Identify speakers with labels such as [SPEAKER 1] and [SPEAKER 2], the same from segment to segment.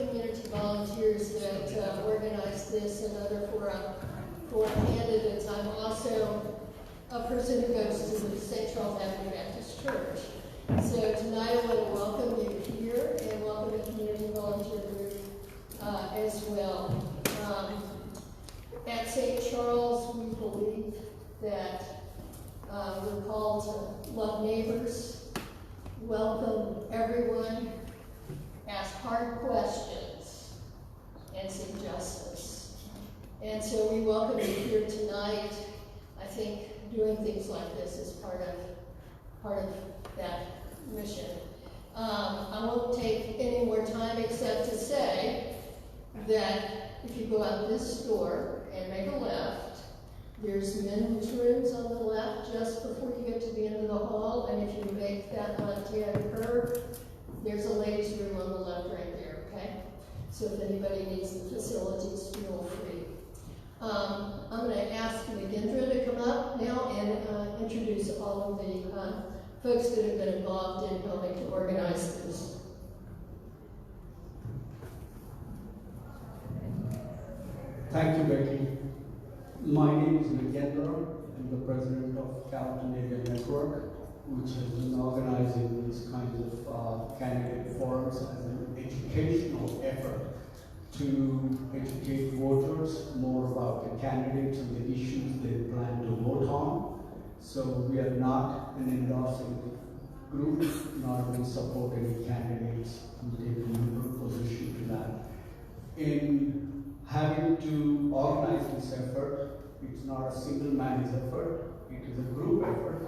[SPEAKER 1] community volunteers that organized this and other for candidates. I'm also a person who goes to the St. Charles Avenue Baptist Church. So tonight I want to welcome you here and welcome the community volunteer group as well. At St. Charles, we believe that we're called to love neighbors, welcome everyone, ask hard questions, and seek justice. And so we welcome you here tonight. I think doing things like this is part of that mission. I won't take any more time except to say that if you go out this door and make a left, there's men's rooms on the left just before you get to the end of the hall, and if you make that left-hand curve, there's a ladies' room on the left right there, okay? So if anybody needs the facilities, feel free. I'm going to ask McGindra to come up now and introduce all of the folks that have been involved in helping to organize this.
[SPEAKER 2] Thank you, Becky. My name is McGindra. I'm the president of Carrollton Area Network, which has been organizing these kinds of candidate forums as an educational effort to educate voters more about the candidates and the issues they plan to vote on. So we are not an endorsing group, nor do we support any candidates who take a neutral position to that. In having to organize this effort, it's not a single man's effort, it is a group effort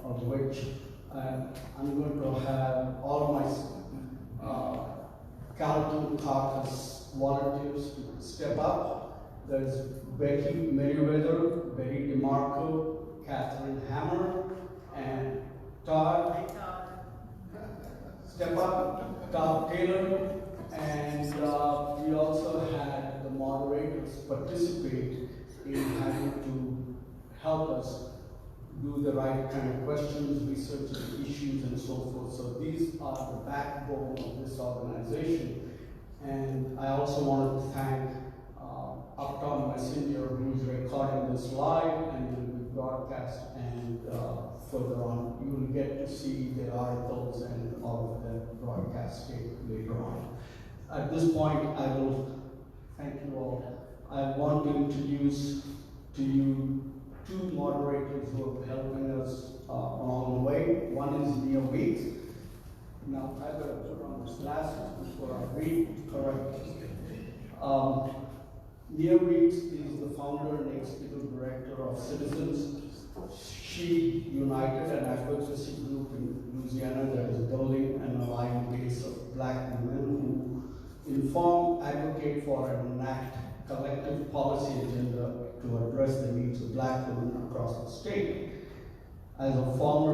[SPEAKER 2] of which I'm going to have all my Carrollton caucus volunteers to step up. There's Becky Merriweather, Betty DeMarco, Catherine Hammer, and Todd. Step up, Todd Taylor, and we also had the moderators participate in having to help us do the right kind of questions, research the issues, and so forth. So these are the backbone of this organization. And I also wanted to thank Uptown Messenger, who's recording this live and will be broadcast, and further on you will get to see the articles and all of the broadcast tape later on. At this point, I will thank you all. I want to introduce to you two moderators who are helping us along the way. One is Nia Weeks. Now, I've got to put on the glasses before I read correctly. Nia Weeks is the founder and executive director of Citizens. She united an advocacy group in Louisiana that is building an alliance base of Black women who inform, advocate for, and enact collective policy agenda to address the needs of Black women across the state. As a former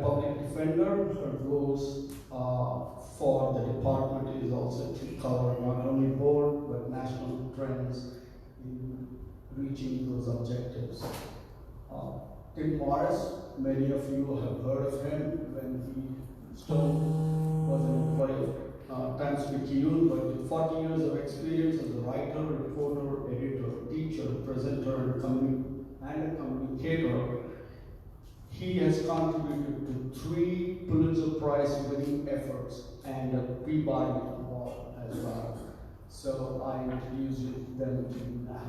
[SPEAKER 2] public defender, her goals for the department is also to cover not only board but national trends in reaching those objectives. Tim Morris, many of you have heard of him when he still was an employee of Trans-Picayune, but with 40 years of experience as a writer, reporter, editor, teacher, presenter, and a communicator, he has contributed to 3 Pulitzer Prize winning efforts and a Peabody Award as well. So I introduce them to you now.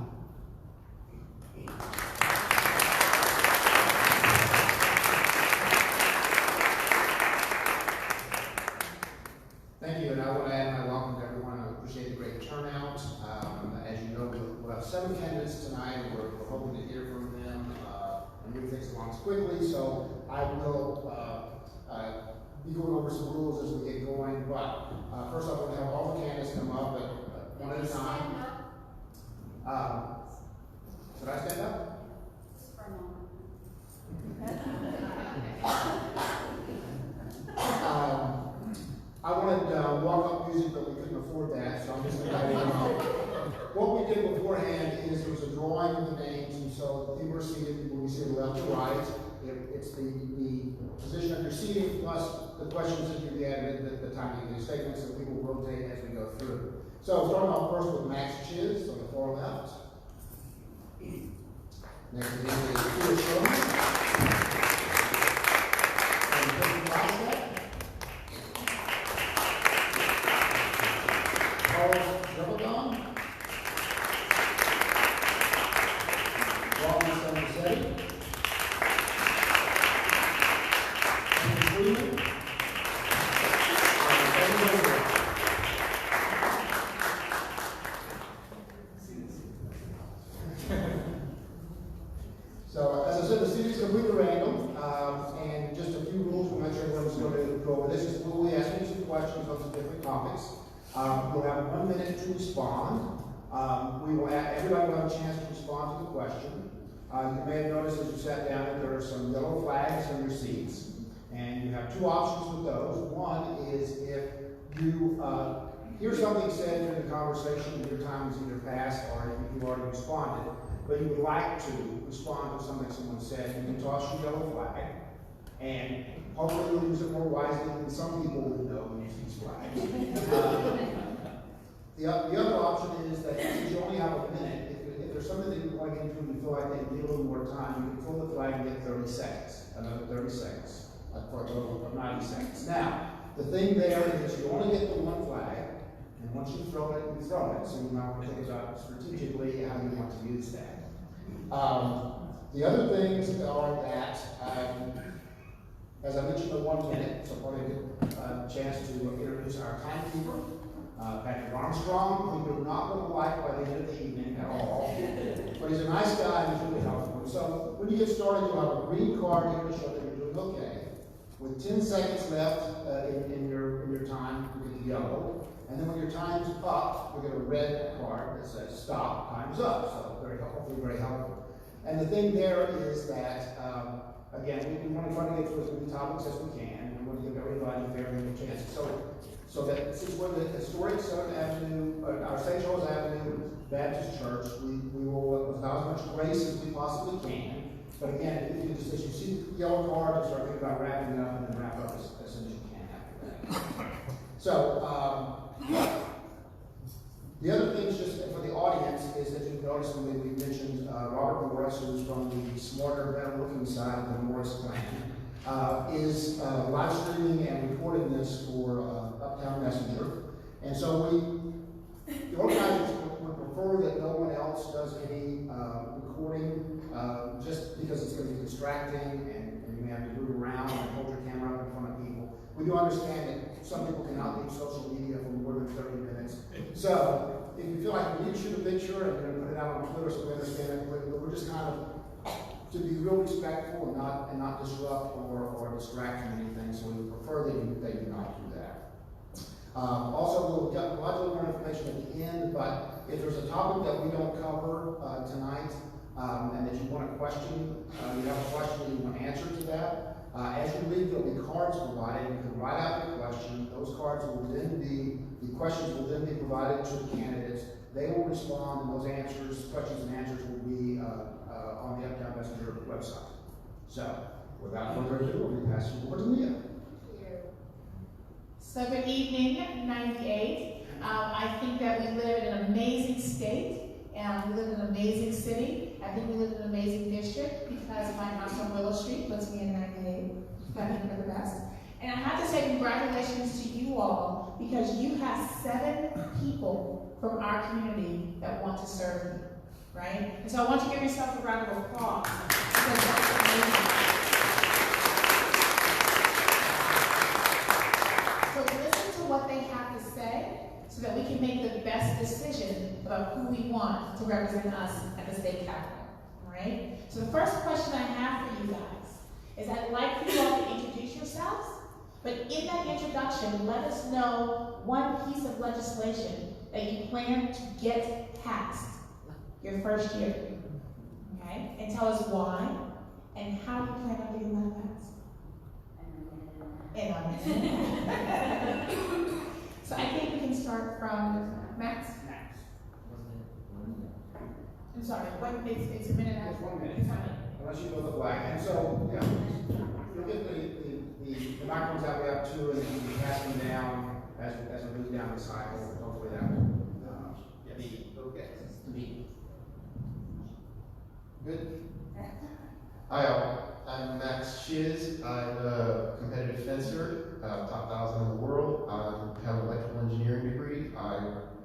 [SPEAKER 3] Thank you, and I want to add my welcome to everyone. I appreciate the great turnout. As you know, we'll have 7 candidates tonight, and we're hoping to hear from them and move things along quickly. So I will be going over some rules as we get going. But first off, we're going to have all the candidates come up one at a time. Should I stand up?
[SPEAKER 4] Just for a moment.
[SPEAKER 3] I wanted walk-up music, but we couldn't afford that, so I'm just going to write it on. What we did beforehand is there was a drawing of the names, and so people are seated, when we say left to right, it's the position of your seating plus the questions that you get at the time you do statements, and people rotate as we go go through. So starting off first with Max Chiz on the far left. Next to him is Kea Sherman. And Freistadt. Zervigon. Ravi Sangisetty. Freeman. So, as I said, the series is completely random, and just a few rules. We'll make sure everyone's going to go over this. We'll be asking some questions on some different topics. We'll have 1 minute to respond. Everybody will have a chance to respond to the question. You may have noticed as you sat down that there are some yellow flags on your seats, and you have two options with those. One is if you hear something said during the conversation, your time is either passed or you've already responded, but you would like to respond to something someone said, you can toss your yellow flag, and hopefully you'll use it more wisely than some people would know when you use flags. The other option is that since you only have a minute, if there's something that you're going into and you feel like they need a little more time, you can pull the flag and get 30 seconds, another 30 seconds, for a total of 90 seconds. Now, the thing there is you only get the one flag, and once you throw it, you throw it. So you might want to think about strategically how you want to use that. The other things are that, as I mentioned, the 1 minute, so probably a good chance to introduce our timekeeper, Patrick Armstrong, who you're not going to like by the end of the evening at all, but he's a nice guy and he's really helpful. So when you get started, you'll have a green card here to show that you're doing okay. With 10 seconds left in your time, you get the yellow. And then when your time's up, you get a red card that says stop, time's up. So hopefully very helpful. And the thing there is that, again, we want to try to get through as many topics as we can, and we want to give everybody a fair chance. So that since we're the historic 7th Avenue, our St. Charles Avenue Baptist Church, we will, with as much grace as we possibly can. But again, if you just, as you see the yellow card, you start thinking about wrapping it up and then wrap up as soon as you can after that. So, the other thing is just for the audience is that you've noticed when we mentioned Robert Morris, who's from the smarter, better looking side of the Morris clan, is live streaming and recording this for Uptown Messenger. And so the organizers would prefer that no one else does any recording, just because it's going to be distracting and you may have to move around and hold your camera up in front of people. We do understand that some people cannot leave social media for more than 30 minutes. So if you feel like we need to shoot a picture and you're going to put it out on Twitter, so we understand that, but we're just kind of to be real respectful and not disrupt or distract from anything. So we would prefer that you not do that. Also, we'll get a lot more information at the end, but if there's a topic that we don't cover tonight, and that you want a question, you have a question you want an answer to that, as you leave, there'll be cards provided. You can write out your question. Those cards will then be, the questions will then be provided to the candidates. They will respond, and those answers, questions and answers will be on the Uptown Messenger website. So, without further ado, we'll be passing the board to Mia.
[SPEAKER 4] So good evening, 98. I think that we live in an amazing state, and we live in an amazing city. I think we live in an amazing district because my house on Willow Street puts me in 98. I think we're the best. And I have to say congratulations to you all because you have 7 people from our community that want to serve you, right? And so I want you to give yourself a round of applause because that's amazing. So listen to what they have to say so that we can make the best decision about who we want to represent us at the state capitol, all right? So the first question I have for you guys is I'd like for you all to introduce yourselves, but in that introduction, let us know one piece of legislation that you plan to get passed your first year, okay? And tell us why and how you plan on getting that passed. So I think we can start from Max. I'm sorry, it's a minute after.
[SPEAKER 3] 1 minute. Unless you know the flag. And so, yeah, you'll get the microphones out, we have 2, and you can pass them down as as we move down the cycle, hopefully that will be okay. Good.
[SPEAKER 5] Hi all, I'm Max Chiz. I'm a competitive fencer, top 1,000 in the world. I have an electrical engineering degree. I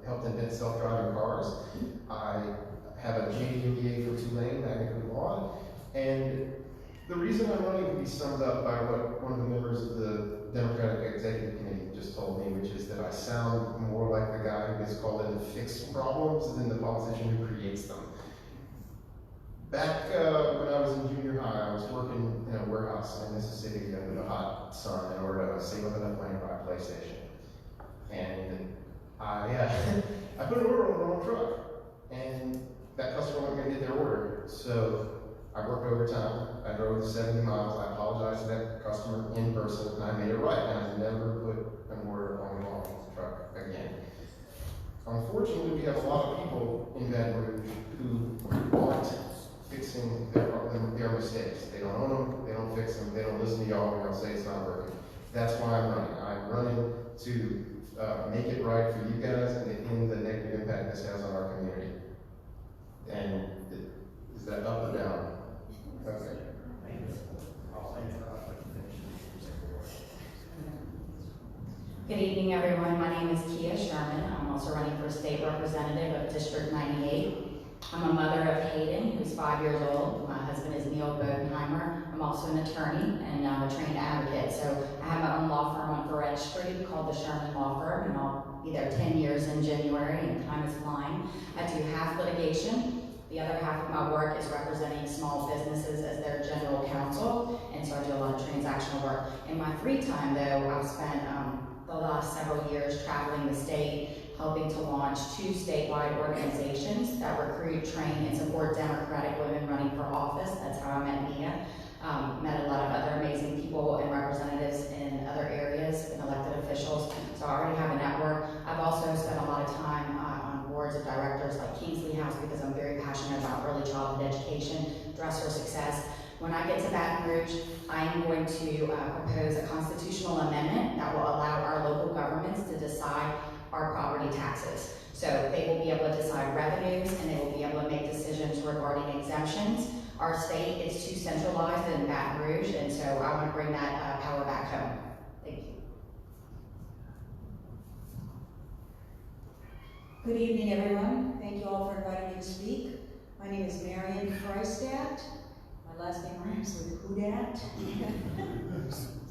[SPEAKER 5] helped invent self-driving cars. I have a JD MBA from Tulane, magna cum laude. And the reason I'm running can be summed up by what one of the members of the Democratic Executive Committee just told me, which is that I sound more like the guy who gets called in to fix problems than the politician who creates them. Back when I was in junior high, I was working in a warehouse in Mississippi under the hot sun in order to save up enough money to buy a PlayStation. And I put an order on the wrong truck, and that customer wasn't going to get their order. So I worked overtime. I drove 70 miles. I apologized to that customer in person, and I made it right. And I never put an order on the wrong truck again. Unfortunately, we have a lot of people in Baton Rouge who aren't fixing their mistakes. They don't own them, they don't fix them, they don't listen to y'all when y'all say it's not working. That's why I'm running. I'm running to make it right for you guys and end the negative impact this has on our community. And is that up or down? Okay.
[SPEAKER 6] Good evening, everyone. My name is Kea Sherman. I'm also running for state representative of District 98. I'm a mother of Hayden, who's 5 years old. My husband is Neil Bodenheimer. I'm also an attorney, and I'm a trained advocate. So I have my own law firm on Freistadt Street called the Sherman Law Firm, and I'll be there 10 years in January, and time is flying. I do half litigation. The other half of my work is representing small businesses as their general counsel, and so I do a lot of transactional work. In my free time, though, I've spent the last several years traveling the state, helping to launch 2 statewide organizations that recruit, train, and support Democratic women running for office. That's how I met Mia. Met a lot of other amazing people and representatives in other areas and elected officials. So I already have a network. I've also spent a lot of time on boards of directors like Kingsley House because I'm very passionate about early childhood education, Dress for Success. When I get to Baton Rouge, I am going to propose a constitutional amendment that will allow our local governments to decide our property taxes. So they will be able to decide revenues and they will be able to make decisions regarding exemptions. Our state is too centralized in Baton Rouge, and so I want to bring that power back home. Thank you.
[SPEAKER 7] Good evening, everyone. Thank you all for inviting me to speak. My name is Marion Freistadt. My last name rhymes with Hudat.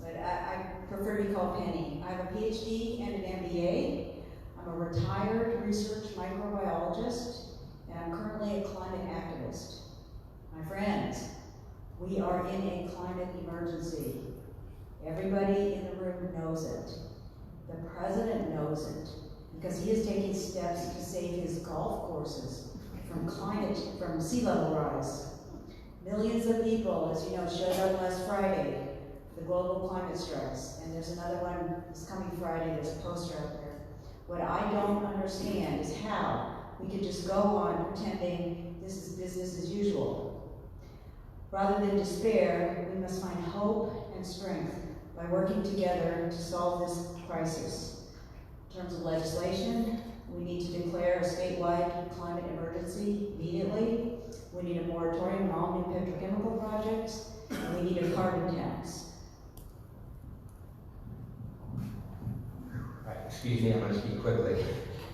[SPEAKER 7] But I prefer to be called Penny. I have a PhD and an MBA. I'm a retired research microbiologist, and I'm currently a climate activist. My friends, we are in a climate emergency. Everybody in the room knows it. The president knows it, because he is taking steps to save his golf courses from sea level rise. Millions of people, as you know, showed up last Friday for the global climate strikes, and there's another one this coming Friday. There's a poster out there. What I don't understand is how we could just go on pretending this is business as usual. Rather than despair, we must find hope and strength by working together to solve this crisis. In terms of legislation, we need to declare a statewide climate emergency immediately. We need a moratorium on all new petrochemical projects, and we need a carbon tax.
[SPEAKER 8] Right, excuse me, I'm going to speak quickly.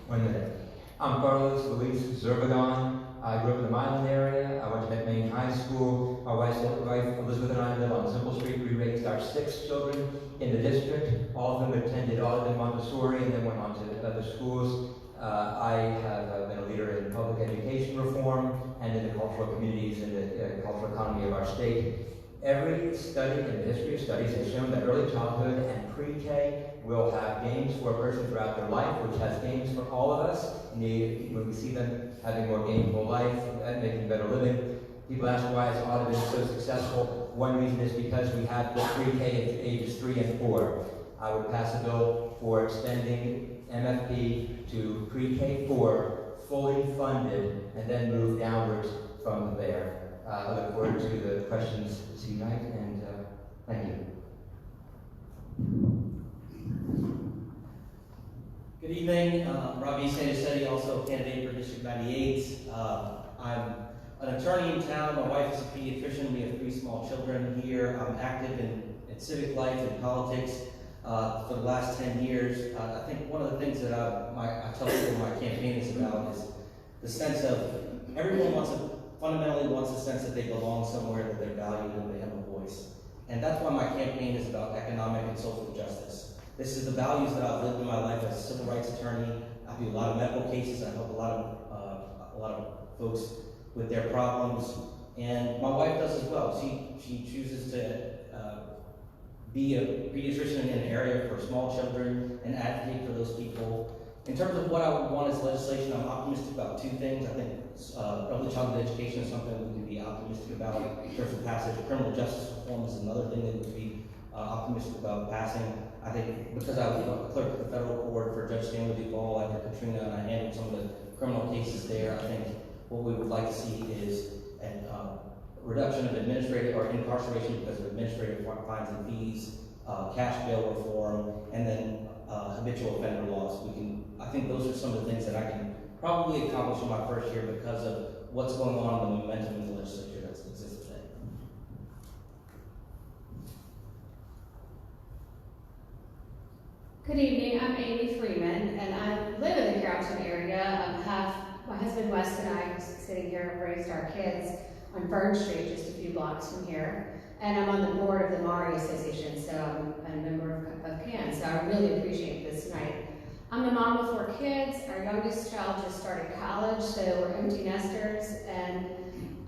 [SPEAKER 8] 1 minute. I'm Carlos Luis Zervigon. I grew up in the Milan area. I went to McMain High School. My wife Elizabeth and I live on Simple Street. We raised our 6 children in the district. All of them attended Audubon Montessori and then went on to other schools. I have been a leader in public education reform and in the cultural communities and the cultural economy of our state. Every study in the history of studies has shown that early childhood and pre-K will have gains for a person throughout their life, which has gains for all of us. When we see them having more gainful life and making better living, people ask why is Audubon so successful. One reason is because we have the pre-K at ages 3 and 4. I would pass a bill for extending MFP to pre-K4, fully funded, and then move downwards from there. I look forward to the questions tonight, and thank you.
[SPEAKER 9] Good evening, Ravi Sangisetty, also a candidate for District 98. I'm an attorney in town. My wife is a pediatrician. We have 3 small children here. I'm active in civic life and politics for the last 10 years. I think one of the things that I tell people my campaign is about is the sense of everyone fundamentally wants a sense that they belong somewhere, that they're valued, and they have a voice. And that's why my campaign is about economic and social justice. This is the values that I've lived in my life as a civil rights attorney. I do a lot of medical cases. I help a lot of folks with their problems, and my wife does as well. She chooses to be a pediatrician in an area for small children and advocate for those people. In terms of what I would want as legislation, I'm optimistic about 2 things. I think early childhood education is something we can be optimistic about. In terms of passage, criminal justice reform is another thing that we would be optimistic about passing. I think because I was a clerk at the federal court for Judge Stanley Duvall after Katrina, and I handled some of the criminal cases there, I think what we would like to see is a reduction of administrative or incarceration because of administrative fines and fees, cash bail reform, and then habitual offender laws. I think those are some of the things that I can probably accomplish in my first year because of what's going on in the momentum in the legislature that exists today.
[SPEAKER 10] Good evening, I'm Aimee Freeman, and I live in the Carrollton area. My husband Wes and I, who's sitting here, raised our kids on Fern Street, just a few blocks from here. And I'm on the board of the Mari Association, so I'm a member of CAN, so I really appreciate this tonight. I'm the mom of 4 kids. Our youngest child just started college, so we're empty nesters, and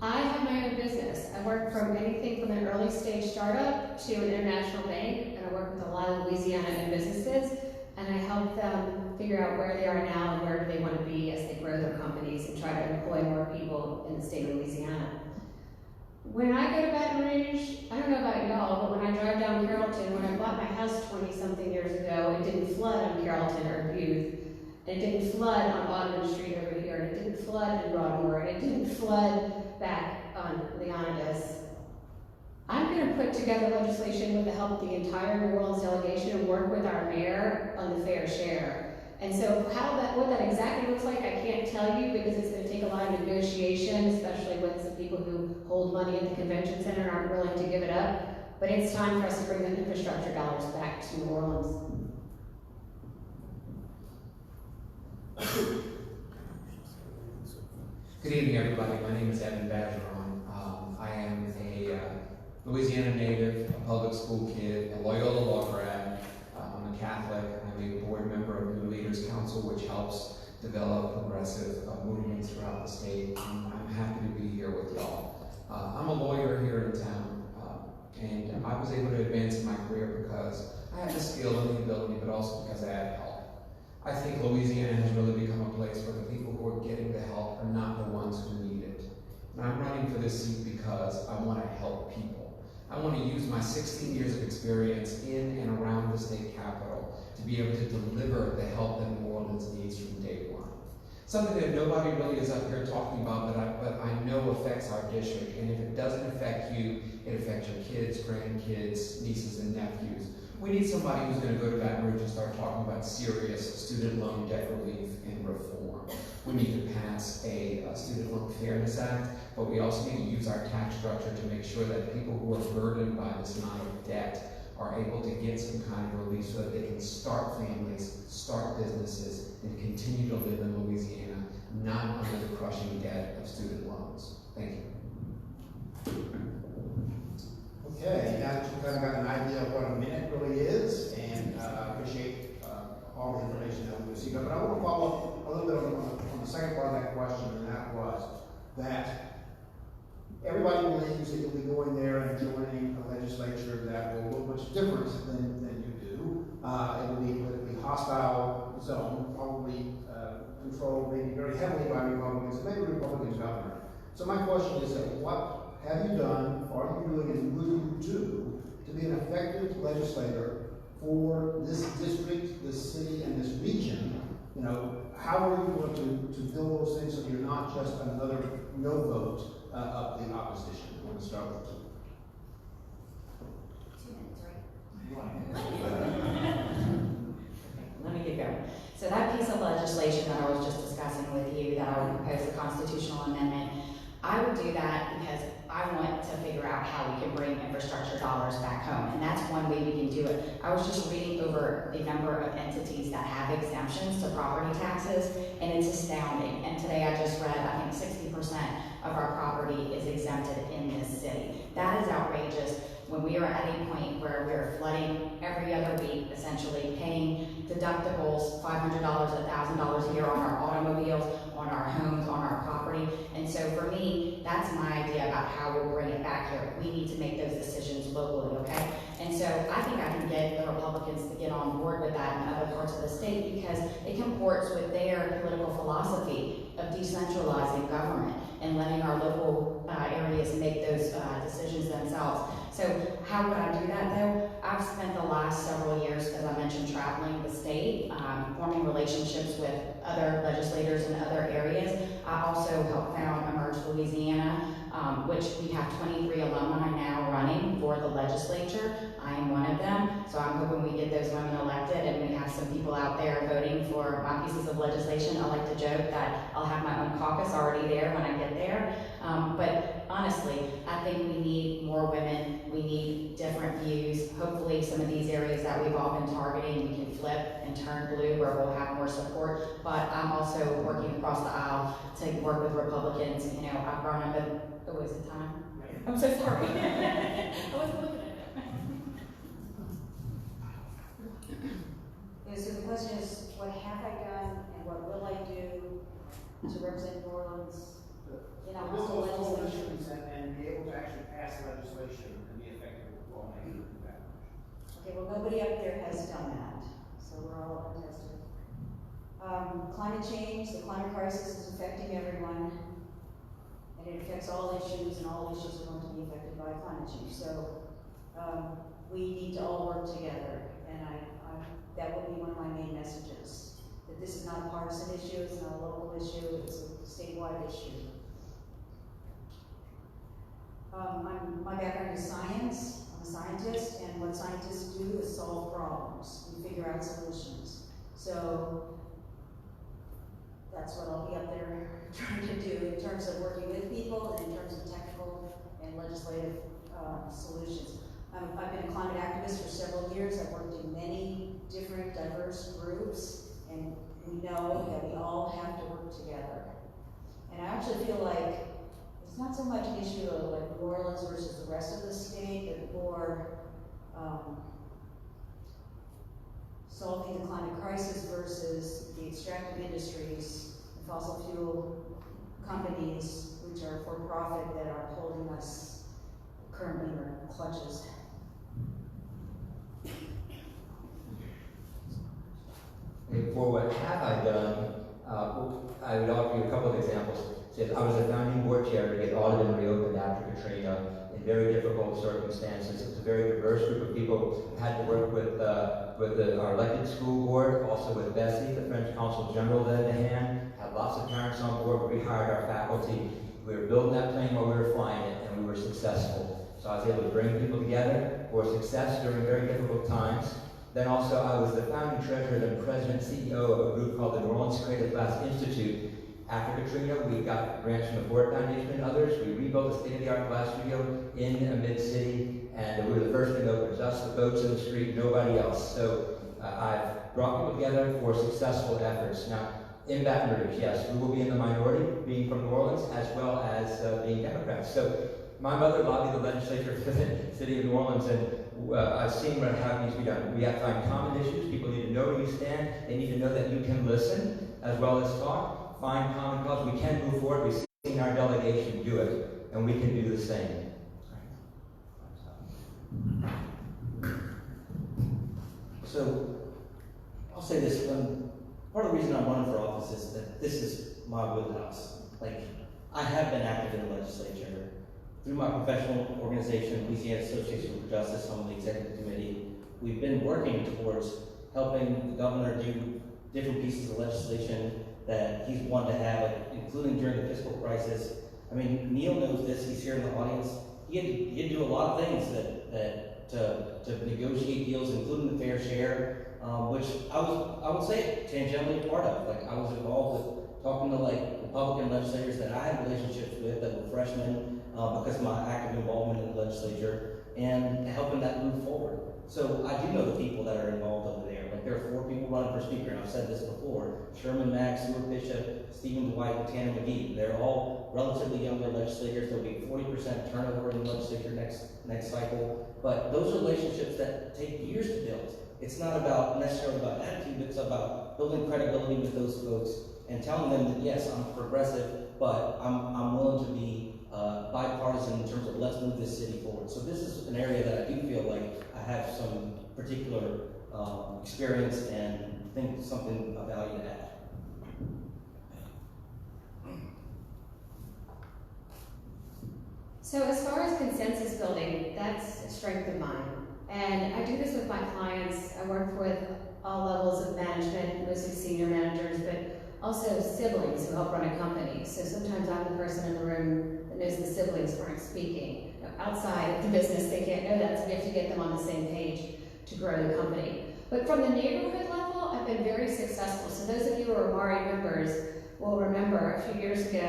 [SPEAKER 10] I have my own business. I work from anything from an early stage startup to an international bank, and I work with a lot of Louisiana businesses, and I help them figure out where they are now and where do they want to be as they grow their companies and try to employ more people in the state of Louisiana. When I go to Baton Rouge, I don't know about y'all, but when I drive down Carrollton, when I bought my house 20-something years ago, it didn't flood on Carrollton or Booth. It didn't flood on Audubon Street over here, and it didn't flood in Broadmoor, and it didn't flood back on Leonidas. I'm going to put together legislation with the help of the entire New Orleans delegation and work with our mayor on the fair share. And so what that exactly looks like, I can't tell you because it's going to take a lot of negotiation, especially with some people who hold money at the convention center and aren't willing to give it up. But it's time for us to bring the infrastructure dollars back to New Orleans.
[SPEAKER 11] Good evening, everybody. My name is Bergeron. I am a Louisiana native, a public school kid, a Loyola law grad. I'm a Catholic. I'm a board member of New Leaders Council, which helps develop progressive movements throughout the state. I'm happy to be here with y'all. I'm a lawyer here in town, and I was able to advance in my career because I had the skill and the ability, but also because I had help. I think Louisiana has really become a place where the people who are getting the help are not the ones who need it. And I'm running for this seat because I want to help people. I want to use my 16 years of experience in and around the state capitol to be able to deliver the help that New Orleans needs from day one. Something that nobody really is up here talking about, but I know affects our district. And if it doesn't affect you, it affects your kids, grandkids, nieces, and nephews. We need somebody who's going to go to Baton Rouge and start talking about serious student loan debt relief and reform. We need to pass a Student Loan Fairness Act, but we also need to use our tax structure to make sure that people who are burdened by this amount of debt are able to get some kind of relief so that they can start families, start businesses, and continue to live in Louisiana, not under the crushing debt of student loans. Thank you.
[SPEAKER 3] Okay, now that you've kind of got an idea of what a minute really is, and I appreciate all the information that we received. But I want to follow up a little bit on the second part of that question, and that was that everybody believes that you'll be going there and joining a legislature that will look much different than you do. It will be a politically hostile zone, probably controlled maybe very heavily by Republicans, and maybe a Republican governor. So my question is that what have you done, are you doing, and will you do to be an effective legislator for this district, this city, and this region? You know, how are you going to build those things so you're not just another no vote of the opposition? I'm going to start with you.
[SPEAKER 6] 2 minutes, right? Let me get going. So that piece of legislation that I was just discussing with you, that I would propose a constitutional amendment, I would do that because I want to figure out how we can bring infrastructure dollars back home, and that's one way we can do it. I was just reading over the number of entities that have exemptions to property taxes, and it's astounding. And today I just read, I think 60% of our property is exempted in this city. That is outrageous. When we are at a point where we're flooding every other week, essentially paying deductibles, $500, $1,000 a year on our automobiles, on our homes, on our property. And so for me, that's my idea about how we'll bring it back here. We need to make those decisions locally, okay? And so I think I can get the Republicans to get on board with that in other parts of the state because it comports with their political philosophy of decentralizing government and letting our local areas make those decisions themselves. So how would I do that though? I've spent the last several years, as I mentioned, traveling the state, forming relationships with other legislators in other areas. I also helped found Emerge Louisiana, which we have 23 alumni now running for the legislature. I am one of them, so I'm hoping we get those women elected and we have some people out there voting for my pieces of legislation. I like to joke that I'll have my own caucus already there when I get there. But honestly, I think we need more women. We need different views. Hopefully some of these areas that we've all been targeting, we can flip and turn blue where we'll have more support. But I'm also working across the aisle to work with Republicans. You know, I've grown up in, oh, is it time? I'm so sorry. I wasn't looking at it.
[SPEAKER 7] Yeah, so the question is, what have I done and what will I do to represent New Orleans in our local legislature?
[SPEAKER 3] And be able to actually pass legislation and be effective lawmaker and that.
[SPEAKER 7] Okay, well, nobody up there has done that, so we're all untested. Climate change, the climate crisis is affecting everyone, and it affects all issues, and all issues are going to be affected by climate change. So we need to all work together, and that will be one of my main messages, that this is not a partisan issue, it's not a local issue, it's a statewide issue. My background is science. I'm a scientist, and what scientists do is solve problems and figure out solutions. So that's what I'll be up there trying to do in terms of working with people and in terms of technical and legislative solutions. I've been a climate activist for several years. I've worked in many different diverse groups, and we know that we all have to work together. And I actually feel like it's not so much an issue of like New Orleans versus the rest of the state, but more solving the climate crisis versus the extractive industries, the fossil fuel companies, which are for profit, that are holding us currently in their clutches.
[SPEAKER 8] For what have I done, I would offer you a couple of examples. I was a founding board chair to get audited and reopened after Katrina in very difficult circumstances. It was a very diverse group of people. I had to work with our elected school board, also with Bessie, the French Consul General led a hand, had lots of parents on board. We rehired our faculty. We were building that plane while we were flying it, and we were successful. So I was able to bring people together for success during very difficult times. Then also I was the founding treasurer and president and CEO of a group called the New Orleans Creative Glass Institute. After Katrina, we got grants from the Ford Foundation and others. We rebuilt a state-of-the-art glass studio in a mid-city, and we were the first thing open, just the boats in the street, nobody else. So I've brought people together for successful efforts. Now, in Baton Rouge, yes, we will be in the minority, being from New Orleans, as well as being Democrats. So my mother lobbied the legislature for the city of New Orleans, and I've seen how it needs to be done. We have to find common issues. People need to know where you stand. They need to know that you can listen as well as talk. Find common cause. We can move forward. We've seen our delegation do it, and we can do the same.
[SPEAKER 9] So, I'll say this, part of the reason I'm running for office is that this is my wheelhouse. Like, I have been active in the legislature. Through my professional organization, Louisiana Association for Justice, I'm on the executive committee. We've been working towards helping the governor do different pieces of legislation that he's wanted to have, including during the fiscal crisis. I mean, Neil knows this, he's here in the audience. He had to do a lot of things to negotiate deals, including the fair share. which I would say tangentially a part of. Like, I was involved with talking to like Republican legislators that I had relationships with that were freshmen because of my active involvement in the legislature, and helping that move forward. So I do know the people that are involved over there. Like, there are 4 people running for speaker, and I've said this before: Sherman, Max, Stewart Bishop, Stephen Dwight, and Tanner McGee. They're all relatively younger legislators. There'll be 40% turnover in the legislature next cycle. But those are relationships that take years to build. It's not necessarily about attitude, it's about building credibility with those folks and telling them that, yes, I'm progressive, but I'm willing to be bipartisan in terms of let's move this city forward. So this is an area that I do feel like I have some particular experience and think something of value to add.
[SPEAKER 10] So as far as consensus building, that's a strength of mine. And I do this with my clients. I work with all levels of management, mostly senior managers, but also siblings who help run a company. So sometimes I'm the person in the room that knows the siblings aren't speaking. Outside of the business, they can't know that, so we have to get them on the same page to grow the company. But from the neighborhood level, I've been very successful. So those of you who are Mari members will remember a few years ago,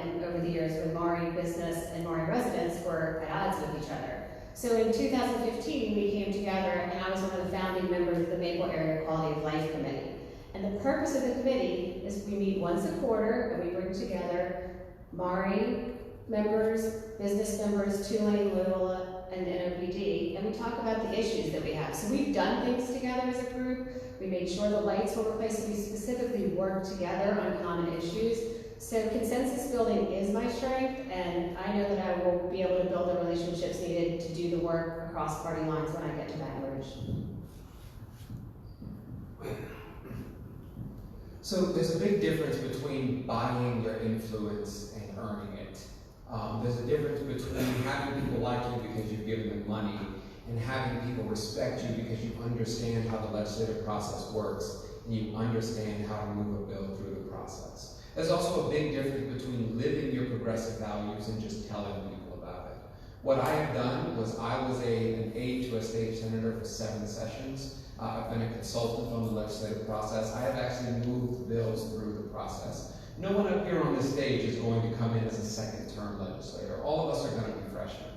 [SPEAKER 10] and over the years, when Mari business and Mari residents were at odds with each other. So in 2015, we came together, and I was one of the founding members of the Maple Area Quality of Life Committee. And the purpose of the committee is we meet once a quarter, and we bring together Mari members, business members, Tulane, Loyola, and NOPD, and we talk about the issues that we have. So we've done things together as a group. We made sure the lights were replaced. We specifically worked together on common issues. So consensus building is my strength, and I know that I will be able to build the relationships needed to do the work across party lines when I get to Baton Rouge.
[SPEAKER 11] So there's a big difference between buying your influence and earning it. There's a difference between having people like you because you've given them money and having people respect you because you understand how the legislative process works and you understand how to move a bill through the process. There's also a big difference between living your progressive values and just telling people about it. What I have done was I was an aide to a state senator for 7 sessions. I've been a consultant on the legislative process. I have actually moved bills through the process. No one up here on this stage is going to come in as a second-term legislator. All of us are going to be freshmen.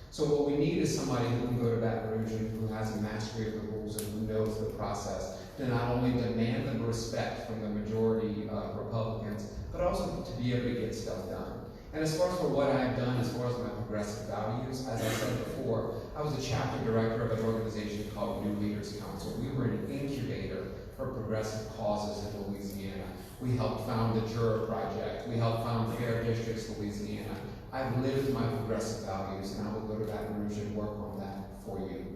[SPEAKER 11] So what we need is somebody who can go to Baton Rouge and who has a mastery of the rules and who knows the process to not only demand the respect from the majority of Republicans, but also to be able to get stuff done. And as far as for what I've done, as far as my progressive values, as I said before, I was a chapter director of an organization called New Leaders Council. We were an incubator for progressive causes in Louisiana. We helped found the Juror Project. We helped found Fair Districts Louisiana. I've lived my progressive values, and I will go to Baton Rouge and work on that for you.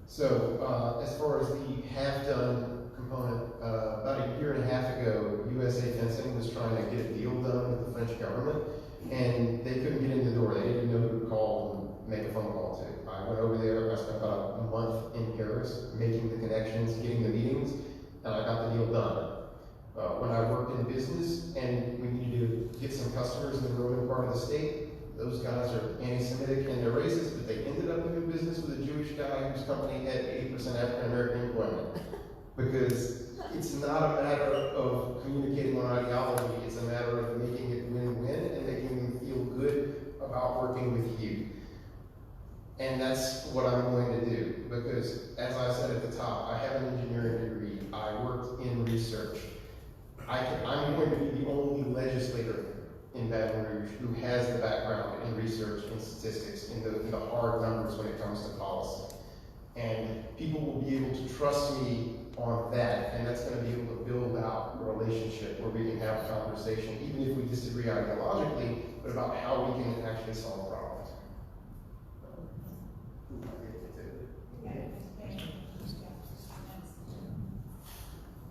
[SPEAKER 5] So, as far as the half-done component, about a year and a half ago, USA Fencing was trying to get a deal done with the French government, and they couldn't get in the door. They didn't know who to call and make a phone call to. I went over there, I spent about a month in Paris, making the connections, getting the meetings, and I got the deal done. When I worked in business and we needed to get some customers in the rural part of the state, those guys are anti-Semitic and they're racist, but they ended up doing business with a Jewish guy whose company had 80% African-American employment. Because it's not a matter of communicating on ideology, it's a matter of making it win-win and making them feel good about working with you. And that's what I'm going to do, because as I said at the top, I have an engineering degree, I worked in research. I'm going to be the only legislator in Baton Rouge who has the background in research and statistics, in the hard numbers when it comes to policy. And people will be able to trust me on that, and that's going to be able to build out a relationship where we can have a conversation, even if we disagree ideologically, but about how we can actually solve problems.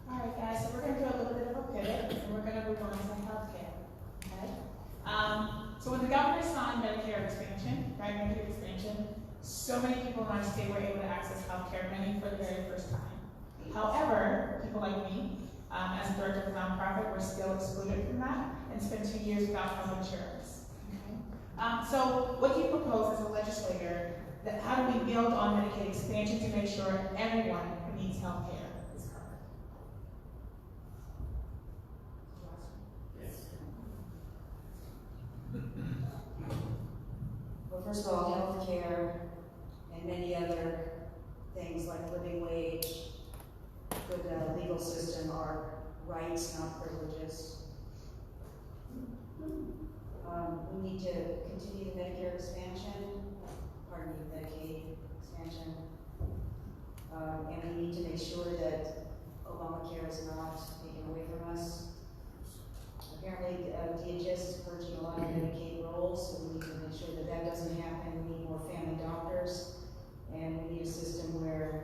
[SPEAKER 4] All right, guys, so we're going to do a little bit of a pivot, and we're going to move on to healthcare. Okay? So when the governor signed Medicare expansion, right, Medicaid expansion, so many people in our state were able to access healthcare, many for the very first time. However, people like me, as a director of a nonprofit, were still excluded from that and spent 2 years without health insurance. Okay? So what do you propose as a legislator, that how do we build on Medicaid expansion to make sure everyone who needs health care is covered?
[SPEAKER 7] Well, first of all, health care and many other things like living wage, good legal system are rights, not privileges. We need to continue the Medicare expansion, Medicaid expansion. And we need to make sure that Obamacare is not taken away from us. Apparently, DHS is purging a lot of Medicaid roles, so we need to make sure that that doesn't happen. We need more family doctors, and we need a system where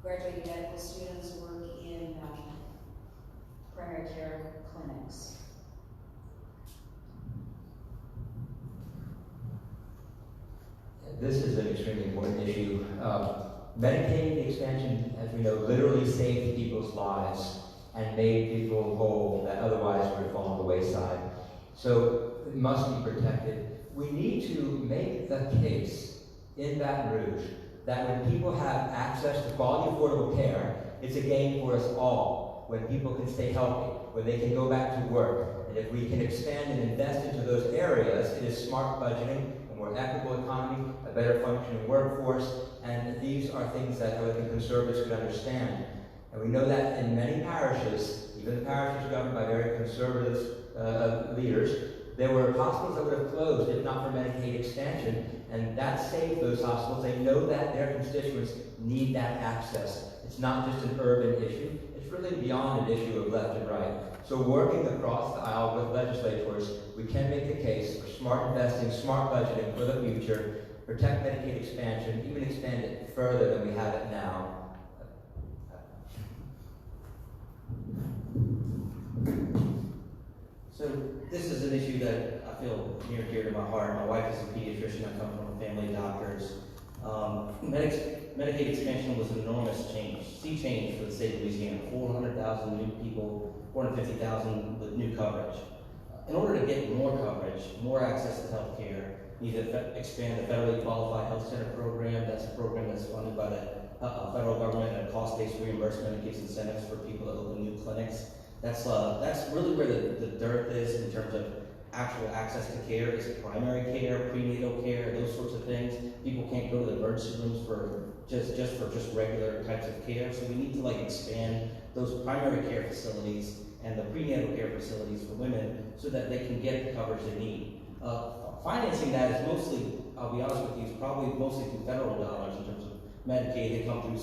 [SPEAKER 7] graduating medical students work in primary care clinics.
[SPEAKER 8] This is an extremely important issue. Medicaid expansion, as we know, literally saved people's lives and made people whole that otherwise would have fallen to the wayside. So it must be protected. We need to make the case in Baton Rouge that when people have access to quality, affordable care, it's a gain for us all. When people can stay healthy, when they can go back to work, and if we can expand and invest into those areas, it is smart budgeting, a more equitable economy, a better functioning workforce, and these are things that I would think conservatives could understand. And we know that in many parishes, even the parishes governed by very conservative leaders, there were hospitals that would have closed if not for Medicaid expansion, and that saved those hospitals. They know that their constituents need that access. It's not just an urban issue, it's really beyond an issue of left and right. So working across the aisle with legislators, we can make the case for smart investing, smart budgeting for the future, protect Medicaid expansion, even expand it further than we have it now.
[SPEAKER 9] So this is an issue that I feel near and dear to my heart. My wife is a pediatrician. I come from a family of doctors. Medicaid expansion was an enormous sea change for the state of Louisiana. 400,000 new people, 450,000 with new coverage. In order to get more coverage, more access to health care, we need to expand the federally qualified health center program. That's a program that's funded by the federal government at a cost-based reimbursement. It gives incentives for people to open new clinics. That's really where the dearth is in terms of actual access to care. Is primary care, prenatal care, those sorts of things. People can't go to the emergency rooms for just regular types of care. So we need to expand those primary care facilities and the prenatal care facilities for women so that they can get the coverage they need. Financing that is mostly, I'll be honest with you, is probably mostly through federal dollars in terms of Medicaid. They come through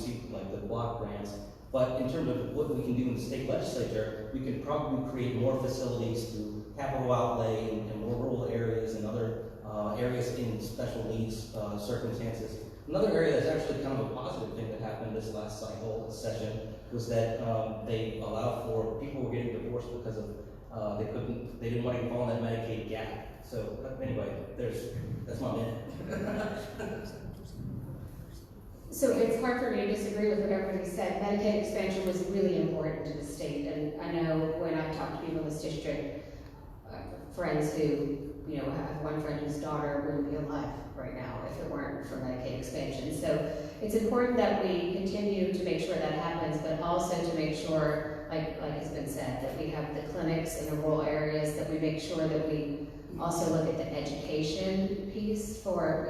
[SPEAKER 9] the block grants. But in terms of what we can do in the state legislature, we can probably create more facilities through capital outlay in more rural areas and other areas in special needs circumstances. Another area that's actually kind of a positive thing that happened this last session was that they allowed for people who were getting divorced because of they didn't want to fall in that Medicaid gap. So anyway, that's my minute.
[SPEAKER 10] So it's hard for me to disagree with what everybody said. Medicaid expansion was really important to the state, and I know when I talk to people in this district, friends who, have one friend whose daughter wouldn't be alive right now if it weren't for Medicaid expansion. So it's important that we continue to make sure that happens, but also to make sure, like has been said, that we have the clinics in the rural areas, that we make sure that we also look at the education piece for,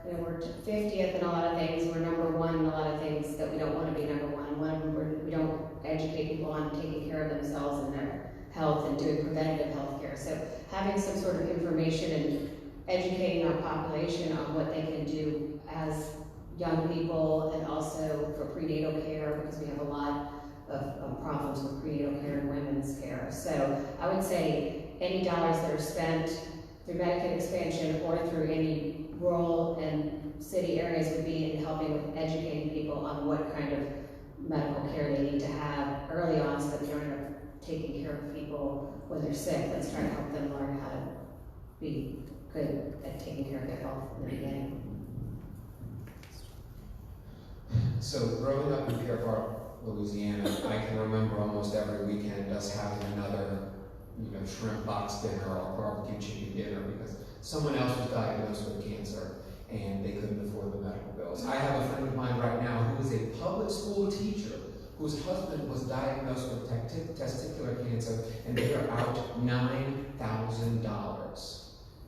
[SPEAKER 10] we're 50th in a lot of things, we're number one in a lot of things that we don't want to be number one. One of them, we don't educate people on taking care of themselves and their health and doing preventative health care. So having some sort of information and educating our population on what they can do as young people and also for prenatal care, because we have a lot of problems with prenatal care and women's care. So I would say any dollars that are spent through Medicaid expansion or through any rural and city areas would be in helping with educating people on what kind of medical care they need to have early on so that we don't end up taking care of people when they're sick. Let's try to help them learn how to be good at taking care of their health in the beginning.
[SPEAKER 11] So growing up in Carrollton, Louisiana, I can remember almost every weekend us having another shrimp box dinner or barbecue chicken dinner, because someone else was diagnosed with cancer and they couldn't afford the medical bills. I have a friend of mine right now who is a public school teacher whose husband was diagnosed with testicular cancer and they are out $9,000.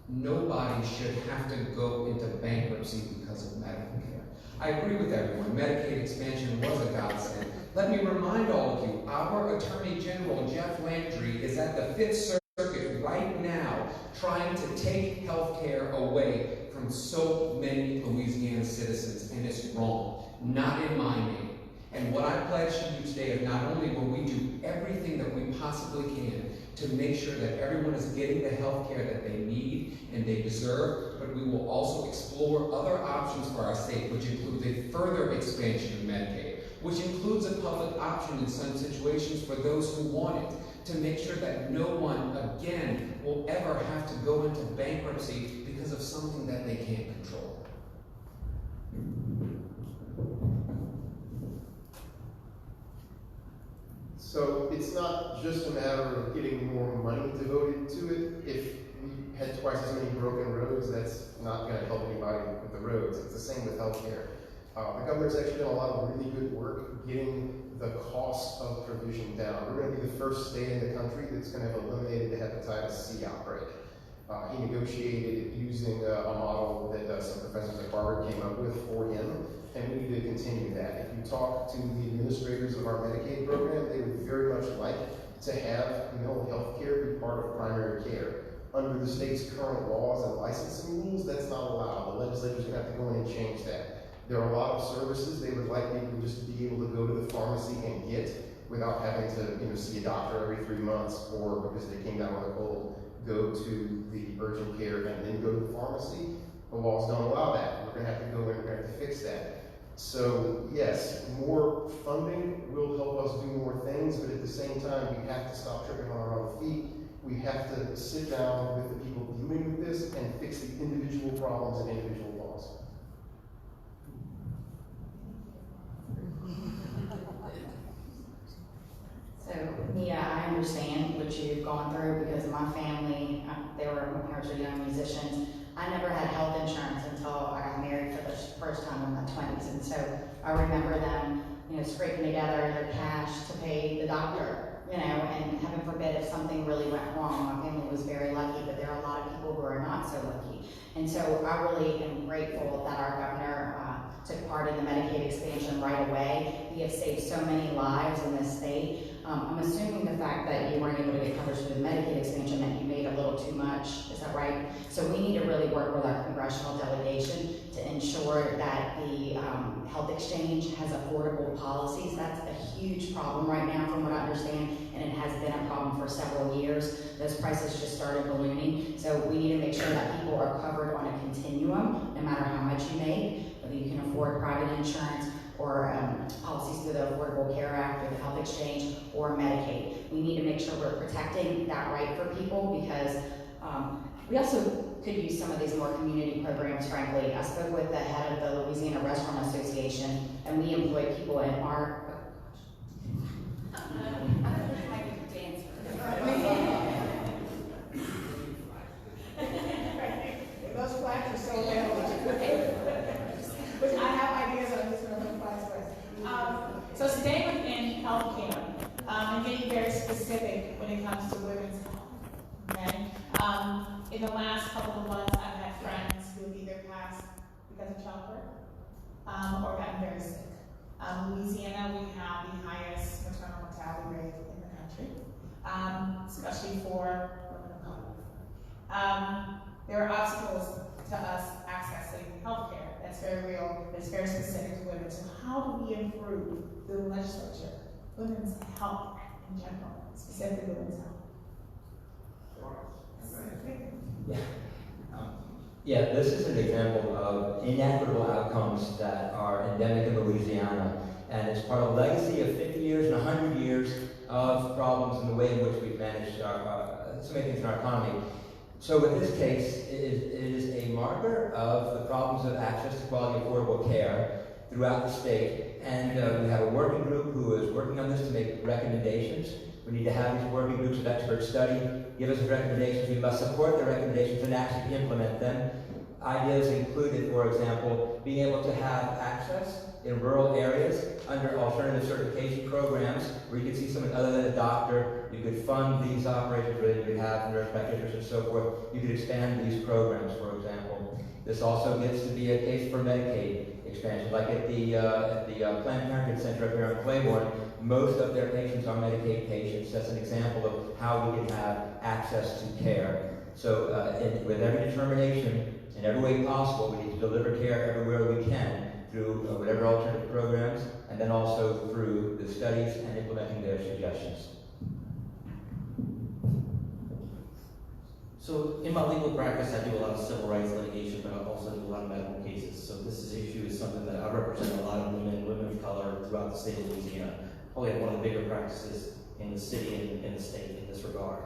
[SPEAKER 11] Nobody should have to go into bankruptcy because of medical care. I agree with everyone. Medicaid expansion was a godsend. Let me remind all of you, our Attorney General, Jeff Landry, is at the Fifth Circuit right now trying to take health care away from so many Louisiana citizens, and it's wrong. Not in my name. And what I pledge to you today is not only will we do everything that we possibly can to make sure that everyone is getting the health care that they need and they deserve, but we will also explore other options for our state, which includes a further expansion of Medicaid, which includes a public option in some situations for those who want it, to make sure that no one, again, will ever have to go into bankruptcy because of something that they can't control.
[SPEAKER 5] So it's not just a matter of getting more money devoted to it. If we had twice as many broken roads, that's not going to help anybody with the roads. It's the same with healthcare. The governor's actually done a lot of really good work getting the cost of provision down. We're going to be the first state in the country that's going to have eliminated the hepatitis C outbreak. He negotiated using a model that some professors at Harvard came up with for him, and we need to continue that. If you talk to the administrators of our Medicaid program, they would very much like to have mental health care be part of primary care. Under the state's current laws and licensing rules, that's not allowed. The legislature's gonna have to go in and change that. There are a lot of services they would like people just to be able to go to the pharmacy and get without having to see a doctor every 3 months, or because they came down with a cold, go to the urgent care and then go to the pharmacy. The laws don't allow that. We're gonna have to go in and we're gonna have to fix that. So yes, more funding will help us do more things, but at the same time, we have to stop tripping on our own feet. We have to sit down with the people dealing with this and fix the individual problems and individual laws.
[SPEAKER 6] So, Mia, I understand what you've gone through because my family, my parents were young musicians. I never had health insurance until I got married for the first time in my 20s. And so I remember them, scraping together their cash to pay the doctor, and heaven forbid if something really went wrong. My family was very lucky, but there are a lot of people who are not so lucky. And so I really am grateful that our governor took part in the Medicaid expansion right away. We have saved so many lives in this state. I'm assuming the fact that you weren't able to get coverage through the Medicaid expansion meant you made a little too much. Is that right? So we need to really work with our congressional delegation to ensure that the health exchange has affordable policies. That's a huge problem right now from what I understand, and it has been a problem for several years. Those prices just started ballooning. So we need to make sure that people are covered on a continuum, no matter how much you make, whether you can afford private insurance or policies through the Affordable Care Act or the Health Exchange or Medicaid. We need to make sure we're protecting that right for people because we also could use some of these more community programs, frankly. I spoke with the head of the Louisiana Restaurant Association, and we employ people in our...
[SPEAKER 4] Those flags are so available. Which I have ideas on this one of the flags first. So staying within healthcare, and getting very specific when it comes to women's health. Okay? In the last couple of months, I've had friends who have either passed because of childbirth or gotten very sick. Louisiana, we have the highest maternal mortality rate in the country, especially for women of color. There are obstacles to us accessing healthcare. That's very real, but it's very specific to women. So how do we improve the legislature, women's health in general, specifically women's health?
[SPEAKER 8] Yeah, this is an example of inequitable outcomes that are endemic in Louisiana, and it's part of a legacy of 50 years and 100 years of problems in the way in which we've managed so many things in our economy. So in this case, it is a marker of the problems of access to quality affordable care throughout the state, and we have a working group who is working on this to make recommendations We need to have these working groups of experts study, give us recommendations. We must support the recommendations and actually implement them. Ideas included, for example, being able to have access in rural areas under alternative certification programs where you could see someone other than a doctor. You could fund these operations where you could have nurse practitioners and so forth. You could expand these programs, for example. This also gets to be a case for Medicaid expansion. Like at the Planned Parenthood Center up here in Claiborne, most of their patients are Medicaid patients. That's an example of how we can have access to care. So with every determination, in every way possible, we need to deliver care everywhere we can through whatever alternative programs, and then also through the studies and implementing their suggestions.
[SPEAKER 9] So in my legal practice, I do a lot of civil rights litigation, but I also do a lot of medical cases. So this issue is something that I represent a lot of women of color throughout the state of Louisiana. Probably have one of the bigger practices in the city and in the state in this regard.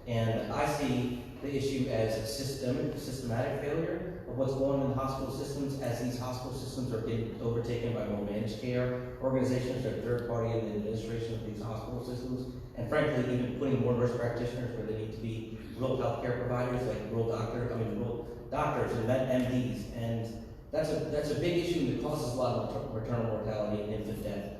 [SPEAKER 9] And I see the issue as a systematic failure of what's going on in the hospital systems, as these hospital systems are getting overtaken by more managed care organizations that are third party in the administration of these hospital systems, and frankly, even putting more nurse practitioners where they need to be real healthcare providers, like real doctors and MDs, and that's a big issue that causes a lot of maternal mortality and infant death.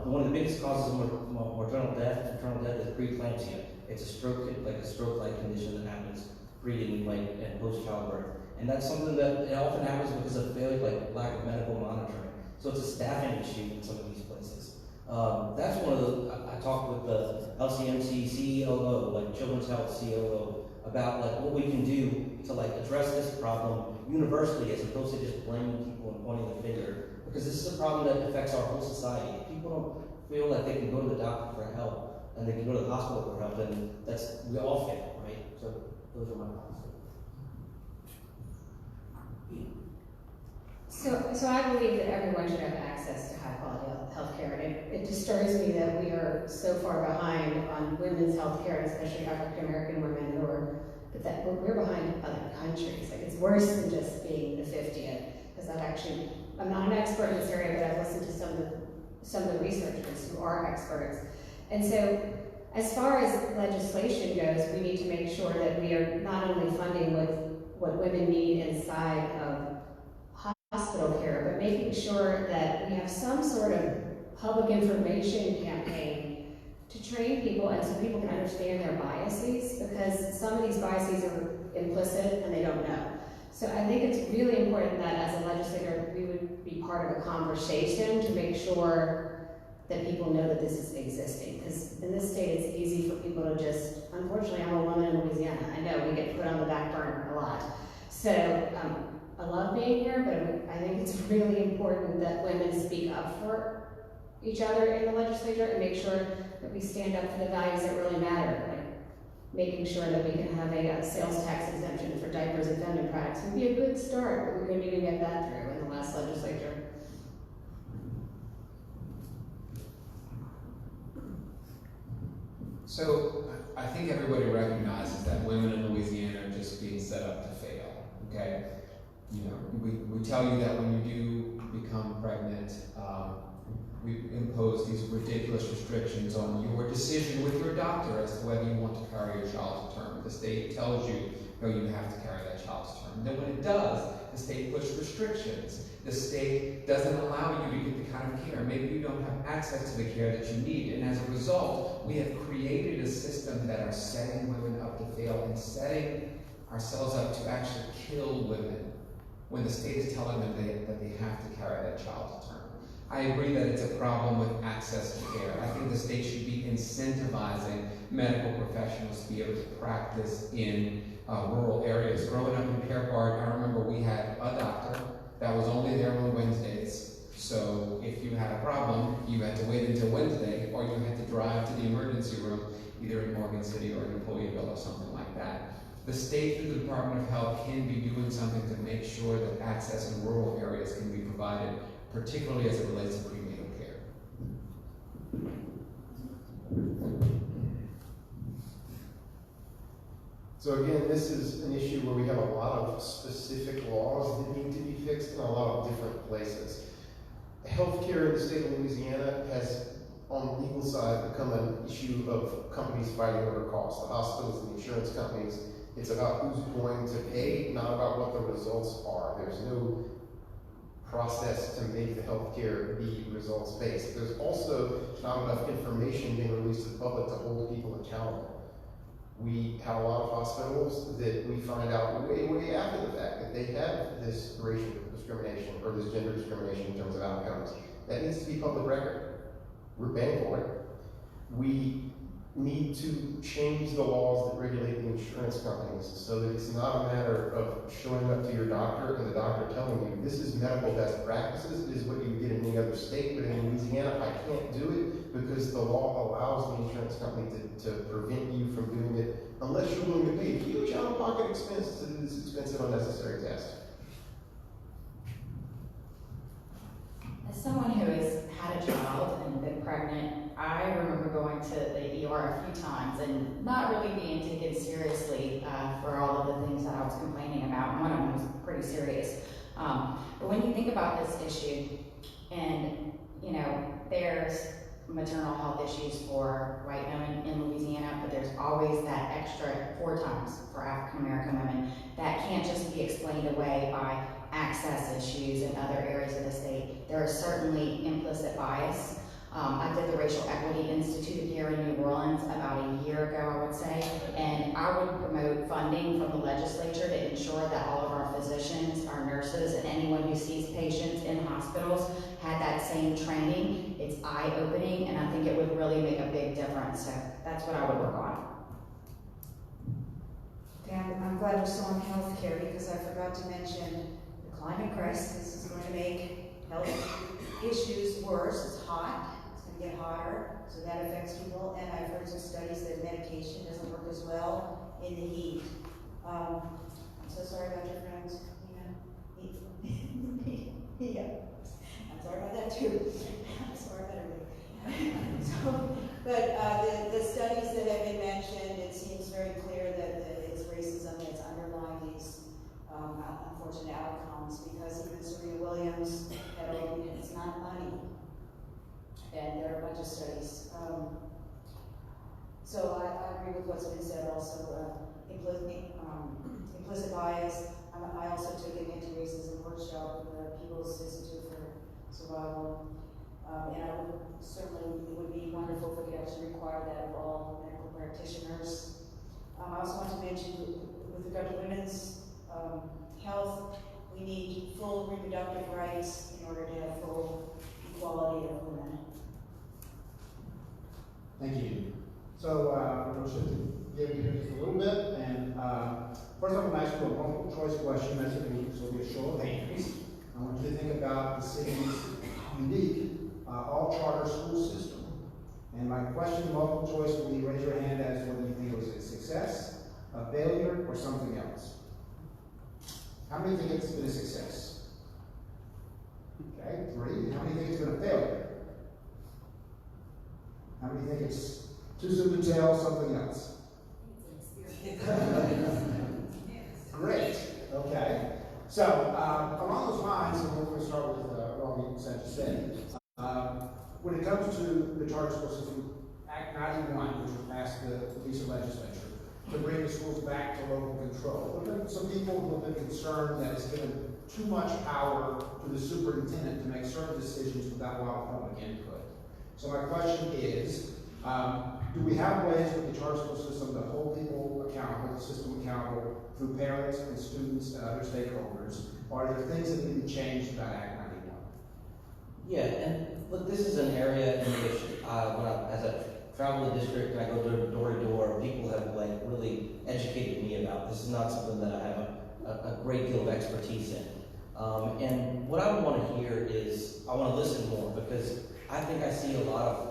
[SPEAKER 9] One of the biggest causes of maternal death is preeclampsia. It's a stroke-like condition that happens pre and post childbirth, and that's something that it often happens because of failure, like lack of medical monitoring. So it's a staffing issue in some of these places. That's one of the. I talked with the LCMC COO, like Children's Health COO, about like what we can do to like address this problem universally, as opposed to just blaming people and pointing the finger, because this is a problem that affects our whole society. If people don't feel like they can go to the doctor for help, and they can go to the hospital for help, then we all fail, right? So those are my thoughts.
[SPEAKER 10] So I believe that everyone should have access to high quality health care, and it disturbs me that we are so far behind on women's health care, especially African American women we're behind other countries. Like, it's worse than just being the 50th, because I'm not an expert in this area, but I've listened to some of the researchers who are experts. And so, as far as legislation goes, we need to make sure that we are not only funding with what women need inside of hospital care, but making sure that we have some sort of public information campaign to train people and so people can understand their biases, because some of these biases are implicit and they don't know. So I think it's really important that as a legislator, we would be part of a conversation to make sure that people know that this is existing. Because in this state, it's easy for people to just, unfortunately, I'm a woman in Louisiana. I know we get put on the back burner a lot. So I love being here, but I think it's really important that women speak up for each other in the legislature and make sure that we stand up for the values that really matter, like making sure that we can have a sales tax exemption for diapers and feminine products would be a good start, but we couldn't even get that through in the last legislature.
[SPEAKER 11] So I think everybody recognizes that women in Louisiana are just being set up to fail, okay? You know, we tell you that when you do become pregnant, we impose these ridiculous restrictions on your decision with your doctor as to whether you want to carry your child to term. The state tells you, no, you have to carry that child to term. Then when it does, the state puts restrictions. The state doesn't allow you to get the kind of care. Maybe you don't have access to the care that you need. And as a result, we have created a system that are setting women up to fail and setting ourselves up to actually kill women when the state is telling them that they have to carry that child to term. I agree that it's a problem with access to care. I think the state should be incentivizing medical professionals to be able to practice in rural areas. Growing up in Pear Park, I remember we had a doctor that was only there on Wednesdays. So if you had a problem, you had to wait until Wednesday, or you had to drive to the emergency room, either in Morgan City or in Napoleonville or something like that. The state, through the Department of Health, can be doing something to make sure that access in rural areas can be provided, particularly as it relates to prenatal care.
[SPEAKER 5] So again, this is an issue where we have a lot of specific laws that need to be fixed in a lot of different places. Healthcare in the state of Louisiana has on the legal side, become an issue of companies fighting over costs. The hospitals and the insurance companies, it's about who's going to pay, not about what the results are. There's no process to make the healthcare be results-based. There's also not enough information being released to the public to hold people accountable. We have a lot of hospitals that we find out way after the fact that they have this racial discrimination or this gender discrimination in terms of outcomes. That needs to be public record. We're paying for it. We need to change the laws that regulate the insurance companies so that it's not a matter of showing up to your doctor and the doctor telling you this is medical best practices, it is what you get in any other state, but in Louisiana I can't do it because the law allows the insurance company to prevent you from doing it unless you're willing to pay a huge out-of-pocket expense to do this expensive unnecessary test.
[SPEAKER 6] As someone who has had a child and been pregnant, I remember going to the ER a few times and not really being taken seriously for all of the things that I was complaining about. One of them was pretty serious. But when you think about this issue, and you know, there's maternal health issues for white women in Louisiana, but there's always that extra 4 times for African American women that can't just be explained away by access issues in other areas of the state. There is certainly implicit bias. I did the Racial Equity Institute here in New Orleans about a year ago, I would say, and I would promote funding from the legislature to ensure that all of our physicians, our nurses, and anyone who sees patients in hospitals had that same training. It's eye-opening, and I think it would really make a big difference, so that's what I would work on.
[SPEAKER 7] Okay, I'm glad we're still on healthcare because I forgot to mention the climate crisis is going to make health issues worse. It's hot. Get hotter, so that affects people, and I've heard some studies that medication doesn't work as well in the heat. I'm so sorry about your friends, yeah. I'm sorry about that too. I'm sorry about everything. But the studies that have been mentioned, it seems very clear that it's racism that's underlying these unfortunate outcomes, because even Serena Williams had argued it's not money. And there are a bunch of studies. So I agree with what's been said also. Implicit bias. I also took an anti-racism workshop with the People's Institute for Survival. And I would certainly, it would be wonderful if we could actually require that of all medical practitioners. I also want to mention, with regard to women's health, we need full reproductive rights in order to have full equality of women.
[SPEAKER 3] Thank you. So we're going to shift gears here just a little bit, and first I'm going to ask you a multiple choice question. As it means, so it'll be a show of hands. I want you to think about the city's unique all-charter school system. And my question, multiple choice, will be raise your hand as whether you think it was a success, a failure, or something else. How many think it's been a success? Okay, 3. How many think it's been a failure? How many think it's too soon to tell, something else? Great. Okay. So along those lines, and we're going to start with Ravi Sangisetty. When it comes to the charter school system, Act 91, which was passed the Louisiana legislature, to bring the schools back to local control. There have been some people who have been concerned that it's given too much power to the superintendent to make certain decisions without a lot of public input. So my question is, do we have ways with the charter school system to hold people accountable, the system accountable, through parents and students and other stakeholders? Or are there things that need to be changed about Act 91?
[SPEAKER 9] Yeah, and look, this is an area in which, as I travel the district and I go door to door, people have really educated me about. This is not something that I have a great deal of expertise in. And what I want to hear is, I want to listen more, because I think I see a lot of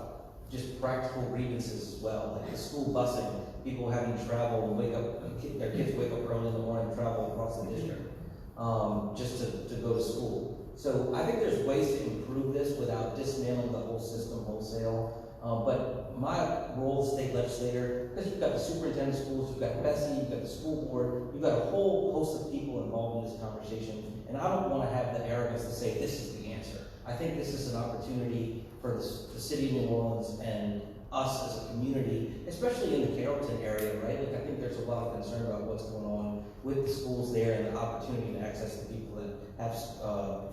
[SPEAKER 9] just practical grievances as well, like the school busing, people having to travel and wake up, their kids wake up early in the morning and travel across the district just to go to school. So I think there's ways to improve this without dismantling the whole system wholesale. But my role as state legislator, because you've got the superintendent of schools, you've got Bessie, you've got the school board, you've got a whole host of people involved in this conversation, and I don't want to have the arrogance to say this is the answer. I think this is an opportunity for the city of New Orleans and us as a community, especially in the Carrollton area, right? Like, I think there's a lot of concern about what's going on with the schools there and the opportunity to access the people that have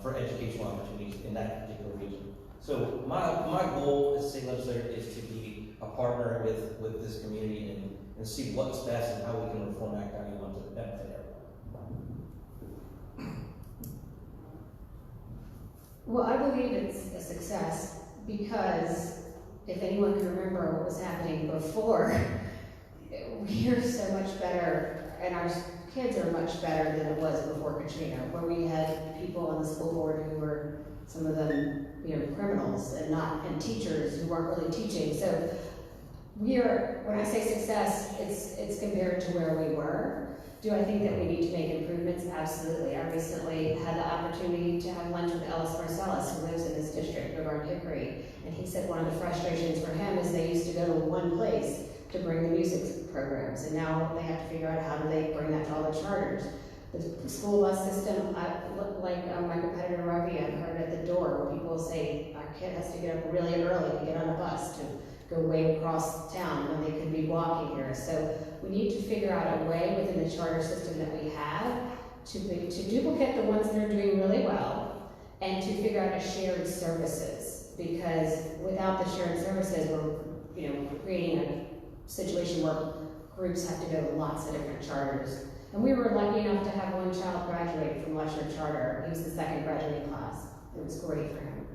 [SPEAKER 9] for educational opportunities in that particular region. So my goal as state legislator is to be a partner with this community and see what's best and how we can reform Act 91 to the benefit of everyone.
[SPEAKER 10] Well, I believe it's a success because if anyone can remember what was happening before, we're so much better, and our kids are much better than it was before Katrina, where we had people on the school board who were, some of them, criminals and teachers who weren't really teaching. So when I say success, it's compared to where we were. Do I think that we need to make improvements? Absolutely. I recently had the opportunity to have lunch with Ellis Marcellus, who lives in this district, over in Hickory, and he said one of the frustrations for him is they used to go to one place to bring the music programs, and now they have to figure out how do they bring that to all the charters. The school bus system, my competitor Ravi, I've heard at the door where people say our kid has to get up really early to get on a bus to go way across town when they could be walking here. So we need to figure out a way within the charter system that we have to duplicate the ones that are doing really well and to figure out a shared services, because without the shared services, we're creating a situation where groups have to go to lots of different charters. And we were lucky enough to have one child graduate from Lecture Charter. He was the second graduating class. It was great for him.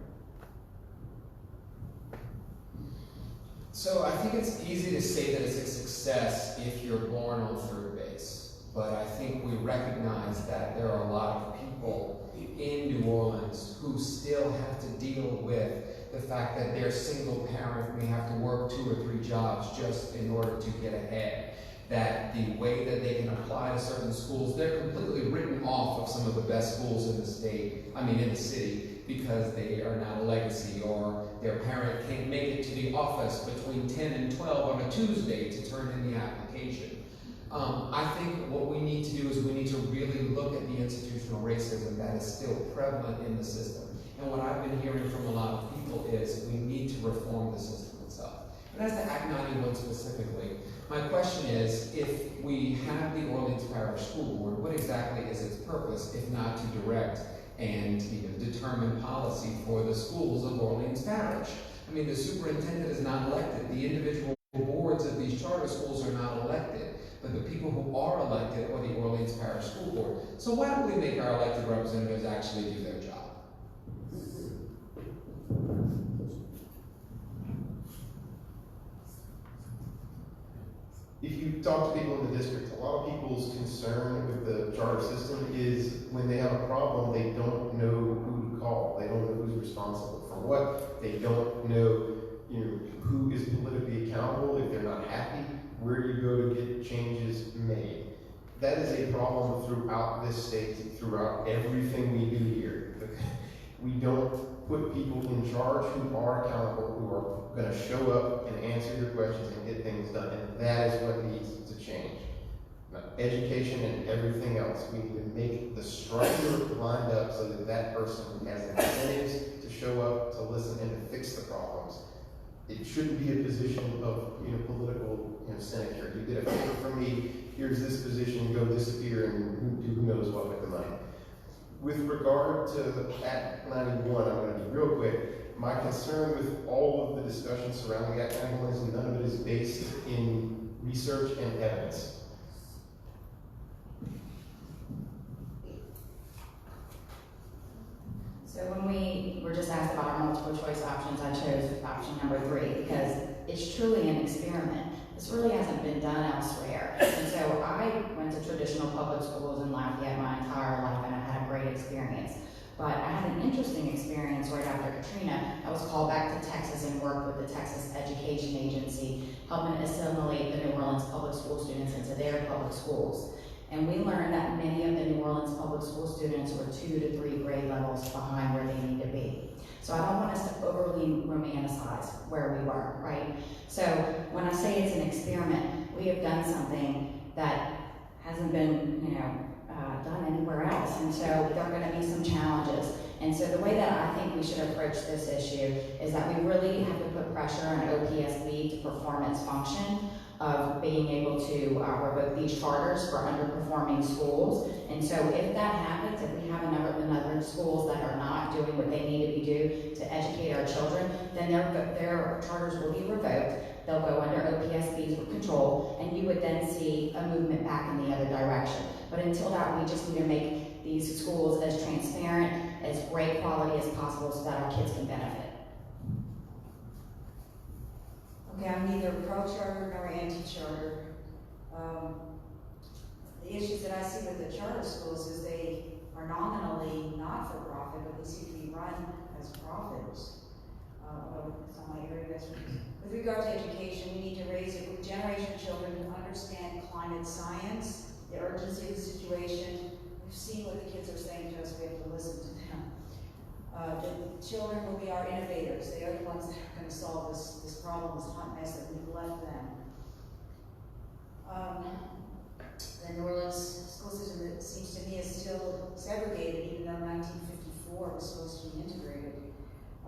[SPEAKER 11] So I think it's easy to say that it's a success if you're born on third base. But I think we recognize that there are a lot of people in New Orleans who still have to deal with the fact that their single parent may have to work 2 or 3 jobs just in order to get ahead. That the way that they can apply to certain schools, they're completely written off of some of the best schools in the city, because they are not a legacy, or their parent can't make it to the office between 10 and 12 on a Tuesday to turn in the application. I think what we need to do is we need to really look at the institutional racism that is still prevalent in the system. And what I've been hearing from a lot of people is we need to reform the system itself. And as to Act 91 specifically, my question is, if we have the Orleans Parish School Board, what exactly is its purpose, if not to direct and determine policy for the schools of Orleans Parish? I mean, the superintendent is not elected. The individual boards of these charter schools are not elected. But the people who are elected are the Orleans Parish School Board. So why don't we make our elected representatives actually do their job?
[SPEAKER 5] If you talk to people in the district, a lot of people's concern with the charter system is when they have a problem, they don't know who to call. They don't know who's responsible for what. They don't know, who is politically accountable if they're not happy. Where do you go to get changes made? That is a problem throughout this state, throughout everything we do here. We don't put people in charge who are accountable, who are going to show up and answer your questions and get things done. And that is what needs to change. Now, education and everything else, we need to make the structure lined up so that that person has incentives to show up, to listen, and to fix the problems. It shouldn't be a position of political senator. You did a favor for me, here's this position, go disappear, and who knows what with the money. With regard to Act 91, I'm going to be real quick. My concern with all of the discussion surrounding Act 91 is none of it is based in research and evidence.
[SPEAKER 6] So when we were just asked about our multiple choice options, I chose option number 3 because it's truly an experiment. This really hasn't been done elsewhere. And so I went to traditional public schools in Lafayette my entire life, and I had a great experience. But I had an interesting experience right after Katrina. I was called back to Texas and worked with the Texas Education Agency, helping assimilate the New Orleans public school students into their public schools. And we learned that many of the New Orleans public school students were 2 to 3 grade levels behind where they need to be. So I don't want us to overly romanticize where we were, right? So when I say it's an experiment, we have done something that hasn't been, done anywhere else. And so there are going to be some challenges. And so the way that I think we should approach this issue is that we really have to put pressure on OPSB to perform its function of being able to revoke these charters for underperforming schools. And so if that happens, if we have another schools that are not doing what they need to be doing to educate our children, then their charters will be revoked. They'll go under OPSB's control, and you would then see a movement back in the other direction. But until that, we just need to make these schools as transparent, as great quality as possible so that our kids can benefit.
[SPEAKER 7] Okay, I'm neither pro-charter nor anti-charter. The issues that I see with the charter schools is they are nominally not-for-profit, but they seem to be run as profits. It's not my area of expertise. With regard to education, we need to raise a generation of children who understand climate science, the urgency of the situation. We've seen what the kids are saying to us, we have to listen to them. The children will be our innovators. They are the ones that are going to solve this problem, this hot mess that we've left them. The New Orleans school system, it seems to me, is still segregated, even though 1954 was supposed to be integrated.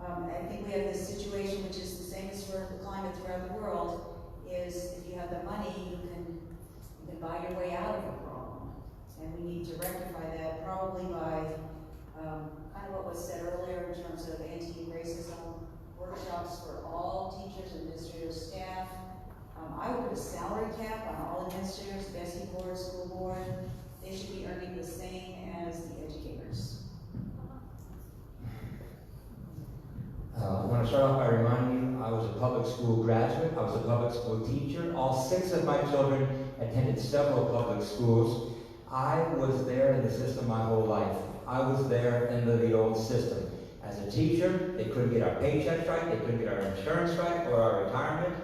[SPEAKER 7] I think we have this situation, which is the same as for the climate throughout the world, is if you have the money, you can buy your way out of a problem. And we need to rectify that probably by kind of what was said earlier in terms of anti-racism workshops for all teachers, administrators, staff. I would put a salary cap on all administrators, BESI board, school board. They should be earning the same as the educators.
[SPEAKER 8] I want to start off by reminding you I was a public school graduate, I was a public school teacher. All 6 of my children attended several public schools. I was there in the system my whole life. I was there in the old system. As a teacher, they couldn't get our paychecks right, they couldn't get our insurance right or our retirement.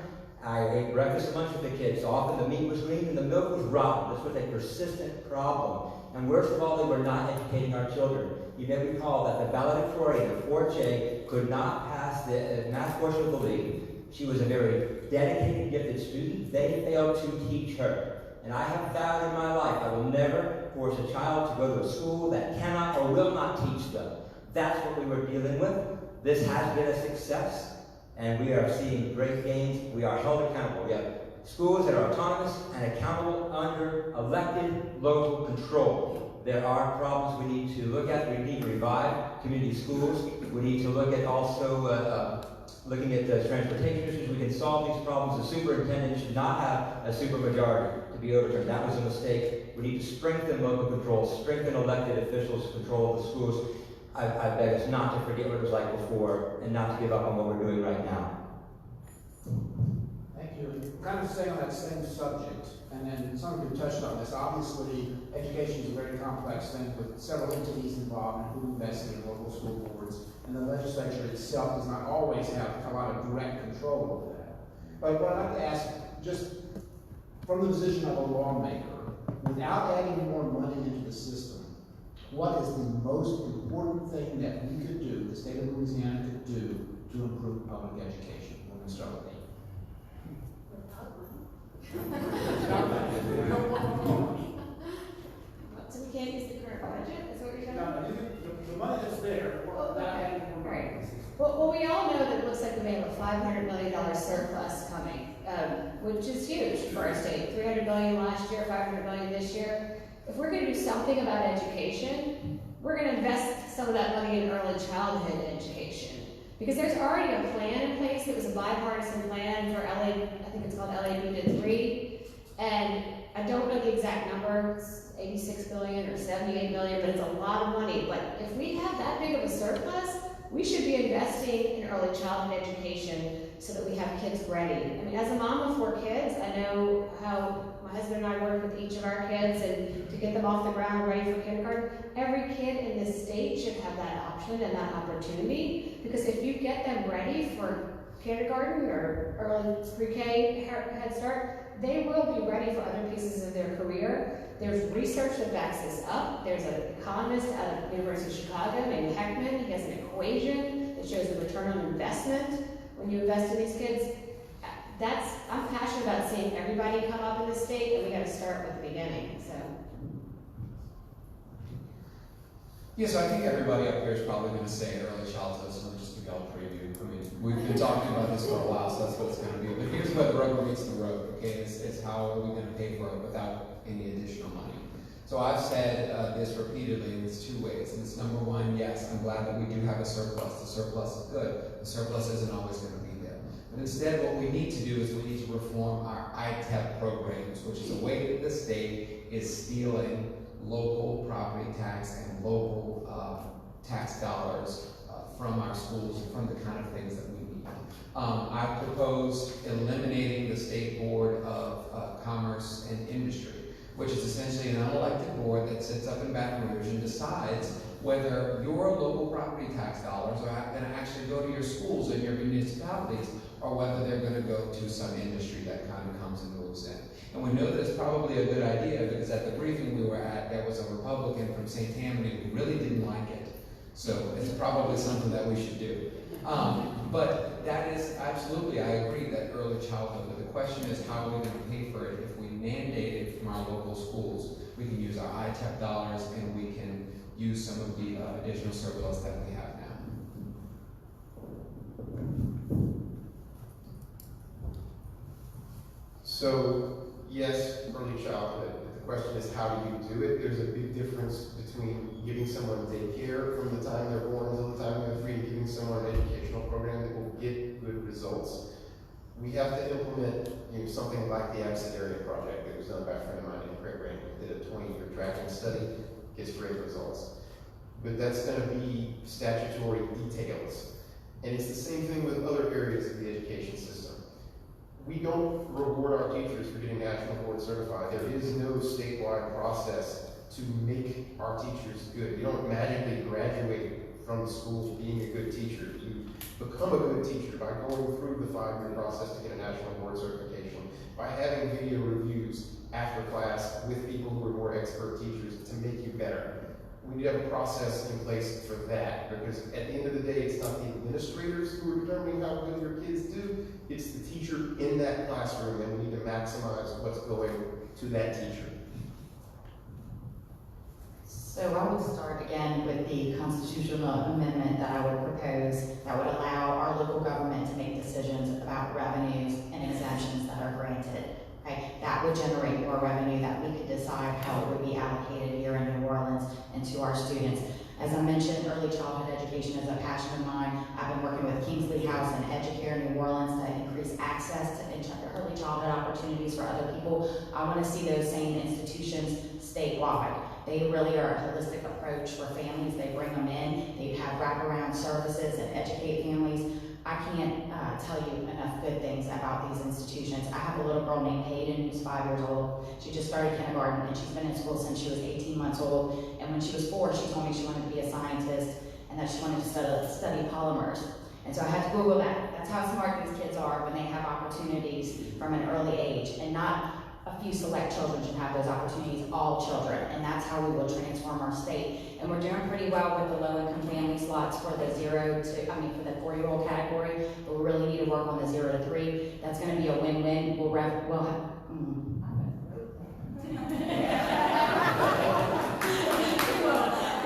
[SPEAKER 8] I ate breakfast and lunch with the kids. Often the meat was green and the milk was rotten. This was a persistent problem. And worst of all, they were not educating our children. You may recall that the valedictorian of 4J could not pass the math portion of the league. She was a very dedicated, gifted student. They failed to teach her. And I have vowed in my life I will never force a child to go to a school that cannot or will not teach them. That's what we were dealing with. This has been a success. And we are seeing great gains. We are held accountable. We have schools that are autonomous and accountable under elected local control. There are problems we need to look at. We need to revive community schools. We need to look at also looking at the transportation issues. We can solve these problems. The superintendent should not have a supermajority to be overturned. That was a mistake. We need to strengthen local control, strengthen elected officials' control of the schools. I beg us not to forget what it was like before and not to give up on what we're doing right now.
[SPEAKER 3] Thank you. Kind of staying on that same subject, and then some of you touched on this. Obviously, education is a very complex thing with several entities involved and who invested in local school boards, and the legislature itself does not always have a lot of direct control over that. But what I'd like to ask, just from the position of a lawmaker, without adding more money into the system, what is the most important thing that we could do, the state of Louisiana could do, to improve public education? We're going to start with
[SPEAKER 10] So we can't use the current budget, is that what you're saying?
[SPEAKER 12] No, the money that's there, we're not adding more money.
[SPEAKER 10] Right. Well, we all know that it looks like we may have a $500 million surplus coming, which is huge for our state. $300 million last year, $500 million this year. If we're going to do something about education, we're going to invest some of that money in early childhood education. Because there's already a plan in place that was a bipartisan plan for LA, I think it's called LAB 3. And I don't know the exact number, it's 86 billion or 78 billion, but it's a lot of money. But if we have that big of a surplus, we should be investing in early childhood education so that we have kids ready. I mean, as a mom of 4 kids, I know how my husband and I work with each of our kids and to get them off the ground ready for kindergarten. Every kid in this state should have that option and that opportunity, because if you get them ready for kindergarten or early pre-K Head Start, they will be ready for other pieces of their career. There's research that backs this up. There's an economist out of the University of Chicago named Heckman. He has an equation that shows the return on investment when you invest in these kids. I'm passionate about seeing everybody come up in the state, and we got to start with the beginning. So.
[SPEAKER 11] Yeah, so I think everybody up here is probably going to say early childhood, so just to go preview. I mean, we've been talking about this for a while, so that's what it's going to be. But here's where the rubber meets the road, okay? It's how are we going to pay for it without any additional money? So I've said this repeatedly, and it's two ways. And it's number one, yes, I'm glad that we do have a surplus. The surplus is good. The surplus isn't always going to be there. But instead, what we need to do is we need to reform our ITEP programs, which is a way that the state is stealing local property tax and local tax dollars from our schools and from the kind of things that we need. I propose eliminating the State Board of Commerce and Industry, which is essentially an unelected board that sits up in Baton Rouge and decides whether your local property tax dollars are going to actually go to your schools and your municipalities, or whether they're going to go to some industry that kind of comes and moves in. And we know that it's probably a good idea because at the briefing we were at, there was a Republican from St. Tammany who really didn't like it. So it's probably something that we should do. But that is absolutely, I agree that early childhood, but the question is how are we going to pay for it? If we mandate it from our local schools, we can use our ITEP dollars and we can use some of the additional surplus that we have now.
[SPEAKER 5] So, yes, early childhood. The question is, how do you do it? There's a big difference between giving someone daycare from the time they're born until the time they're 3 and giving someone an educational program that will get good results. We have to implement something like the Exit Area project that was done by a friend of mine in Craig Range. We did a 20-year tracking study, gets great results. But that's going to be statutory details. And it's the same thing with other areas of the education system. We don't reward our teachers for getting national board certified. There is no statewide process to make our teachers good. You don't magically graduate from school being a good teacher. You become a good teacher by going through the 5-year process to get a national board certification, by having video reviews after class with people who are more expert teachers to make you better. We need to have a process in place for that, because at the end of the day, it's not the administrators who are determining how good your kids do, it's the teacher in that classroom, and we need to maximize what's going to that teacher.
[SPEAKER 6] So I will start again with the constitutional amendment that I would propose that would allow our local government to make decisions about revenues and exemptions that are granted. Right? That would generate more revenue that we could decide how it would be allocated here in New Orleans and to our students. As I mentioned, early childhood education is a passion of mine. I've been working with Kingsley House and Educare New Orleans to increase access to early childhood opportunities for other people. I want to see those same institutions statewide. They really are a holistic approach for families. They bring them in, they have wraparound services and educate families. I can't tell you enough good things about these institutions. I have a little girl named Hayden who's 5 years old. She just started kindergarten and she's been in school since she was 18 months old. And when she was 4, she told me she wanted to be a scientist and that she wanted to study polymers. And so I had to Google that. That's how smart these kids are when they have opportunities from an early age, and not a few select children should have those opportunities, all children, and that's how we will transform our state. And we're doing pretty well with the low-income family slots for the for the 4-year-old category, but we really need to work on the 0 to 3. That's going to be a win-win. We'll have, it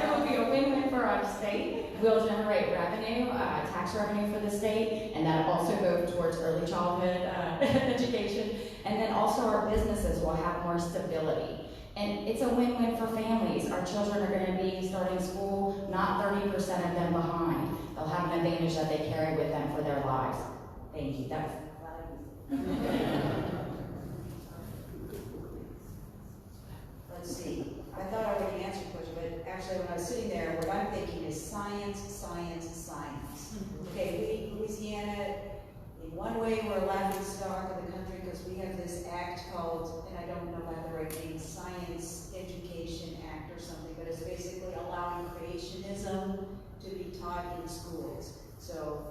[SPEAKER 6] will be a win-win for our state. We'll generate revenue, tax revenue for the state, and that also goes towards early childhood education. And then also our businesses will have more stability. And it's a win-win for families. Our children are going to be starting school, not 30% of them behind. They'll have an advantage that they carry with them for their lives. Thank you. That's
[SPEAKER 7] Let's see. I thought I already answered the question, but actually when I was sitting there, what I'm thinking is science, science, science. Okay, Louisiana, in one way, we're a laughing stock of the country because we have this act called, and I don't know if I have the right name, Science Education Act or something, but it's basically allowing creationism to be taught in schools. So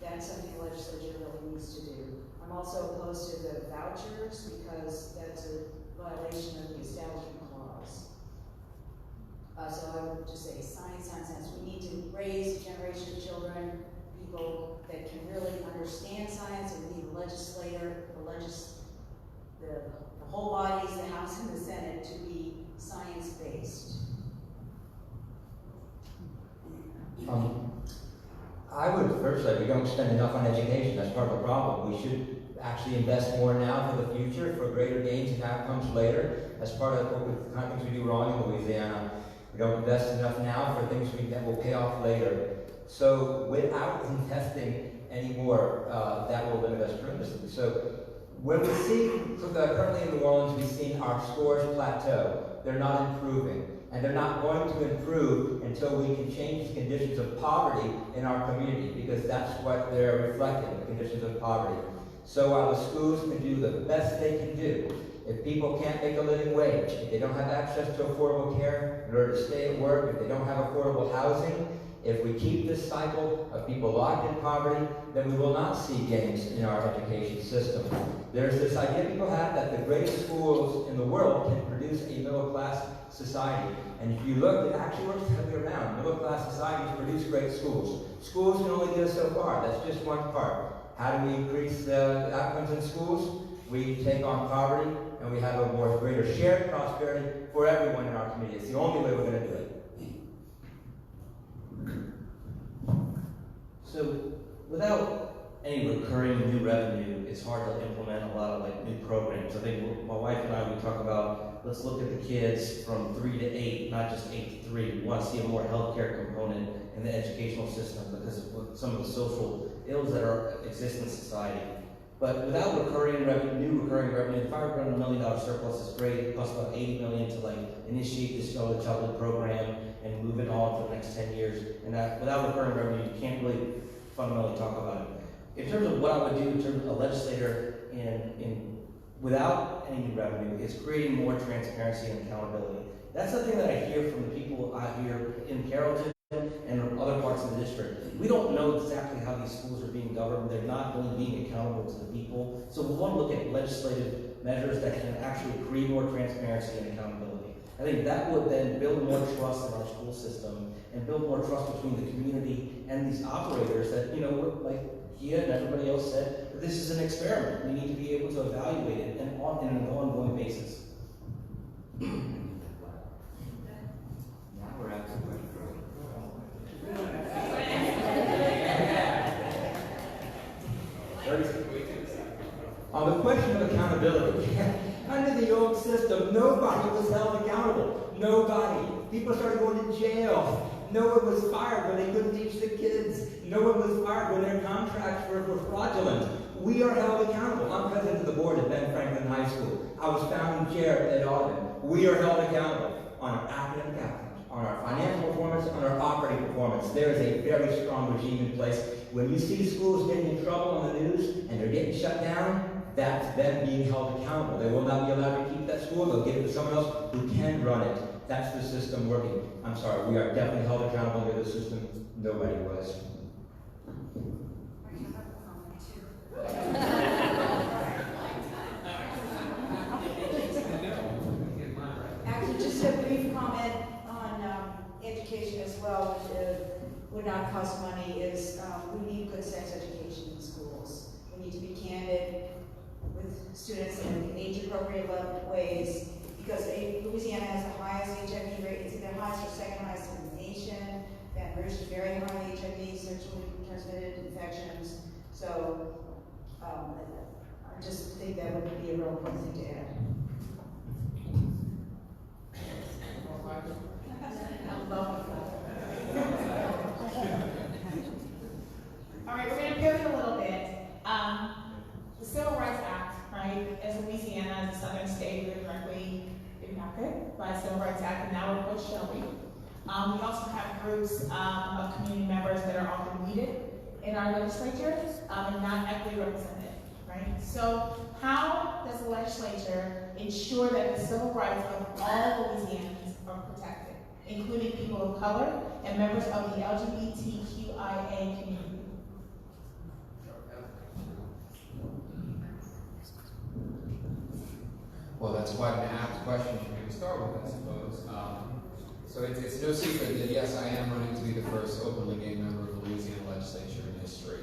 [SPEAKER 7] that's something the legislature really needs to do. I'm also opposed to the vouchers because that's a violation of the Establishment Clause. So I would just say science, science, science. We need to raise a generation of children, people that can really understand science, and we need the legislator, the whole bodies, the House and the Senate, to be science-based.
[SPEAKER 8] I would first say we don't spend enough on education. That's part of the problem. We should actually invest more now for the future, for greater gains and outcomes later. That's part of what kind of things we do wrong in Louisiana. We don't invest enough now for things that will pay off later. So without investing any more, that will limit us tremendously. So when we see, currently in New Orleans, we've seen our scores plateau. They're not improving. And they're not going to improve until we can change the conditions of poverty in our community, because that's what they're reflecting, the conditions of poverty. So while the schools can do the best they can do, if people can't make a living wage, if they don't have access to affordable care in order to stay at work, if they don't have affordable housing, if we keep this cycle of people locked in poverty, then we will not see gains in our education system. There's this idea people have that the greatest schools in the world can produce a middle-class society. And if you look, it actually works the other way around. Middle-class societies produce great schools. Schools can only get us so far. That's just one part. How do we increase the outcomes in schools? We take on poverty, and we have a more greater shared prosperity for everyone in our community. It's the only way we're going to do it.
[SPEAKER 9] So without any recurring new revenue, it's hard to implement a lot of new programs. I think my wife and I, we talk about, let's look at the kids from 3 to 8, not just 8 to 3. We want to see a more healthcare component in the educational system because of some of the social ills that exist in society. But without new recurring revenue, the $500 million surplus is great. It costs about $80 million to initiate this early childhood program and move it on for the next 10 years. And that, without recurring revenue, you can't really fundamentally talk about it. In terms of what I would do in terms of a legislator without any new revenue is creating more transparency and accountability. That's the thing that I hear from the people out here in Carrollton and other parts of the district. We don't know exactly how these schools are being governed. They're not really being accountable to the people. So we want to look at legislative measures that can actually create more transparency and accountability. I think that would then build more trust in our school system and build more trust between the community and these operators that, like Kea and everybody else said, that this is an experiment. We need to be able to evaluate it in an ongoing basis.
[SPEAKER 8] Now we're at the question. On the question of accountability, under the old system, nobody was held accountable. Nobody. People started going to jail. No one was fired when they couldn't teach the kids. No one was fired when their contracts were fraudulent. We are held accountable. I'm president of the board at Ben Franklin High School. I was founding chair at Audubon. We are held accountable on our academic outcomes, on our financial performance, on our operating performance. There is a very strong regime in place. When you see schools getting in trouble on the news and they're getting shut down, that's them being held accountable. They will not be allowed to keep that school. They'll give it to someone else who can run it. That's the system working. I'm sorry, we are definitely held accountable under the system. Nobody was.
[SPEAKER 7] Actually, just a brief comment on education as well, which would not cost money, is we need good sex education in schools. We need to be candid with students in age-appropriate ways, because Louisiana has the highest HIV rate. It's either highest or second highest in the nation. Baton Rouge is very high in HIV, sexually transmitted infections. So I just think that would be a real important thing to add.
[SPEAKER 4] All right, we're going to pivot a little bit. The Civil Rights Act, right, as Louisiana, as a southern state, we're directly impacted by the Civil Rights Act, and now we're with Shelby. We also have groups of community members that are often needed in our legislature and not equally represented, right? So how does the legislature ensure that the civil rights of all Louisianans are protected, including people of color and members of the LGBTQIA community?
[SPEAKER 11] Well, that's quite an apt question for me to start with, I suppose. So it's no secret that, yes, I am running to be the first openly gay member of the Louisiana legislature in history.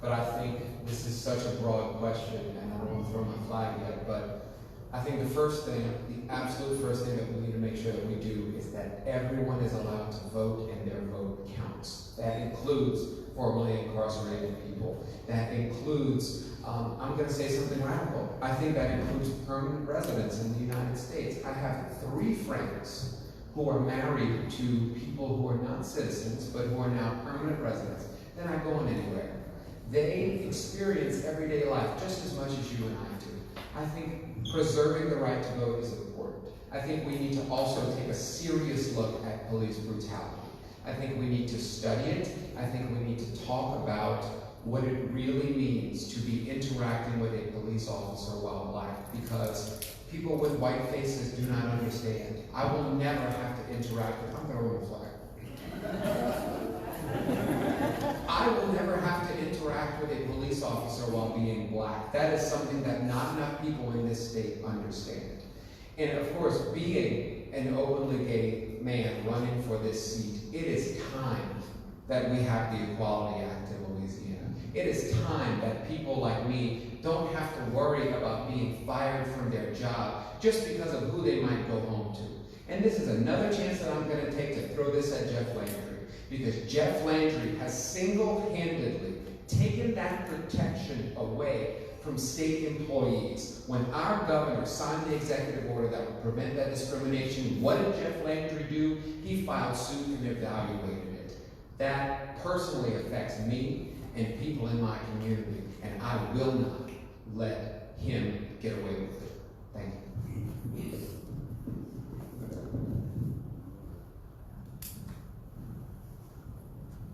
[SPEAKER 11] But I think this is such a broad question, and I don't want to throw my flag yet, but I think the first thing, the absolute first thing that we need to make sure that we do is that everyone is allowed to vote and their vote counts. That includes formerly incarcerated people. That includes, I'm going to say something radical. I think that includes permanent residents in the United States. I have 3 friends who are married to people who are not citizens, but who are now permanent residents. They're not going anywhere. They experience everyday life just as much as you and I do. I think preserving the right to vote is important. I think we need to also take a serious look at police brutality. I think we need to study it. I think we need to talk about what it really means to be interacting with a police officer while black, because people with white faces do not understand. I will never have to interact with, I'm going to roll the flag. I will never have to interact with a police officer while being black. That is something that not enough people in this state understand. And of course, being an openly gay man running for this seat, it is time that we have the Equality Act in Louisiana. It is time that people like me don't have to worry about being fired from their job just because of who they might go home to. And this is another chance that I'm going to take to throw this at Jeff Landry, because Jeff Landry has single-handedly taken that protection away from state employees. When our governor signed the executive order that would prevent that discrimination, what did Jeff Landry do? He filed suit and evaluated it. That personally affects me and people in my community, and I will not let him get away with it. Thank you.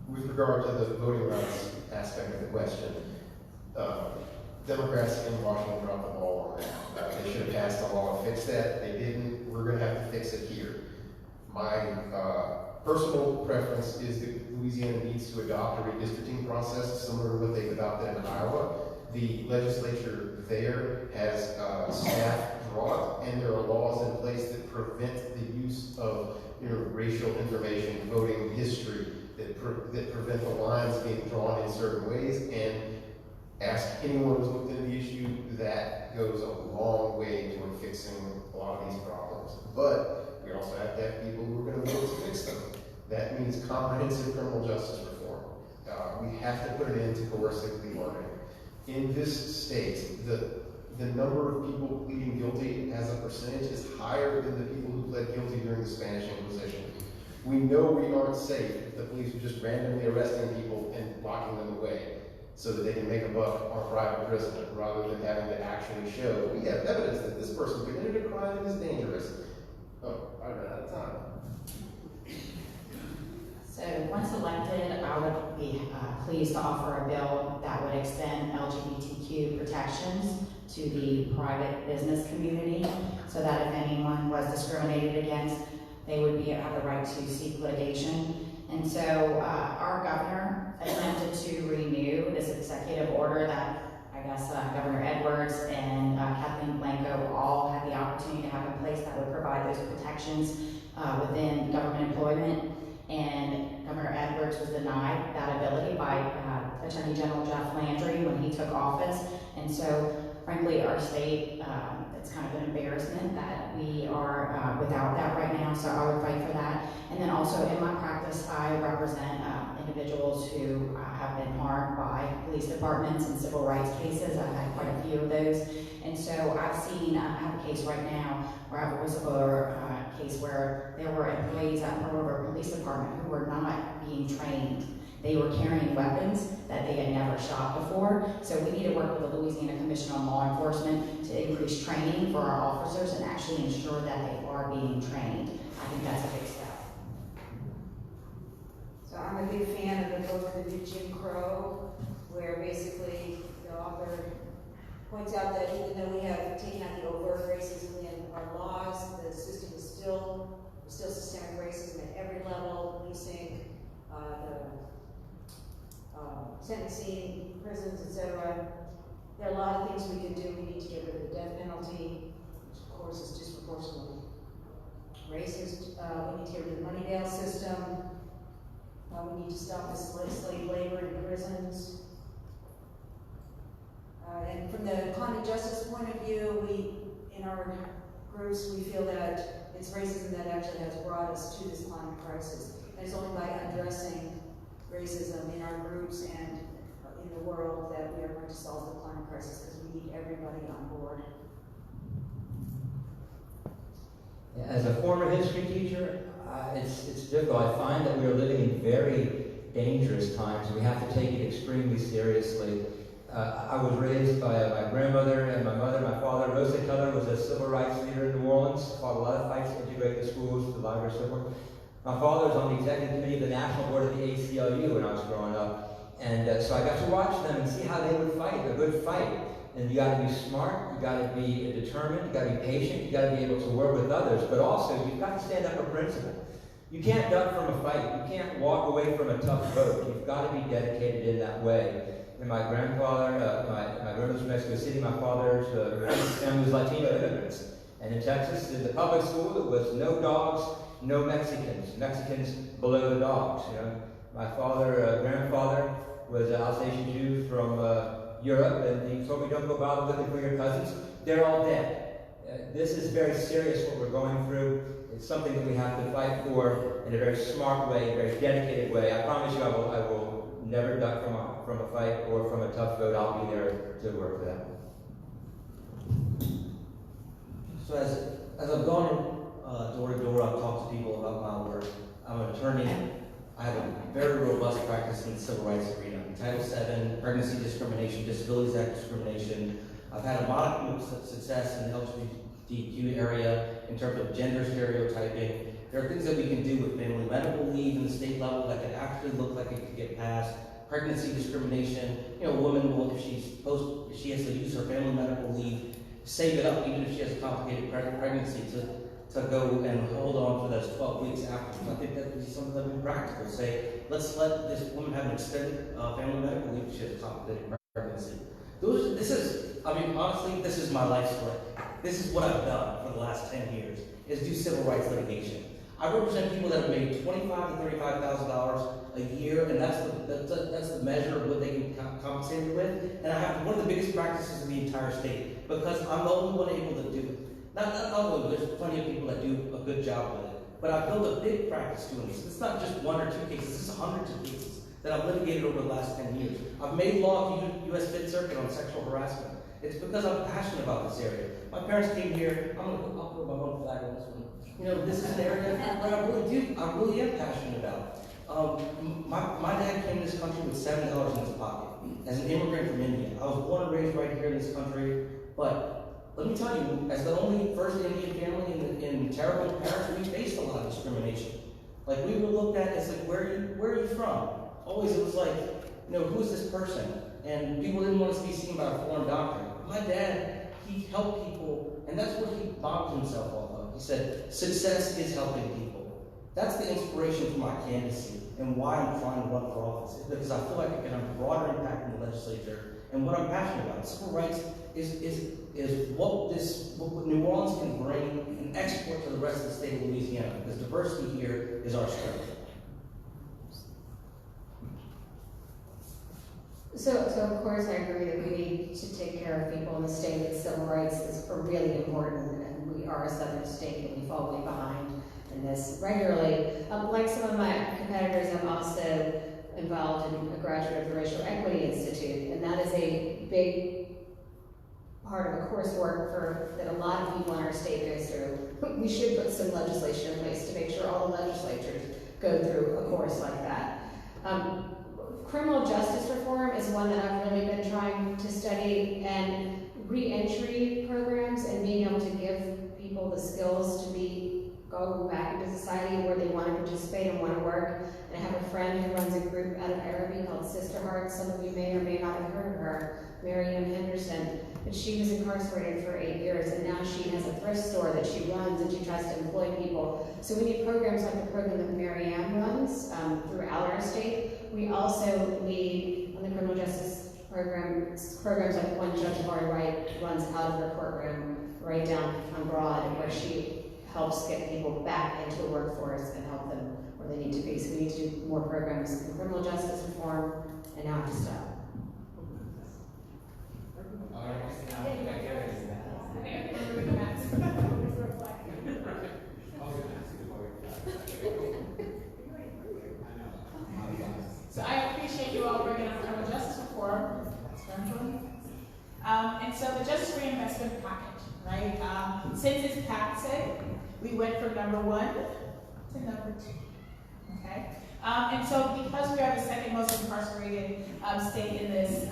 [SPEAKER 5] With regard to the voting rights aspect of the question, Democrats in Washington dropped the ball on that. They should have passed a law to fix that. They didn't. We're going to have to fix it here. My personal preference is that Louisiana needs to adopt a redistricting process similar to what they've adopted in Iowa. The legislature there has staff draw it, and there are laws in place that prevent the use of racial information, voting history, that prevent the lines being drawn in certain ways. And ask anyone who's looked into the issue, that goes a long way toward fixing a lot of these problems. But we also have to have people who are going to vote to fix them. That means comprehensive criminal justice reform. We have to put an end to coercive plea bargaining. In this state, the number of people pleading guilty as a percentage is higher than the people who pled guilty during the Spanish Inquisition. We know we aren't safe if the police are just randomly arresting people and locking them away so that they can make a buck on a private prison, rather than having to actually show we have evidence that this person committed a crime and is dangerous. Oh, I ran out of time.
[SPEAKER 6] So once elected, I would be pleased to offer a bill that would extend LGBTQ protections to the private business community, so that if anyone was discriminated against, they would have the right to seek litigation. And so our governor attempted to renew this executive order that I guess Governor Edwards and Kathleen Blanco all had the opportunity to have in place that would provide those protections within government employment. And Governor Edwards was denied that ability by Attorney General Jeff Landry when he took office. And so, frankly, our state, it's kind of an embarrassment that we are without that right now, so I would fight for that. And then also in my practice, I represent individuals who have been harmed by police departments and civil rights cases. I've had quite a few of those. And so I've seen, I have a case right now where I have a whistleblower case where there were employees at Pearl River Police Department who were not being trained. They were carrying weapons that they had never shot before. So we need to work with the Louisiana Commission on Law Enforcement to increase training for our officers and actually ensure that they are being trained. I think that's a big step.
[SPEAKER 7] So I'm a big fan of the book, The New Jim Crow, where basically the author points out that even though we have taken out the overt racism in our laws, the system is still systemic racism at every level, policing, sentencing, prisons, etc. There are a lot of things we can do. We need to get rid of the death penalty, which of course is disproportionately racist. We need to get rid of the money bail system. We need to stop the slave labor in prisons. And from the climate justice point of view, in our groups, we feel that it's racism that actually has brought us to this climate crisis. And it's only by addressing racism in our groups and in the world that we are going to solve the climate crisis, because we need everybody on board.
[SPEAKER 8] As a former history teacher, it's difficult. I find that we are living in very dangerous times. We have to take it extremely seriously. I was raised by my grandmother and my mother, my father. Rosa Keller was a civil rights leader in New Orleans, fought a lot of fights to integrate the schools, the library, so forth. My father was on the executive committee of the National Board of the ACLU when I was growing up. And so I got to watch them and see how they would fight, a good fight. And you got to be smart, you got to be determined, you got to be patient, you got to be able to work with others, but also you've got to stand up for principle. You can't duck from a fight. You can't walk away from a tough vote. You've got to be dedicated in that way. And my grandfather, my grandmother's from Mexico City, my father's family was Latino immigrants. And in Texas, in the public school, there was no dogs, no Mexicans. Mexicans below the dogs. You know, my grandfather was an Alsatian Jew from Europe, and he told me, don't go bother looking for your cousins. They're all dead. This is very serious what we're going through. It's something that we have to fight for in a very smart way, a very dedicated way. I promise you I will never duck from a fight or from a tough vote. I'll be there to work for that.
[SPEAKER 9] So as I've gone door to door, I've talked to people about my work. I'm an attorney. I have a very robust practice in the civil rights arena. Title VII, pregnancy discrimination, Disabilities Act discrimination. I've had a modicum of success in the LGBTQ area in terms of gender stereotyping. There are things that we can do with family medical leave in the state level that could actually look like it could get passed. Pregnancy discrimination, you know, a woman will, if she has to use her family medical leave, save it up even if she has a complicated pregnancy to go and hold on for those 12 weeks after. So I think that would be something that would be practical. Say, let's let this woman have an extended family medical leave if she has a complicated pregnancy. Honestly, this is my life's work. This is what I've done for the last 10 years, is do civil rights litigation. I represent people that have made $25,000 to $35,000 a year, and that's the measure of what they can compensate me with. And I have one of the biggest practices in the entire state, because I'm the only one able to do it. Not only, there's plenty of people that do a good job with it, but I've built a big practice doing this. It's not just one or two cases, this is hundreds of cases that I've litigated over the last 10 years. I've made law at the U.S. Fifth Circuit on sexual harassment. It's because I'm passionate about this area. My parents came here, I'll put my own flag on this one. You know, this is an area that I really am passionate about. My dad came to this country with $7 in his pocket as an immigrant from India. I was born and raised right here in this country, but let me tell you, as the only first Indian family in Terrebonne Parish, we faced a lot of discrimination. Like, we were looked at as like, where are you from? Always it was like, you know, who's this person? And people didn't want us to be seen by a foreign doctor. My dad, he helped people, and that's what he bombed himself off of. He said, success is helping people. That's the inspiration for my candidacy and why I'm trying to run for office. It's because I feel like I can have a broader impact in the legislature and what I'm passionate about. Civil rights is what New Orleans can bring and export to the rest of the state of Louisiana, because diversity here is our strength.
[SPEAKER 10] So of course I agree that we need to take care of people in the state. That civil rights is really important, and we are a southern state and we fall way behind in this regularly. Like some of my competitors, I'm also involved in a graduate of the Racial Equity Institute, and that is a big part of a coursework that a lot of people in our state go through. We should put some legislation in place to make sure all the legislatures go through a course like that. Criminal justice reform is one that I've really been trying to study, and re-entry programs and being able to give people the skills to go back into society where they want to participate and want to work. And I have a friend who runs a group out of Aimee called Sister Heart. Some of you may or may not have heard of her, Miriam Henderson. But she was incarcerated for 8 years, and now she has a thrift store that she runs, and she tries to employ people. So we need programs like the program that Miriam runs throughout our state. We also need, on the criminal justice programs like one Judge Laurie Wright runs out of her courtroom right down on Broad, where she helps get people back into the workforce and help them where they need to be. So we need to do more programs in criminal justice reform, and now to stop.
[SPEAKER 4] Councilmember. And so the Justice Reinvestment Package, right? Since its passing, we went from number 1 to number 2, okay? And so because we are the second most incarcerated state in this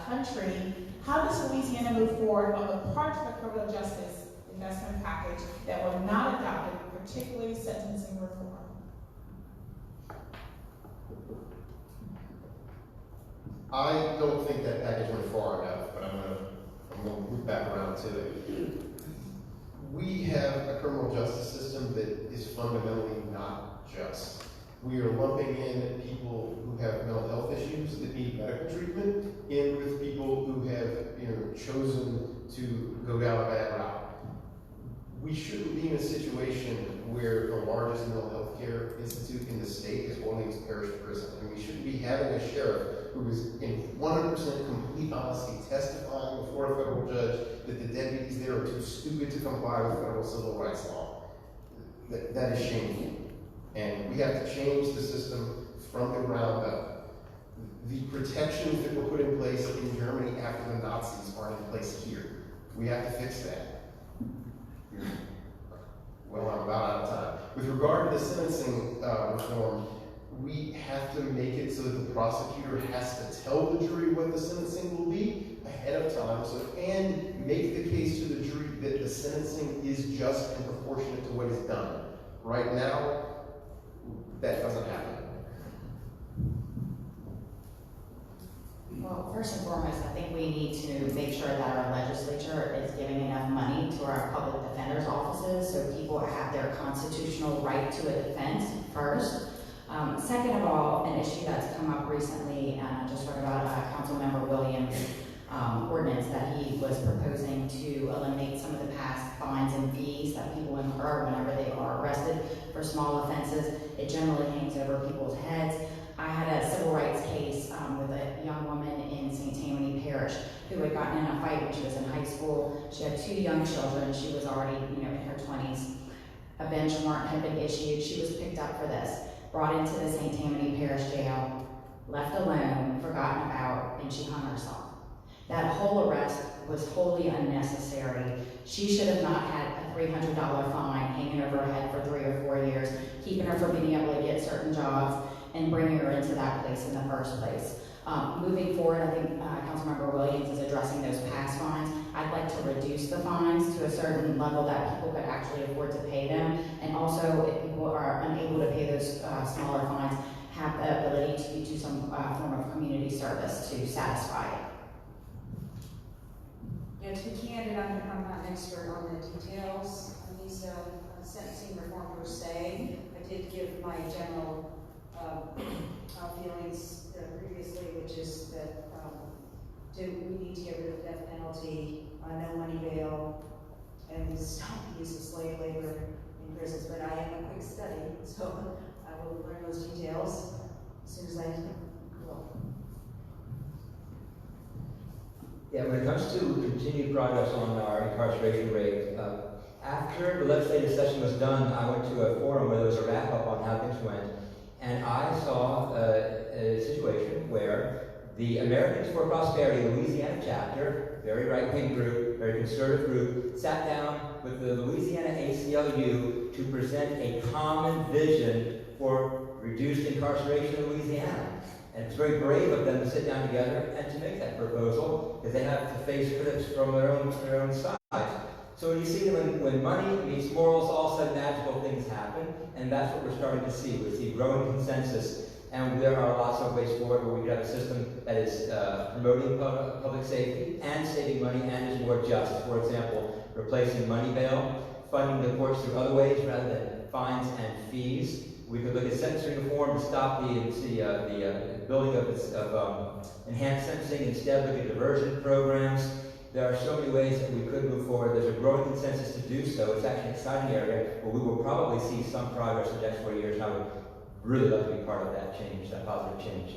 [SPEAKER 4] country, how does Louisiana move forward on the parts of the criminal justice investment package that were not adopted, particularly sentencing reform?
[SPEAKER 5] I don't think that package went far enough, but I'm gonna move back around to it. We have a criminal justice system that is fundamentally not just. We are lumping in people who have mental health issues that need medical treatment in with people who have, chosen to go down a bad route. We shouldn't be in a situation where the largest mental health care institute in the state is Orleans Parish Prison, and we shouldn't be having a sheriff who is in 100% complete honesty testifying before a federal judge that the deputies there are too stupid to comply with federal civil rights law. That is shameful. And we have to change the system from the ground up. The protections that were put in place in Germany after the Nazis aren't in place here. We have to fix that. Well, I'm about out of time. With regard to the sentencing reform, we have to make it so that the prosecutor has to tell the jury what the sentencing will be ahead of time, and make the case to the jury that the sentencing is just and proportionate to what is done. Right now, that doesn't happen.
[SPEAKER 6] Well, first and foremost, I think we need to make sure that our legislature is giving enough money to our public defender's offices so people have their constitutional right to a defense first. Second of all, an issue that's come up recently, and I just heard about Councilmember Williams' ordinance that he was proposing to eliminate some of the past fines and fees that people incur whenever they are arrested for small offenses. It generally hangs over people's heads. I had a civil rights case with a young woman in St. Tammany Parish who had gotten in a fight when she was in high school. She had 2 young children. She was already, in her 20s. A bench warrant had been issued. She was picked up for this, brought into the St. Tammany Parish jail, left alone, forgotten about, and she hung herself. That whole arrest was wholly unnecessary. She should have not had a $300 fine hanging over her head for 3 or 4 years, keeping her from being able to get certain jobs and bringing her into that place in the first place. Moving forward, I think Councilmember Williams is addressing those past fines. I'd like to reduce the fines to a certain level that people could actually afford to pay them. And also, if people are unable to pay those smaller fines, have the ability to do some form of community service to satisfy it.
[SPEAKER 7] Yeah, to be candid, I'm not an expert on the details of these sentencing reform per se. I did give my general feelings previously, which is that we need to get rid of death penalty, no money bail, and stop the use of slave labor in prisons. But I am a quick study, so I will learn those details as soon as I will.
[SPEAKER 8] Yeah, when it comes to continued progress on our incarceration rate, after the legislative session was done, I went to a forum where there was a wrap-up on how things went, and I saw a situation where the Americans for Prosperity Louisiana chapter, very right-wing group, very conservative group, sat down with the Louisiana ACLU to present a common vision for reduced incarceration in Louisiana. And it's very brave of them to sit down together and to make that proposal, because they have to face critics from their own side. So when you see when money meets morals, all of a sudden magical things happen, and that's what we're starting to see. We see growing consensus, and there are lots of ways forward where we could have a system that is promoting public safety and saving money and is more just. For example, replacing money bail, funding the courts through other ways rather than fines and fees. We could look at sentencing reform to stop the building of enhanced sentencing, instead look at diversion programs. There are so many ways that we could move forward. There's a growing consensus to do so. It's actually an exciting area where we will probably see some progress in the next 4 years, and I would really love to be part of that change, that positive change.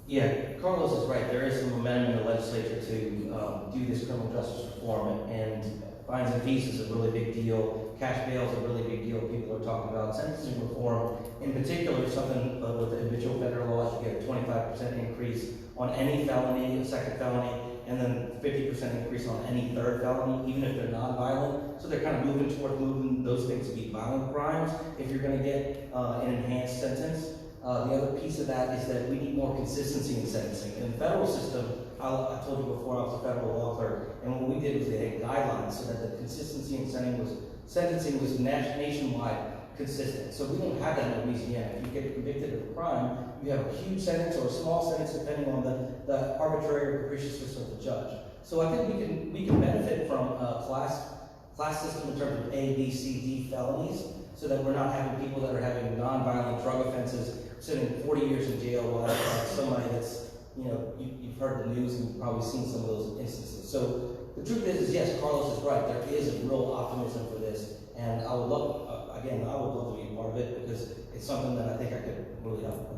[SPEAKER 9] Yeah, Carlos is right. There is some momentum in the legislature to do this criminal justice reform, and Fines and fees is a really big deal. Cash bail is a really big deal. People are talking about sentencing reform. In particular, something with the habitual offender laws, you get a 25% increase on any felony, a second felony, and then 50% increase on any third felony, even if they're non-violent. So they're kind of moving those things to be violent crimes if you're going to get an enhanced sentence. The other piece of that is that we need more consistency in sentencing. In the federal system, I told you before I was a federal law clerk, and what we did was they had guidelines so that the consistency in sentencing was nationwide consistent. So we don't have that in Louisiana. If you get convicted of a crime, you have a huge sentence or a small sentence depending on the arbitrary or capriciousness of the judge. So I think we can benefit from a class system in terms of A, B, C, D felonies, so that we're not having people that are having non-violent drug offenses sitting 40 years in jail while somebody that's, you've heard the news and you've probably seen some of those instances. So the truth is yes, Carlos is right. There is a real optimism for this, and I would love, I would love to be a part of it because it's something that I think I could really help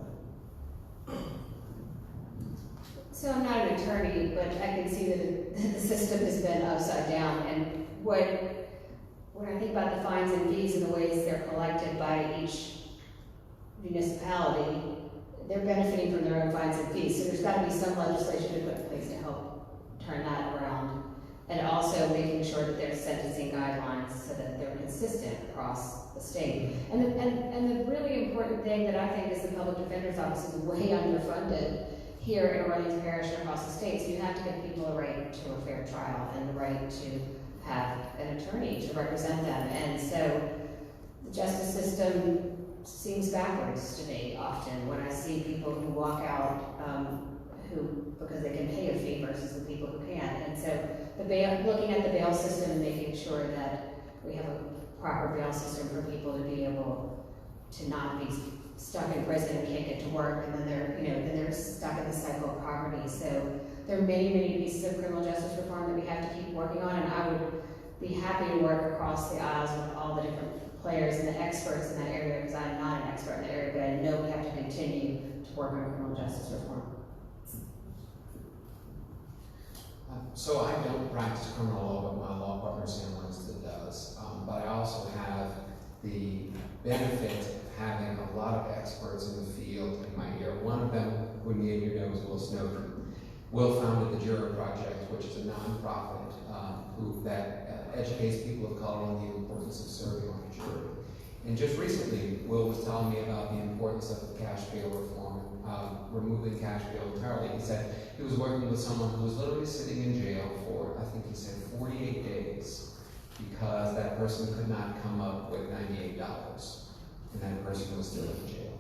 [SPEAKER 9] with.
[SPEAKER 10] So I'm not an attorney, but I can see that the system has been upside down. And when I think about the fines and fees and the ways they're collected by each municipality, they're benefiting from their own fines and fees. So there's got to be some legislation to put in place to help turn that around. And also making sure that there's sentencing guidelines so that they're consistent across the state. And the really important thing that I think is the Public Defender's Office is way underfunded here in Orleans Parish and across the state. So you have to give people a right to a fair trial and the right to have an attorney to represent them. And so the justice system seems backwards to me often when I see people who walk out because they can pay a fee versus the people who can't. And so looking at the bail system and making sure that we have a proper bail system for people to be able to not be stuck in prison and can't get to work, and then they're stuck in the cycle of poverty. So there are many, many pieces of criminal justice reform that we have to keep working on, and I would be happy to work across the aisles with all the different players and the experts in that area, because I'm not an expert in that area, but I know we have to continue to work on criminal justice reform.
[SPEAKER 11] So I don't practice criminal law, but my law partner Sam Winston does. But I also have the benefit of having a lot of experts in the field in my ear. One of them, who many of you know, is Will Snowden. Will founded the Juror Project, which is a nonprofit that educates people of color on the importance of serving on a jury. And just recently, Will was telling me about the importance of cash bail reform, removing cash bail entirely. He said he was working with someone who was literally sitting in jail for, I think he said, 48 days because that person could not come up with $98, and that person was still in jail.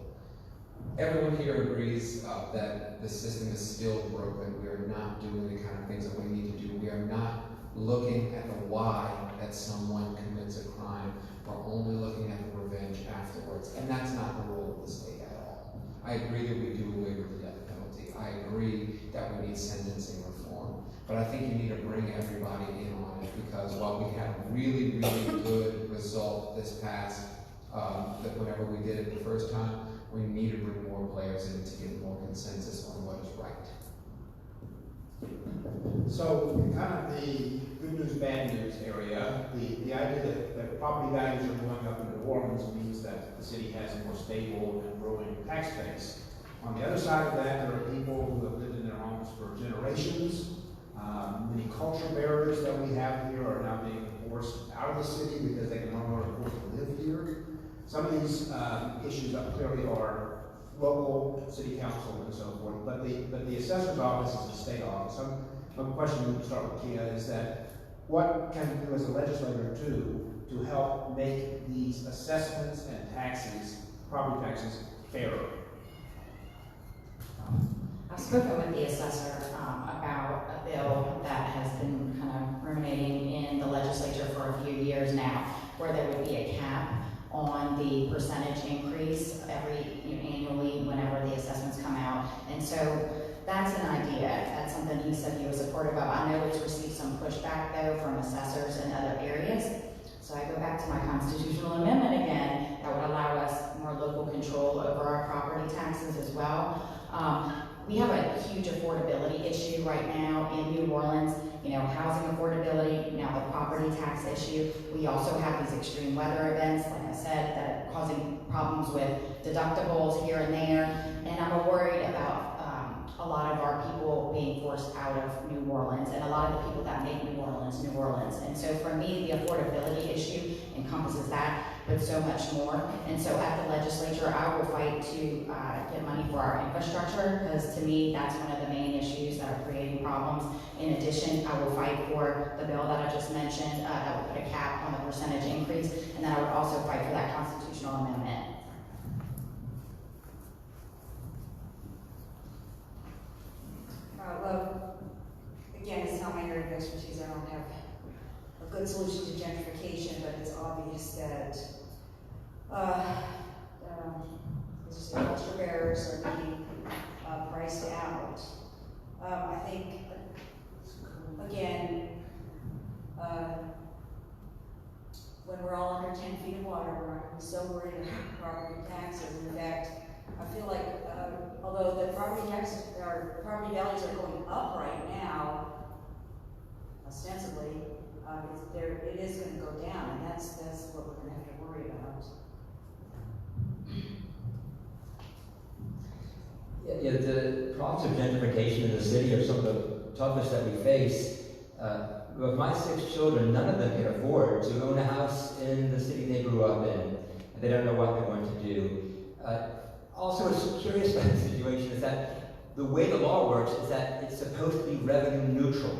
[SPEAKER 11] Everyone here agrees that the system is still broken. We are not doing the kind of things that we need to do. We are not looking at the why that someone commits a crime. We're only looking at the revenge afterwards, and that's not the role of the state at all. I agree that we do away with the death penalty. I agree that we need sentencing reform, but I think you need to bring everybody in on it, because while we had a really, really good result this past, that whenever we did it the first time, we need to bring more players in to get more consensus on what is right.
[SPEAKER 3] So, kind of the good news, bad news area, the idea that property values are going up in New Orleans means that the city has a more stable and growing tax base. On the other side of that, there are people who have lived in their homes for generations. Many cultural barriers that we have here are now being forced out of the city because they can no longer afford to live here. Some of these issues clearly are local city council and so forth, but the assessor's office is a state office. My question, to start with Kea, is that what can we do as a legislator to help make these assessments and taxes, property taxes, fairer?
[SPEAKER 6] I've spoken with the assessor about a bill that has been kind of ruminating in the legislature for a few years now, where there would be a cap on the percentage increase annually whenever the assessments come out. And so that's an idea. That's something he said he was supportive of. I know it's received some pushback though from assessors in other areas. So I go back to my constitutional amendment again that would allow us more local control over our property taxes as well. We have a huge affordability issue right now in New Orleans, housing affordability, now the property tax issue. We also have these extreme weather events, like I said, that are causing problems with deductibles here and there. And I'm worried about a lot of our people being forced out of New Orleans, and a lot of the people that make New Orleans, New Orleans. And so for me, the affordability issue encompasses that, but so much more. And so at the legislature, I will fight to get money for our infrastructure, because to me, that's one of the main issues that are creating problems. In addition, I will fight for the bill that I just mentioned that would put a cap on the percentage increase, and then I would also fight for that constitutional amendment.
[SPEAKER 7] Well, again, it's not my area of expertise. I don't have a good solution to gentrification, but it's obvious that culture bearers are being priced out. I think, again, when we're all under 10 feet of water, we're not going to be so worried about property taxes. In fact, I feel like, although the property taxes, our property values are going up right now, ostensibly, it is going to go down, and that's what we're going to have to worry about.
[SPEAKER 8] Yeah, the problems of gentrification in the city are some of the toughest that we face. With my 6 children, none of them can afford to own a house in the city they grew up in, and they don't know what they're going to do. Also, what's curious about the situation is that the way the law works is that it's supposed to be revenue neutral.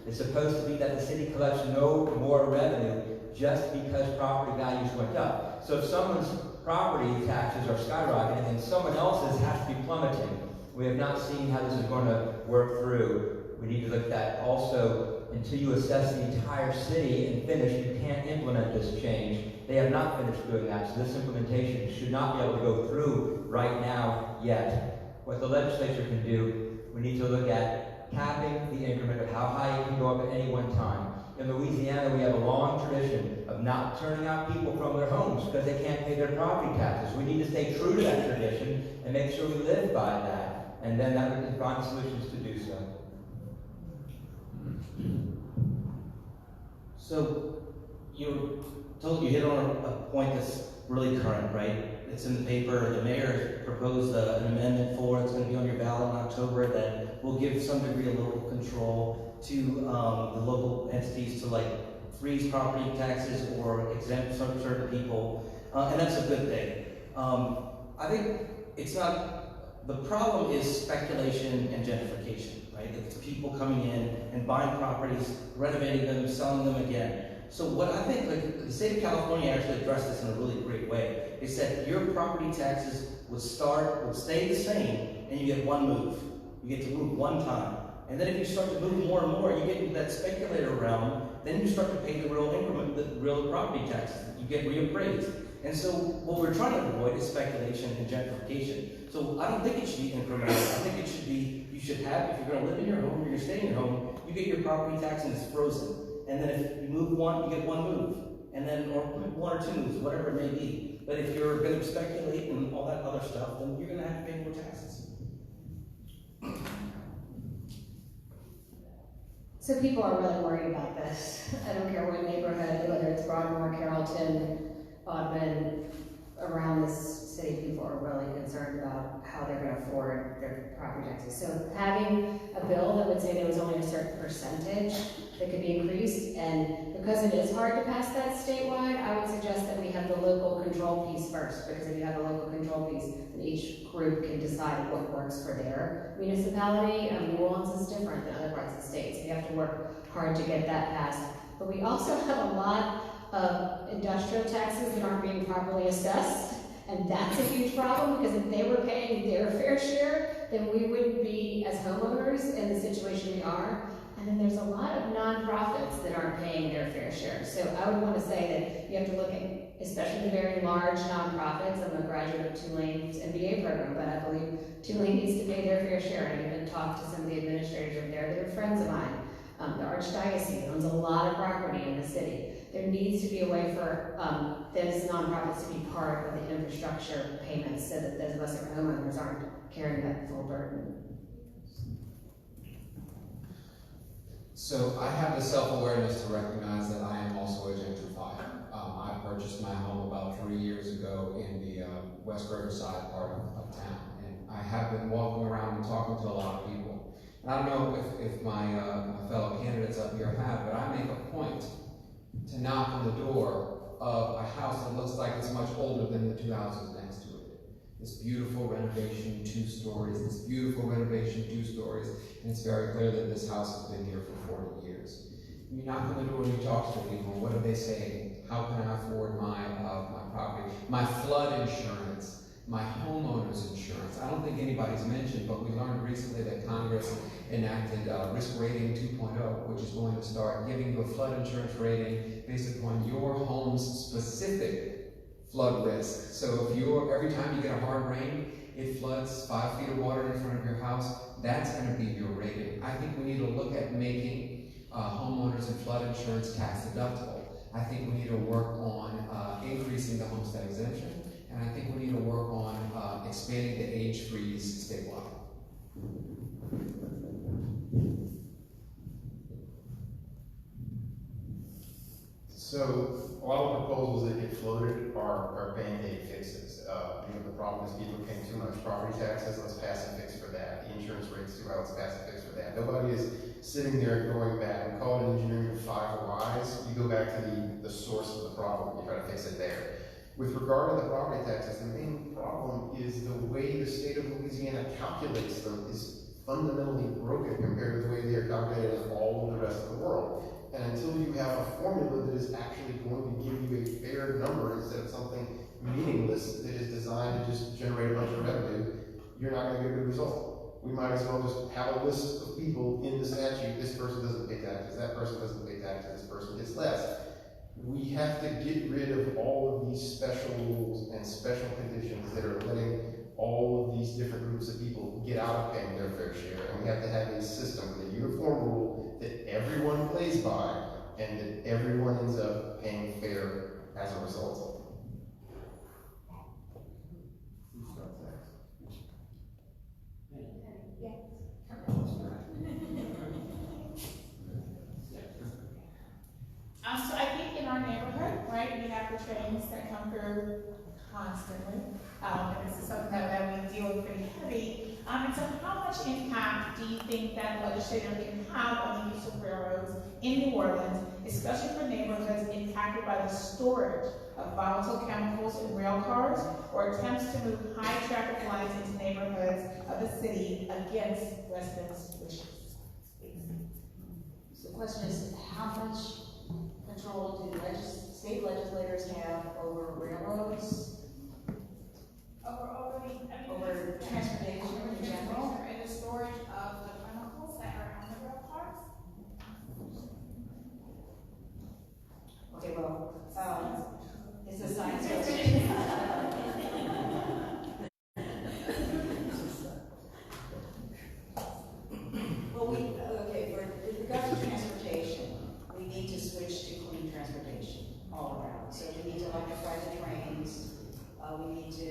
[SPEAKER 8] It's supposed to be that the city collects no more revenue just because property values went up. So if someone's property taxes are skyrocketing and someone else's has to be plummeting, we have not seen how this is going to work through. We need to look at that. Also, until you assess the entire city and finish, you can't implement this change. They have not finished doing that, so this implementation should not be able to go through right now yet. What the legislature can do, we need to look at capping the increment of how high it can go up at any one time. In Louisiana, we have a long tradition of not turning out people from their homes because they can't pay their property taxes. We need to stay true to that tradition and make sure we live by that, and then that we can find solutions to do so.
[SPEAKER 9] So you hit on a point that's really current, right? It's in the paper. The mayor proposed an amendment for it. It's going to be on your ballot in October that will give some degree of local control to the local entities to freeze property taxes or exempt certain people, and that's a good thing. I think it's not. The problem is speculation and gentrification. Right? It's people coming in and buying properties, renovating them, selling them again. So what I think, the state of California actually addressed this in a really great way. They said your property taxes would stay the same, and you get one move. You get to move one time. And then if you start to move more and more, you get into that speculator realm, then you start to pay the real increment, the real property taxes. You get reappraised. And so what we're trying to avoid is speculation and gentrification. So I don't think it should be incremental. I think it should be, you should have, if you're going to live in your home or you're staying in your home, you get your property tax and it's frozen. And then if you move one, you get one move. And then, or 1 or 2 moves, whatever it may be. But if you're going to speculate and all that other stuff, then you're going to have to pay more taxes.
[SPEAKER 10] So people are really worried about this. I don't care what neighborhood, whether it's Broadmoor, Carrollton, Audubon, around this city, people are really concerned about how they're going to afford their property taxes. So having a bill that would say there was only a certain percentage that could be increased, and because it is hard to pass that statewide, I would suggest that we have the local control piece first, because if you have a local control piece, then each group can decide what works for their municipality. New Orleans is different than other parts of the state, so you have to work hard to get that passed. But we also have a lot of industrial taxes that aren't being properly assessed, and that's a huge problem, because if they were paying their fair share, then we wouldn't be, as homeowners, in the situation we are. And then there's a lot of nonprofits that aren't paying their fair share. So I would want to say that you have to look at, especially the very large nonprofits. I'm a graduate of Tulane's MBA program, but I believe Tulane needs to pay their fair share. And I even talked to some of the administrators over there. They're friends of mine. The Archdiocese owns a lot of property in the city. There needs to be a way for those nonprofits to be part of the infrastructure payments so that those of us who are homeowners aren't carrying that full burden.
[SPEAKER 11] So I have the self-awareness to recognize that I am also a gentrifier. I purchased my home about 3 years ago in the West Riverside part of town, and I have been walking around and talking to a lot of people. And I don't know if my fellow candidates up here have, but I make a point to knock on the door of a house that looks like it's much older than the two houses next to it. This beautiful renovation, 2 stories, this beautiful renovation, 2 stories, and it's very clear that this house has been here for 40 years. You knock on the door and you talk to people, what are they saying? How can I afford my property? My flood insurance, my homeowner's insurance. I don't think anybody's mentioned, but we learned recently that Congress enacted Risk Rating 2.0, which is going to start giving you a flood insurance rating based upon your home's specific flood risk. So if every time you get a hard rain, it floods 5 feet of water in front of your house, that's going to be your rating. I think we need to look at making homeowners and flood insurance tax deductible. I think we need to work on increasing the homestead exemption, and I think we need to work on expanding the age freeze statewide.
[SPEAKER 5] So a lot of proposals that get floated are Band-Aid fixes. The problem is people are paying too much property taxes, let's pass a fix for that. The insurance rates too high, let's pass a fix for that. Nobody is sitting there going back. We call it engineering of 5 whys. You go back to the source of the problem, you try to fix it there. With regard to the property taxes, the main problem is the way the state of Louisiana calculates them is fundamentally broken compared to the way they are calculated in all of the rest of the world. And until you have a formula that is actually going to give you a fair number instead of something meaningless that is designed to just generate a bunch of revenue, you're not going to get a good result. We might as well just have a list of people in the statute. This person doesn't pay taxes, that person doesn't pay taxes, this person gets less. We have to get rid of all of these special rules and special conditions that are letting all of these different groups of people get out of paying their fair share. And we have to have a system with a uniform rule that everyone plays by and that everyone ends up paying fair as a result.
[SPEAKER 4] So I think in our neighborhood, right, we have the trains that come through constantly. And this is something that we deal with pretty heavy. And so how much impact do you think that legislator can have on the use of railroads in New Orleans, especially for neighborhoods impacted by the storage of volatile chemicals in rail cars or attempts to move high traffic lines into neighborhoods of the city against residents' wishes?
[SPEAKER 7] So the question is, how much control do state legislators have over railroads? Over transportation in general?
[SPEAKER 4] And the storage of the chemicals that are on the rail cars?
[SPEAKER 7] Okay, well, it's a science question. Well, with regard to transportation, we need to switch to clean transportation all around. So we need to electrify the trains. We need to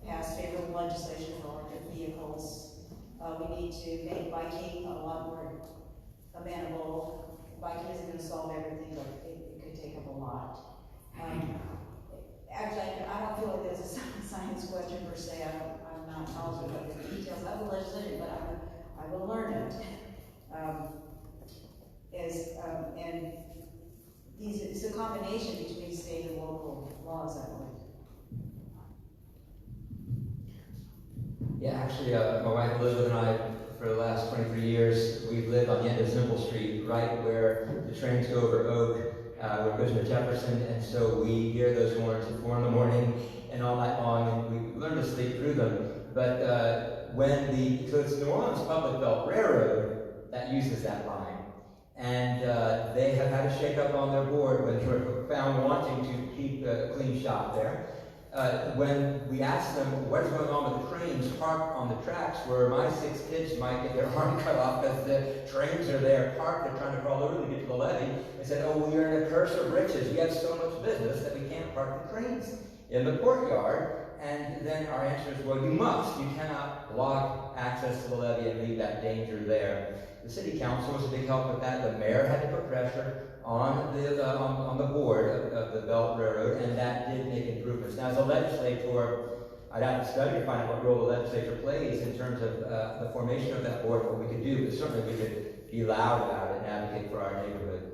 [SPEAKER 7] pass favorable legislation for electric vehicles. We need to make biking a lot more amenable. Biking isn't going to solve everything, but it could take up a lot. Actually, I don't feel like that's a science question per se. I'm not knowledgeable about the details of the legislation, but I will learn it. And it's a combination between state and local laws, I believe.
[SPEAKER 8] Yeah, actually, my wife Elizabeth and I, for the last 23 years, we've lived on the end of Simple Street, right where the trains go over Oak, where it goes into Jefferson, and so we hear those horns at 4 in the morning and all night long, and we learn to sleep through them. But so it's New Orleans Public Belt Railroad that uses that line. And they have had a shake-up on their board when they were found wanting to keep a clean shop there. When we asked them what is going on with the trains parked on the tracks where my 6 kids might get their arm cut off because the trains are there parked, they're trying to crawl over to get to the levee, they said, oh, we are in a curse of riches. We have so much business that we can't park the trains in the courtyard. And then our answer is, well, you must. You cannot block access to the levee and leave that danger there. The city council was a big help with that. The mayor had to put pressure on the board of the Belt Railroad, and that did make improvements. Now, as a legislator, I'd have to study to find out what role the legislature plays in terms of the formation of that board, what we could do, but certainly we could be loud about it and advocate for our neighborhood.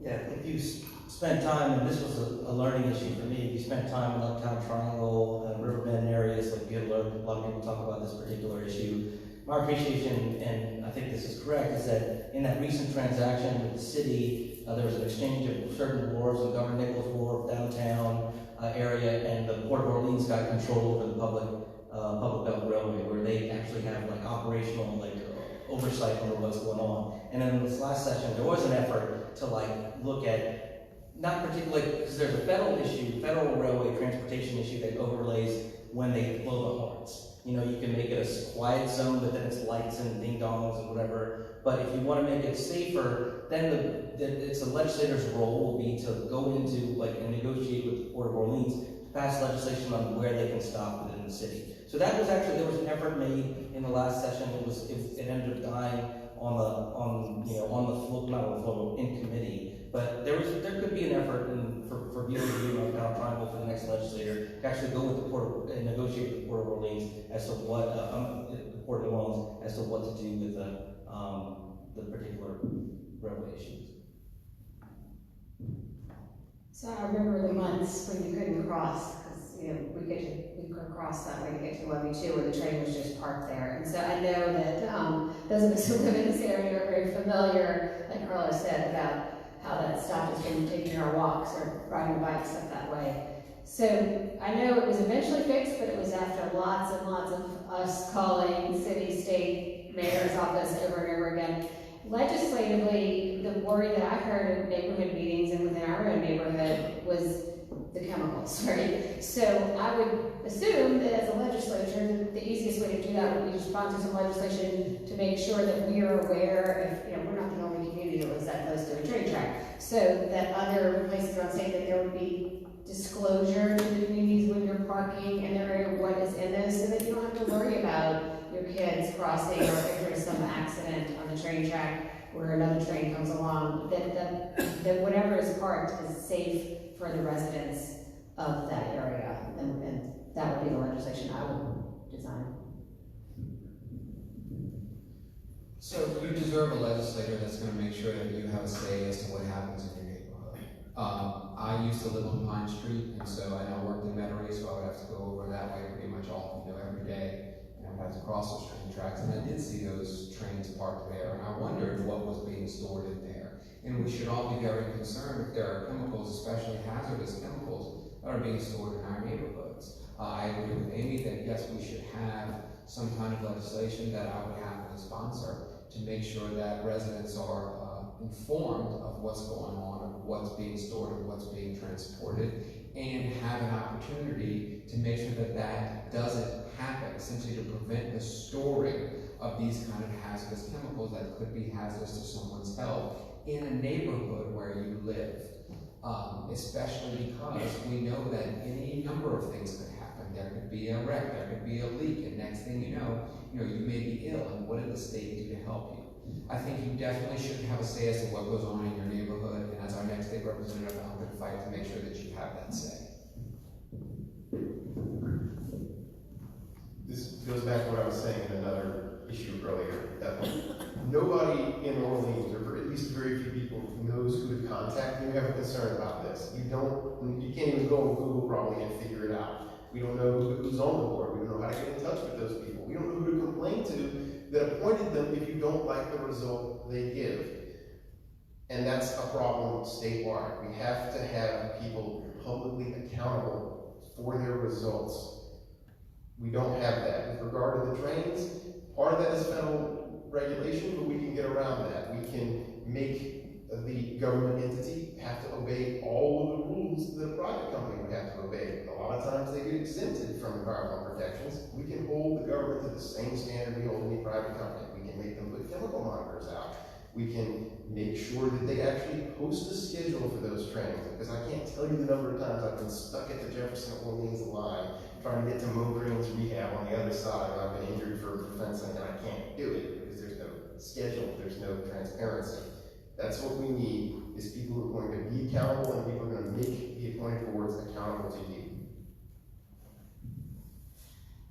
[SPEAKER 9] Yeah, if you spent time, and this was a learning issue for me, if you spent time in Uptown Triangle and Riverbend areas, like you had learned, a lot of people talk about this particular issue. My appreciation, and I think this is correct, is that in that recent transaction with the city, there was an exchange of certain wharves, and Governor Nichols Wharf, downtown area, and the Port of Orleans got control over the public belt railway, where they actually have like operational oversight over what's going on. And then in this last session, there was an effort to look at, not particularly, because there's a federal issue, federal railway transportation issue that overlays when they blow the horns. You know, you can make it a quiet zone, but then it's lights and ding dongs and whatever. But if you want to make it safer, then it's the legislator's role will be to go into and negotiate with the Port of Orleans to pass legislation on where they can stop within the city. So that was actually, there was an effort made in the last session. It ended up dying on the floor, not on the floor, in committee. But there could be an effort for BOD and Uptown Triangle for the next legislator to actually go with the Port and negotiate with the Port of Orleans as to what the Port of New Orleans as to what to do with the particular railway issues.
[SPEAKER 10] So I remember the months when you couldn't cross, because we could cross that way to get to Levee 2, where the train was just parked there. And so I know that those of us who live in this area are very familiar, like Carlos said, about how that stopped us from taking our walks or riding bikes up that way. So I know it was eventually fixed, but it was after lots and lots of us calling city, state, mayor's office over and over again. Legislatively, the worry that I heard in neighborhood meetings and within our own neighborhood was the chemicals, right? So I would assume that as a legislature, the easiest way to do that would be to sponsor some legislation to make sure that we are aware if, we're not the only community that lives that close to a train track, so that other places around state that there would be disclosure to the communities when you're parking in their area what is in this, so that you don't have to worry about your kids crossing, or if there's some accident on the train track where another train comes along, that whatever is parked is safe for the residents of that area, and that would be the legislation I would design.
[SPEAKER 11] So you deserve a legislator that's going to make sure that you have a say as to what happens in your neighborhood. I used to live on Pine Street, and so I now worked in Metairie, so I would have to go over that way pretty much every day. I would have to cross those train tracks, and I did see those trains parked there, and I wondered what was being stored in there. And we should all be very concerned if there are chemicals, especially hazardous chemicals, that are being stored in our neighborhoods. I agree with Aimee that yes, we should have some kind of legislation that I would happily sponsor to make sure that residents are informed of what's going on, of what's being stored, and what's being transported, and have an opportunity to make sure that that doesn't happen, essentially to prevent the storing of these kind of hazardous chemicals that could be hazardous to someone's health in a neighborhood where you live. Especially because we know that any number of things could happen. There could be a wreck, there could be a leak, and next thing you know, you may be ill, and what did the state do to help you? I think you definitely should have a say as to what goes on in your neighborhood, and as our next state representative, I'm going to fight to make sure that you have that say.
[SPEAKER 5] This goes back to what I was saying in another issue earlier, that nobody in Orleans, or at least very few people, knows who to contact when you have a concern about this. You can't even go on Google probably and figure it out. We don't know who's on the board. We don't know how to get in touch with those people. We don't know who to complain to that appointed them if you don't like the result they give. And that's a problem statewide. We have to have people publicly accountable for their results. We don't have that. With regard to the trains, part of that is federal regulation, but we can get around that. We can make the government entity have to obey all of the rules that a private company would have to obey. A lot of times they get exempted from environmental protections. We can hold the government to the same standard we hold any private company. We can make them put chemical monitors out. We can make sure that they actually post a schedule for those trains, because I can't tell you the number of times I've been stuck at the Jefferson Orleans line trying to get to Mo Green's rehab on the other side. I've been injured for fencing and I can't do it because there's no schedule, there's no transparency. That's what we need, is people who are going to be accountable and people who are going to make the appointed boards accountable to you.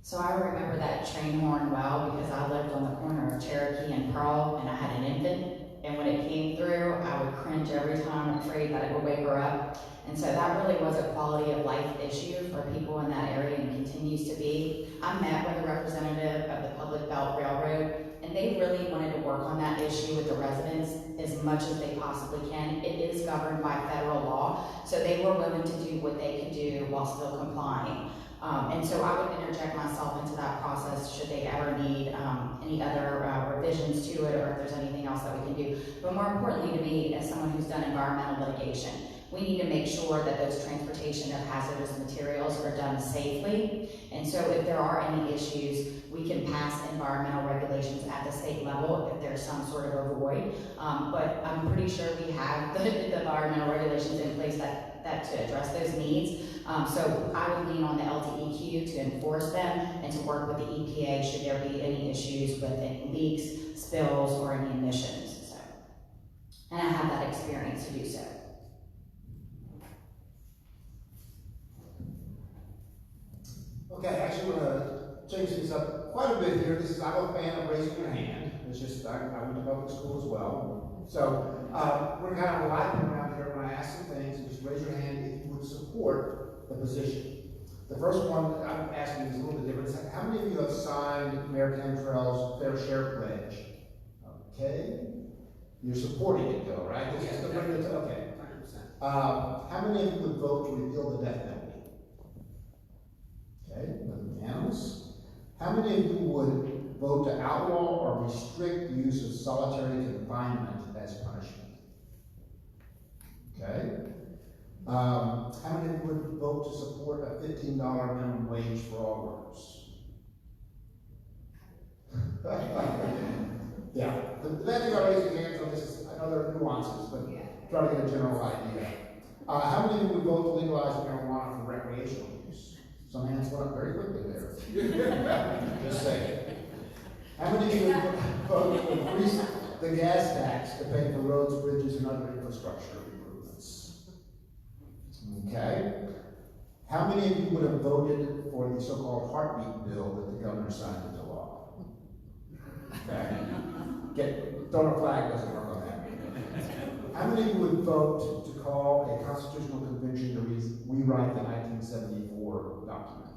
[SPEAKER 6] So I remember that train horn well because I lived on the corner of Cherokee and Pearl and I had an infant. And when it came through, I would cringe every time, afraid that it would wake her up. And so that really was a quality of life issue for people in that area and continues to be. I met with a representative of the Public Belt Railroad and they really wanted to work on that issue with the residents as much as they possibly can. It is governed by federal law, so they were willing to do what they could do while still complying. And so I would interject myself into that process should they ever need any other revisions to it or if there's anything else that we can do. But more importantly to me, as someone who's done environmental litigation, we need to make sure that those transportation of hazardous materials are done safely. And so if there are any issues, we can pass environmental regulations at the state level if there's some sort of a void. But I'm pretty sure we have the environmental regulations in place that to address those needs. So I would lean on the LTEQ to enforce them and to work with the EPA should there be any issues with any leaks, spills, or any emissions. So, and I have that experience to do so.
[SPEAKER 3] Okay, I actually want to change things up quite a bit here. I'm a fan of raising your hand. It's just, I went to public school as well. So, we're kind of lightning around here when I ask some things. Just raise your hand if you would support the position. The first one I'm asking is a little bit different. How many of you have signed Mayor Cantrell's Fair Share Pledge? Okay. You're supporting it though, right? This is the bring it to, okay. 100%. How many of you would vote to repeal the death penalty? Okay, unanimous. How many of you would vote to outlaw or restrict the use of solitary confinement as punishment? Okay. How many of you would vote to support a $15 minimum wage for all workers? Yeah. The bad thing about raising hands on this is, I know there are nuances, but try to get a general idea. How many of you would vote to legalize marijuana for recreational use? Some hands went up very quickly there. Just saying. How many of you would vote to increase the gas tax to pay for roads, bridges, and other infrastructure improvements? Okay. How many of you would have voted for the so-called heartbeat bill that the governor signed into law? Okay. Throwing a flag doesn't work on that. How many of you would vote to call a constitutional convention to rewrite the 1974 document?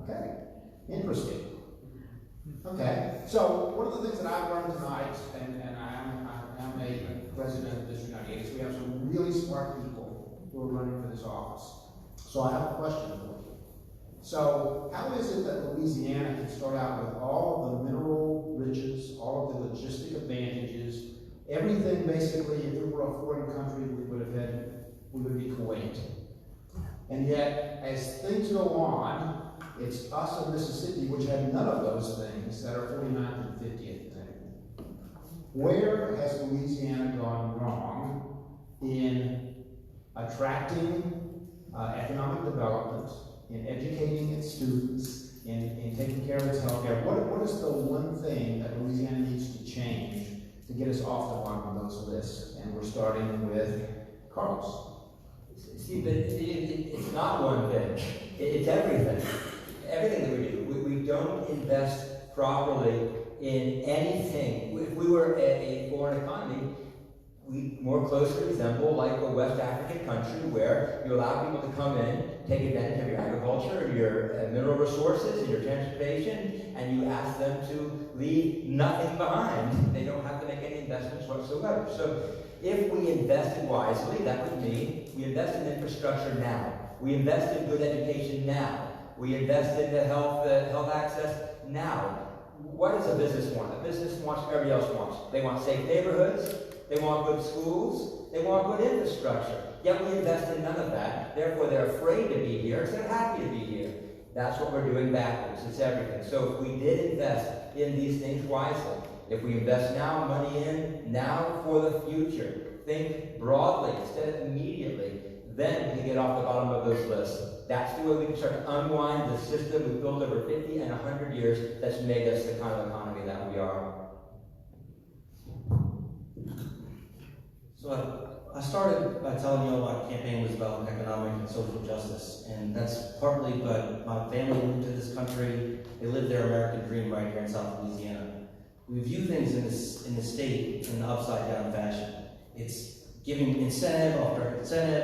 [SPEAKER 3] Okay, interesting. Okay, so one of the things that I've learned tonight, and I am a president of District 98, is we have some really smart people who are running for this office. So I have a question for you. So how is it that Louisiana can start out with all of the mineral riches, all of the logistic advantages, everything basically, if it were a foreign country, we would be Kuwait. And yet, as things go on, it's us in Mississippi, which have none of those things, that are 49th and 50th thing. Where has Louisiana gone wrong in attracting economic development, in educating its students, in taking care of its health care? What is the one thing that Louisiana needs to change to get us off the bottom of those lists? And we're starting with Carlos.
[SPEAKER 8] See, but it's not one thing. It's everything. Everything that we do. We don't invest properly in anything. If we were a foreign economy, we more closely resemble like a West African country where you allow people to come in, take advantage of your agriculture, your mineral resources, and your transportation, and you ask them to leave nothing behind. They don't have to make any investments whatsoever. So if we invested wisely, that would mean we invest in infrastructure now. We invest in good education now. We invest in the health access now. What does a business want? A business wants what everybody else wants. They want safe neighborhoods. They want good schools. They want good infrastructure. Yet we invest in none of that. Therefore, they're afraid to be here instead of happy to be here. That's what we're doing backwards. It's everything. So if we did invest in these things wisely, if we invest now, money in now for the future, think broadly instead of immediately, then we get off the bottom of those lists. That's the way we can start to unwind the system we've built over 50 and 100 years that's made us the kind of economy that we are.
[SPEAKER 9] So I started by telling you my campaign was about economic and social justice, and that's partly, but my family moved to this country. They lived their American dream right here in South Louisiana. We view things in the state in an upside down fashion. It's giving incentive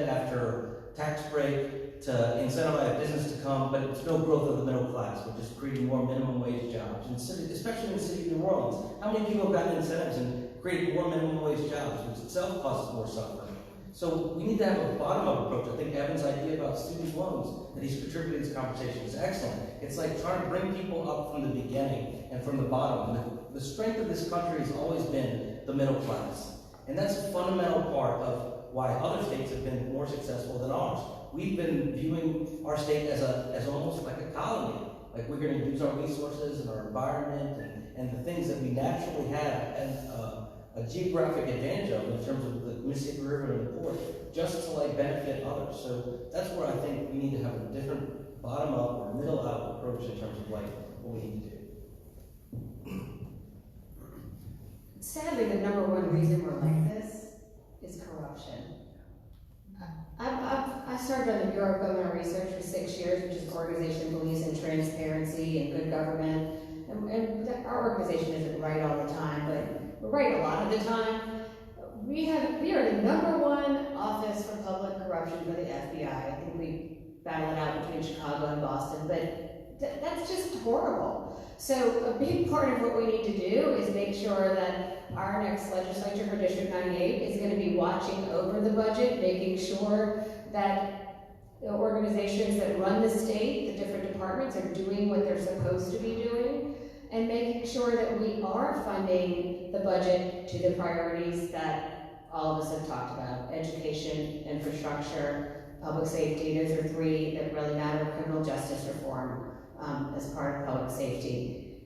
[SPEAKER 9] after tax break to incentivize business to come, but it's no growth of the middle class. We're just creating more minimum wage jobs, and especially in the city of New Orleans. How many people have gotten incentives and created more minimum wage jobs, which itself causes more suffering? So we need to have a bottom-up approach. I think Evan's idea about student loans that he's contributed to this conversation is excellent. It's like trying to bring people up from the beginning and from the bottom. The strength of this country has always been the middle class. And that's a fundamental part of why other states have been more successful than ours. We've been viewing our state as almost like a colony. Like we're going to use our resources and our environment and the things that we naturally have as a geographic advantage of in terms of the Mississippi River and the port, just to like benefit others. So that's where I think we need to have a different bottom-up or middle-out approach in terms of like what we need to do.
[SPEAKER 10] Sadly, the number one reason we're like this is corruption. I served on the Bureau of Governmental Research for 6 years, which is an organization that believes in transparency and good government. And our organization isn't right all the time, but we're right a lot of the time. We are the number one office for public corruption for the FBI. I think we battle it out between Chicago and Boston, but that's just horrible. So a big part of what we need to do is make sure that our next legislature for District 98 is going to be watching over the budget, making sure that the organizations that run the state, the different departments, are doing what they're supposed to be doing, and making sure that we are funding the budget to the priorities that all of us have talked about: education, infrastructure, public safety. Those are three that really matter. Criminal justice reform as part of public safety.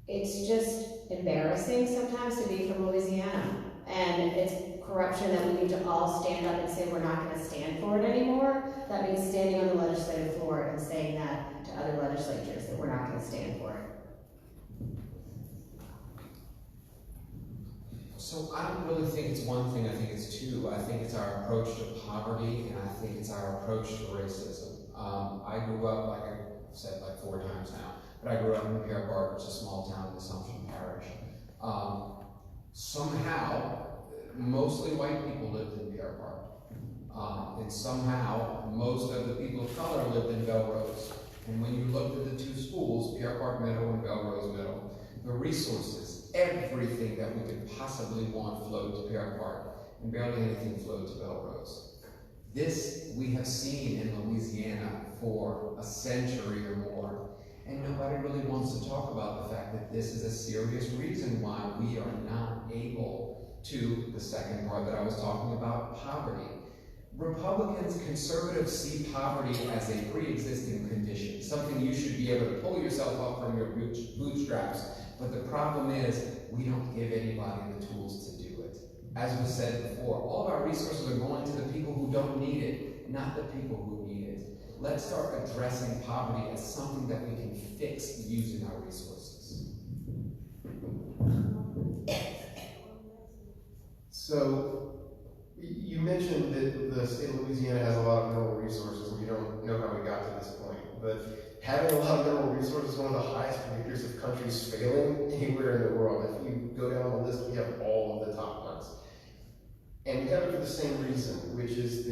[SPEAKER 10] It's just embarrassing sometimes to be from Louisiana, and it's corruption that we need to all stand up and say we're not going to stand for it anymore. That means standing on the legislative floor and saying that to other legislatures, that we're not going to stand for it.
[SPEAKER 11] So I don't really think it's one thing, I think it's two. I think it's our approach to poverty, and I think it's our approach to racism. I grew up, like I've said like 4 times now, but I grew up in Pierre Park, which is a small town in Assumption Parish. Somehow, mostly white people lived in Pierre Park. And somehow, most of the people of color lived in Belrose. And when you looked at the 2 schools, Pierre Park Middle and Belrose Middle, the resources, everything that we could possibly want flowed to Pierre Park, and barely anything flowed to Belrose. This we have seen in Louisiana for a century or more, and nobody really wants to talk about the fact that this is a serious reason why we are not able to, the second part that I was talking about, poverty. Republicans, conservatives see poverty as a pre-existing condition, something you should be able to pull yourself up from your bootstraps. But the problem is, we don't give anybody the tools to do it. As was said before, all of our resources are going to the people who don't need it, not the people who need it. Let's start addressing poverty as something that we can fix using our resources.
[SPEAKER 5] So, you mentioned that the state of Louisiana has a lot of mineral resources, and you don't know how we got to this point, but having a lot of mineral resources is one of the highest predictors of countries failing anywhere in the world. If you go down the list, we have all of the top ones. And we have it for the same reason, which is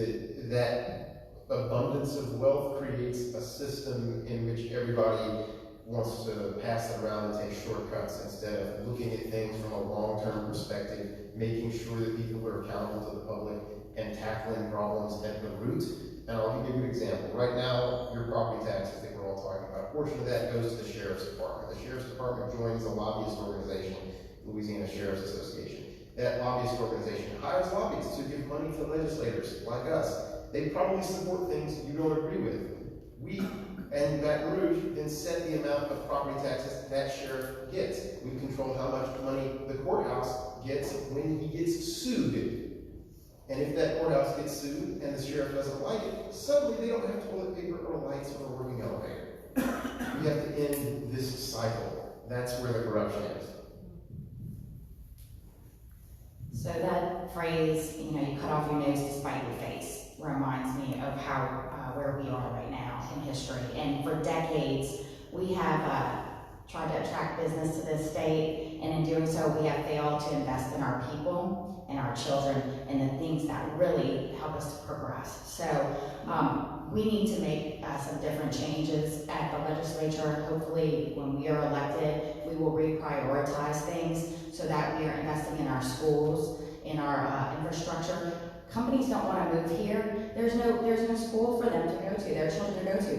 [SPEAKER 5] that abundance of wealth creates a system in which everybody wants to pass it around and take shortcuts instead of looking at things from a long-term perspective, making sure that people are accountable to the public, and tackling problems at the root. And I'll give you an example. Right now, your property taxes that we're all talking about, a portion of that goes to the Sheriff's Department. The Sheriff's Department joins a lobbyist organization, Louisiana Sheriff's Association. That lobbyist organization hires lobbyists who give money to legislators like us. They probably support things you don't agree with. We and Baton Rouge then set the amount of property taxes that sheriff gets. We control how much money the courthouse gets when he gets sued. And if that courthouse gets sued and the sheriff doesn't like it, suddenly they don't have toilet paper or lights or a working elevator. We have to end this cycle. That's where the corruption is.
[SPEAKER 6] So that phrase, you cut off your nose to spite your face, reminds me of how where we are right now in history. And for decades, we have tried to attract business to this state, and in doing so, we have failed to invest in our people and our children and the things that really help us to progress. So we need to make some different changes at the legislature. Hopefully, when we are elected, we will reprioritize things so that we are investing in our schools, in our infrastructure. Companies don't want to move here. There's no school for them to go to, their children to go to.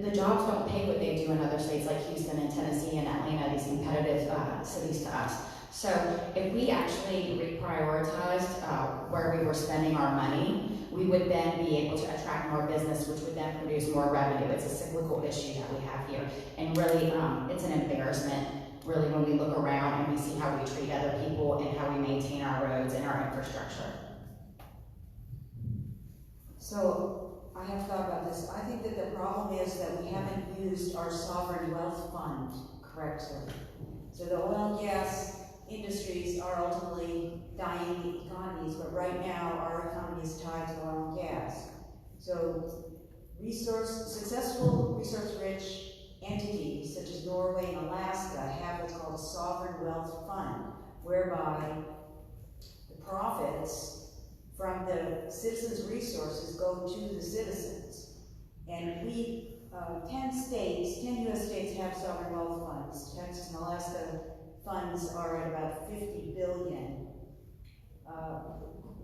[SPEAKER 6] The jobs don't pay what they do in other states like Houston and Tennessee and Atlanta, these competitive cities to us. So if we actually reprioritized where we were spending our money, we would then be able to attract more business, which would then produce more revenue. It's a cyclical issue that we have here. And really, it's an embarrassment, really, when we look around and we see how we treat other people and how we maintain our roads and our infrastructure.
[SPEAKER 7] So I have thought about this. I think that the problem is that we haven't used our sovereign wealth fund correctly. So the oil and gas industries are ultimately dying economies, but right now our economy is tied to oil and gas. So successful resource-rich entities such as Norway and Alaska have what's called a sovereign wealth fund, whereby the profits from the citizens' resources go to the citizens. And 10 US states have sovereign wealth funds. Texas and Alaska funds are at about 50 billion.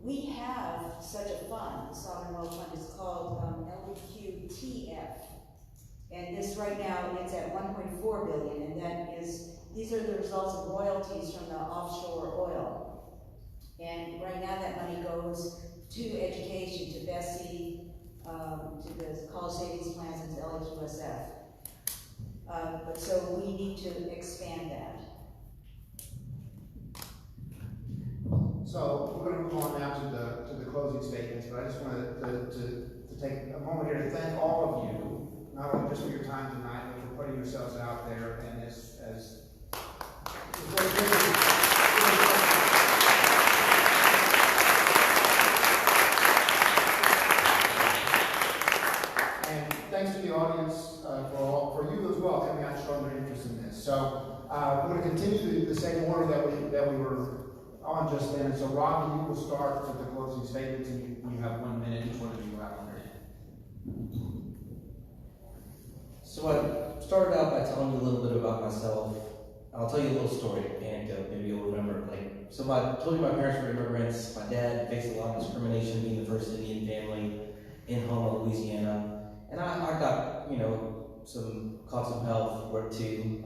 [SPEAKER 7] We have such a fund, the sovereign wealth fund is called LQTF. And this right now, it's at 1.4 billion, and these are the results of royalties from the offshore oil. And right now that money goes to education, to BESI, to the college savings plans, and to LAQSF. But so we need to expand that.
[SPEAKER 3] So we're going to move on now to the closing statements, but I just wanted to take a moment here to thank all of you, not only just for your time tonight, but for putting yourselves out there and thanks to the audience for you as well coming out and showing their interest in this. So we're going to continue the same order that we were on just then. And so Ravi, you will start with the closing statements, and you have 1 minute. Each one of you will have 1 minute.
[SPEAKER 9] So I started out by telling you a little bit about myself. I'll tell you a little story, anecdote, maybe you'll remember. So I told you my parents were immigrants. My dad faced a lot of discrimination being the first Indian family in Houma, Louisiana. And I got, caught some hell for it too.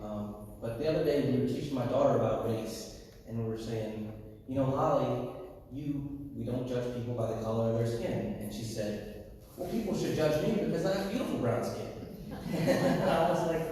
[SPEAKER 9] But the other day we were teaching my daughter about race, and we were saying, Lolly, we don't judge people by the color of their skin. And she said, well, people should judge me because I have beautiful brown skin. And I was like,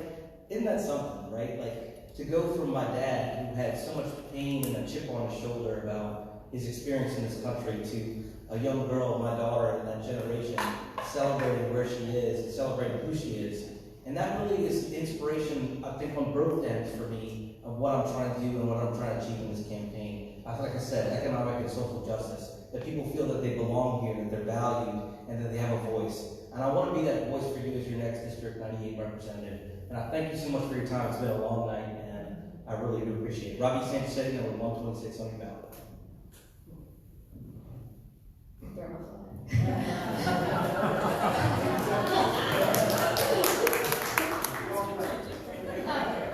[SPEAKER 9] isn't that something, right? To go from my dad, who had so much pain and a chip on his shoulder about his experience in this country, to a young girl, my daughter in that generation, celebrating where she is, celebrating who she is. And that really is inspiration, I think, on both ends for me of what I'm trying to do and what I'm trying to achieve in this campaign. Like I said, economic and social justice, that people feel that they belong here, that they're valued, and that they have a voice. And I want to be that voice for you as your next District 98 representative. And I thank you so much for your time. It's been a long night, and I really do appreciate it. Ravi Sangisetty, number 126 on your ballot.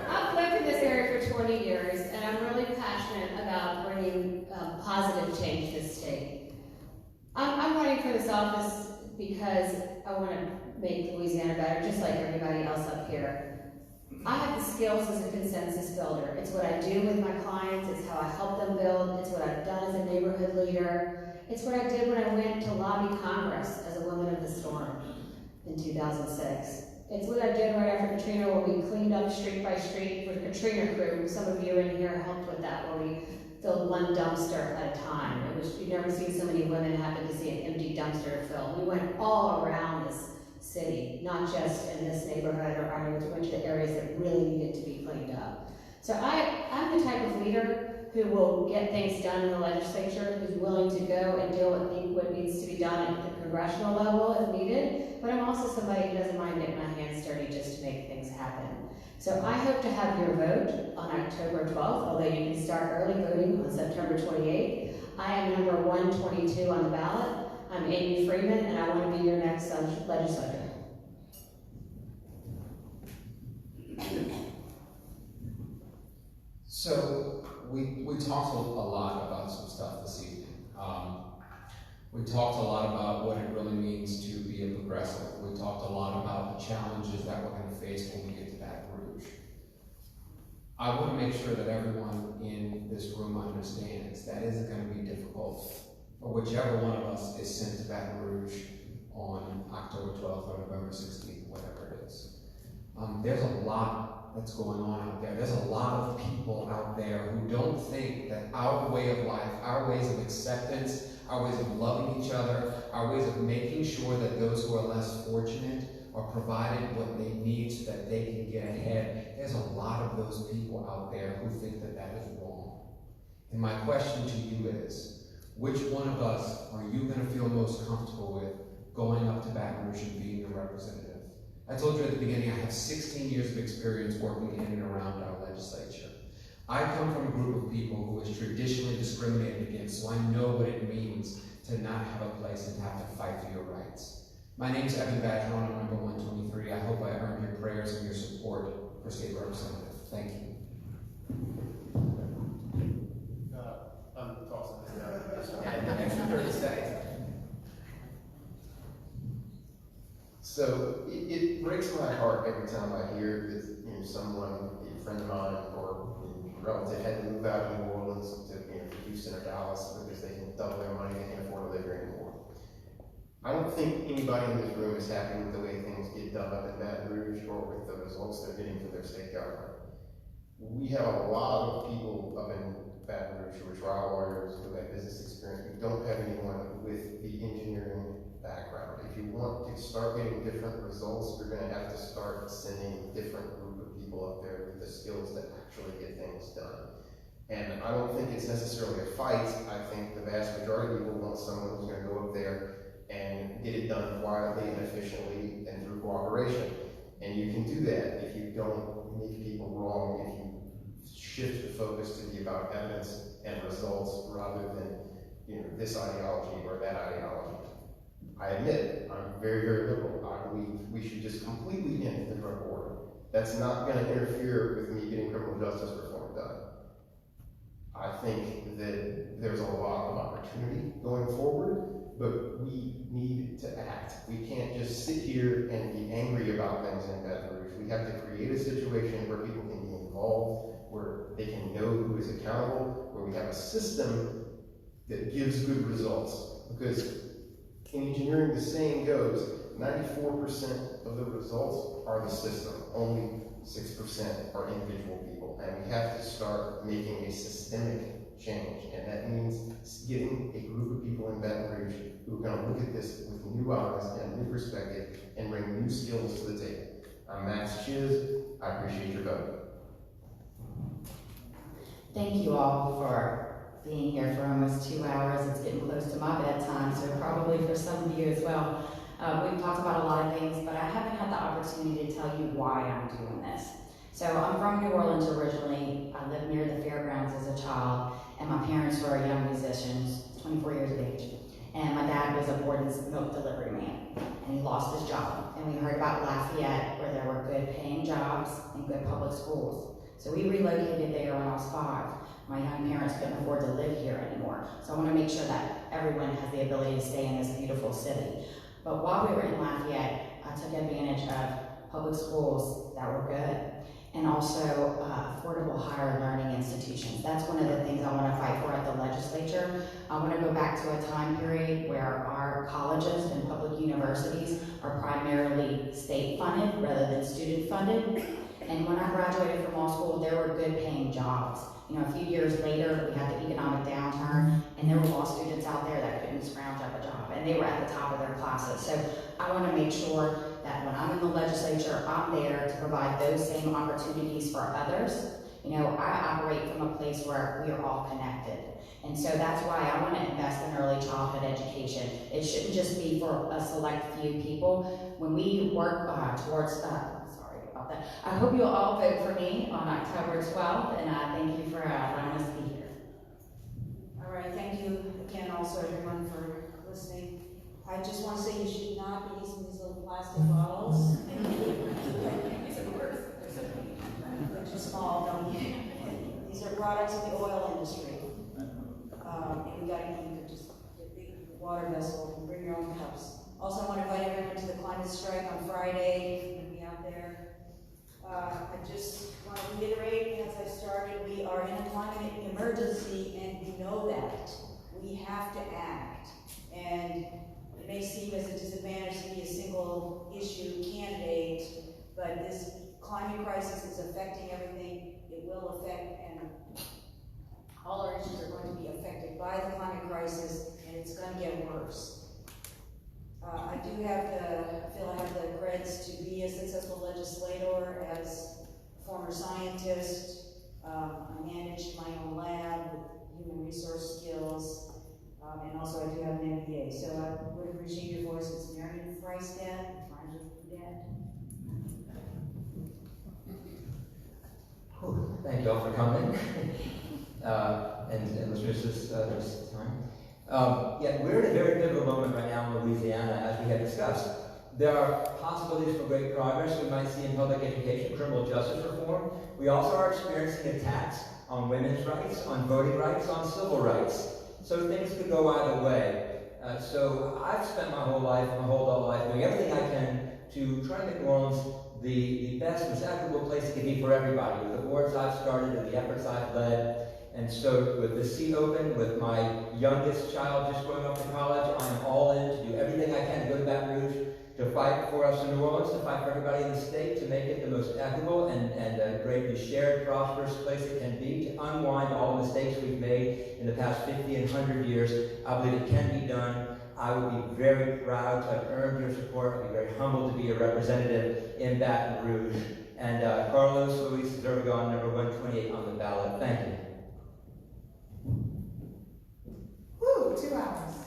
[SPEAKER 10] I've lived in this area for 20 years, and I'm really passionate about bringing positive change to the state. I'm running for this office because I want to make Louisiana better, just like everybody else up here. I have the skills as a consensus builder. It's what I do with my clients, it's how I help them build, it's what I've done as a neighborhood leader. It's what I did when I went to lobby Congress as a woman of the storm in 2006. It's what I did right after Katrina, where we cleaned up street by street for the Katrina crew. Some of you in here helped with that, where we filled one dumpster at a time. You've never seen so many women happen to see an empty dumpster to fill. We went all around this city, not just in this neighborhood or our neighborhood, we went to the areas that really needed to be cleaned up. So I'm the type of leader who will get things done in the legislature, who's willing to go and deal with what needs to be done at the congressional level if needed, but I'm also somebody who doesn't mind getting my hands dirty just to make things happen. So I hope to have your vote on October 12th, although you can start early voting on September 28th. I am number 122 on the ballot. I'm Aimee Freeman, and I want to be your next legislator.
[SPEAKER 11] So we talked a lot about some stuff this evening. We talked a lot about what it really means to be a progressive. We talked a lot about the challenges that we're going to face when we get to Baton Rouge. I want to make sure that everyone in this room understands that is going to be difficult for whichever one of us is sent to Baton Rouge on October 12th or November 16th, whatever it is. There's a lot that's going on out there. There's a lot of people out there who don't think that our way of life, our ways of acceptance, our ways of loving each other, our ways of making sure that those who are less fortunate are provided what they need so that they can get ahead. There's a lot of those people out there who think that that is wrong. And my question to you is, which one of us are you going to feel most comfortable with going up to Baton Rouge and being your representative? I told you at the beginning, I have 16 years of experience working in and around our legislature. I come from a group of people who is traditionally discriminated against, so I know what it means to not have a place and have to fight for your rights. My name is Bergeron, I'm number 123. I hope I earned your prayers and your support for state representative. Thank you.
[SPEAKER 5] I'm tossing this down. And extra 30 seconds. So it breaks my heart every time I hear that someone, a friend of mine or a relative, had to move out of New Orleans to Houston or Dallas because they can double their money, they can't afford to live here anymore. I don't think anybody in this room is happy with the way things get done up in Baton Rouge or with the results they're getting for their state government. We have a lot of people up in Baton Rouge who are trial lawyers, who have business experience. We don't have anyone with the engineering background. If you want to start getting different results, you're going to have to start sending a different group of people up there with the skills that actually get things done. And I don't think it's necessarily a fight. I think the vast majority of people want someone who's going to go up there and get it done quietly and efficiently and through cooperation. And you can do that if you don't make people wrong, if you shift the focus to be about evidence and results rather than this ideology or that ideology. I admit, I'm very, very liberal. I believe we should just completely end the drug war. That's not going to interfere with me getting criminal justice reform done. I think that there's a lot of opportunity going forward, but we need to act. We can't just sit here and be angry about things in Baton Rouge. We have to create a situation where people can be involved, where they can know who is accountable, where we have a system that gives good results. Because in engineering, the saying goes, 94% of the results are the system. Only 6% are individual people. And we have to start making a systemic change. And that means getting a group of people in Baton Rouge who are going to look at this with new eyes and new perspective and bring new skills to the table. I'm Max Chiz. I appreciate your vote.
[SPEAKER 6] Thank you all for being here for almost 2 hours. It's getting close to my bedtime, so probably for some of you as well. We've talked about a lot of things, but I haven't had the opportunity to tell you why I'm doing this. So I'm from New Orleans originally. I lived near the fairgrounds as a child, and my parents were young musicians, 24 years of age. And my dad was a Borden's milk delivery man, and he lost his job. And we heard about Lafayette, where there were good paying jobs and good public schools. So we relocated there when I was 5. My young parents couldn't afford to live here anymore. So I want to make sure that everyone has the ability to stay in this beautiful city. But while we were in Lafayette, I took advantage of public schools that were good. and also affordable higher learning institutions. That's one of the things I want to fight for at the legislature. I want to go back to a time period where our colleges and public universities are primarily state funded rather than student funded. And when I graduated from law school, there were good paying jobs. You know, a few years later, we had the economic downturn, and there were law students out there that couldn't scrounge up a job, and they were at the top of their classes. So I want to make sure that when I'm in the legislature, I'm there to provide those same opportunities for others. You know, I operate from a place where we are all connected. And so that's why I want to invest in early childhood education. It shouldn't just be for a select few people. When we work towards, sorry about that. I hope you'll all vote for me on October 12th, and thank you for allowing us to be here.
[SPEAKER 7] All right, thank you again also everyone for listening. I just want to say you should not be using these little plastic bottles. They're too small, don't you? These are products of the oil industry. And we gotta keep it, just get a big water vessel and bring your own cups. Also, I want to invite everyone to the climate strike on Friday. We're gonna be out there. I just want to reiterate, as I started, we are in a climate emergency, and we know that. We have to act. And it may seem as a disadvantage to be a single issue candidate, but this climate crisis is affecting everything. It will affect, and all our issues are going to be affected by the climate crisis, and it's going to get worse. I feel I have the creds to be a successful legislator. As a former scientist, I managed my own lab with human resource skills. And also I do have an MBA, so I would appreciate your voice. It's Marion Freistadt, friends with Dad.
[SPEAKER 8] Thank you all for coming and listeners this time. Yeah, we're at a very pivotal moment right now in Louisiana, as we have discussed. There are possibilities for great progress we might see in public education, criminal justice reform. We also are experiencing attacks on women's rights, on voting rights, on civil rights. So things could go either way. So I've spent my whole adult life, doing everything I can to try to make New Orleans the best, most equitable place it can be for everybody, with the boards I've started and the efforts I've led. And so with the seat open, with my youngest child just going off to college, I'm all in to do everything I can to go to Baton Rouge, to fight for us in New Orleans, to fight for everybody in the state, to make it the most equitable and a greatly shared, prosperous place it can be, to unwind all the mistakes we've made in the past 50 and 100 years. I believe it can be done. I would be very proud to have earned your support. I'd be very humbled to be a representative in Baton Rouge. And Carlos Luis Zervigon, number 128 on the ballot. Thank you.
[SPEAKER 4] Woo, 2 hours.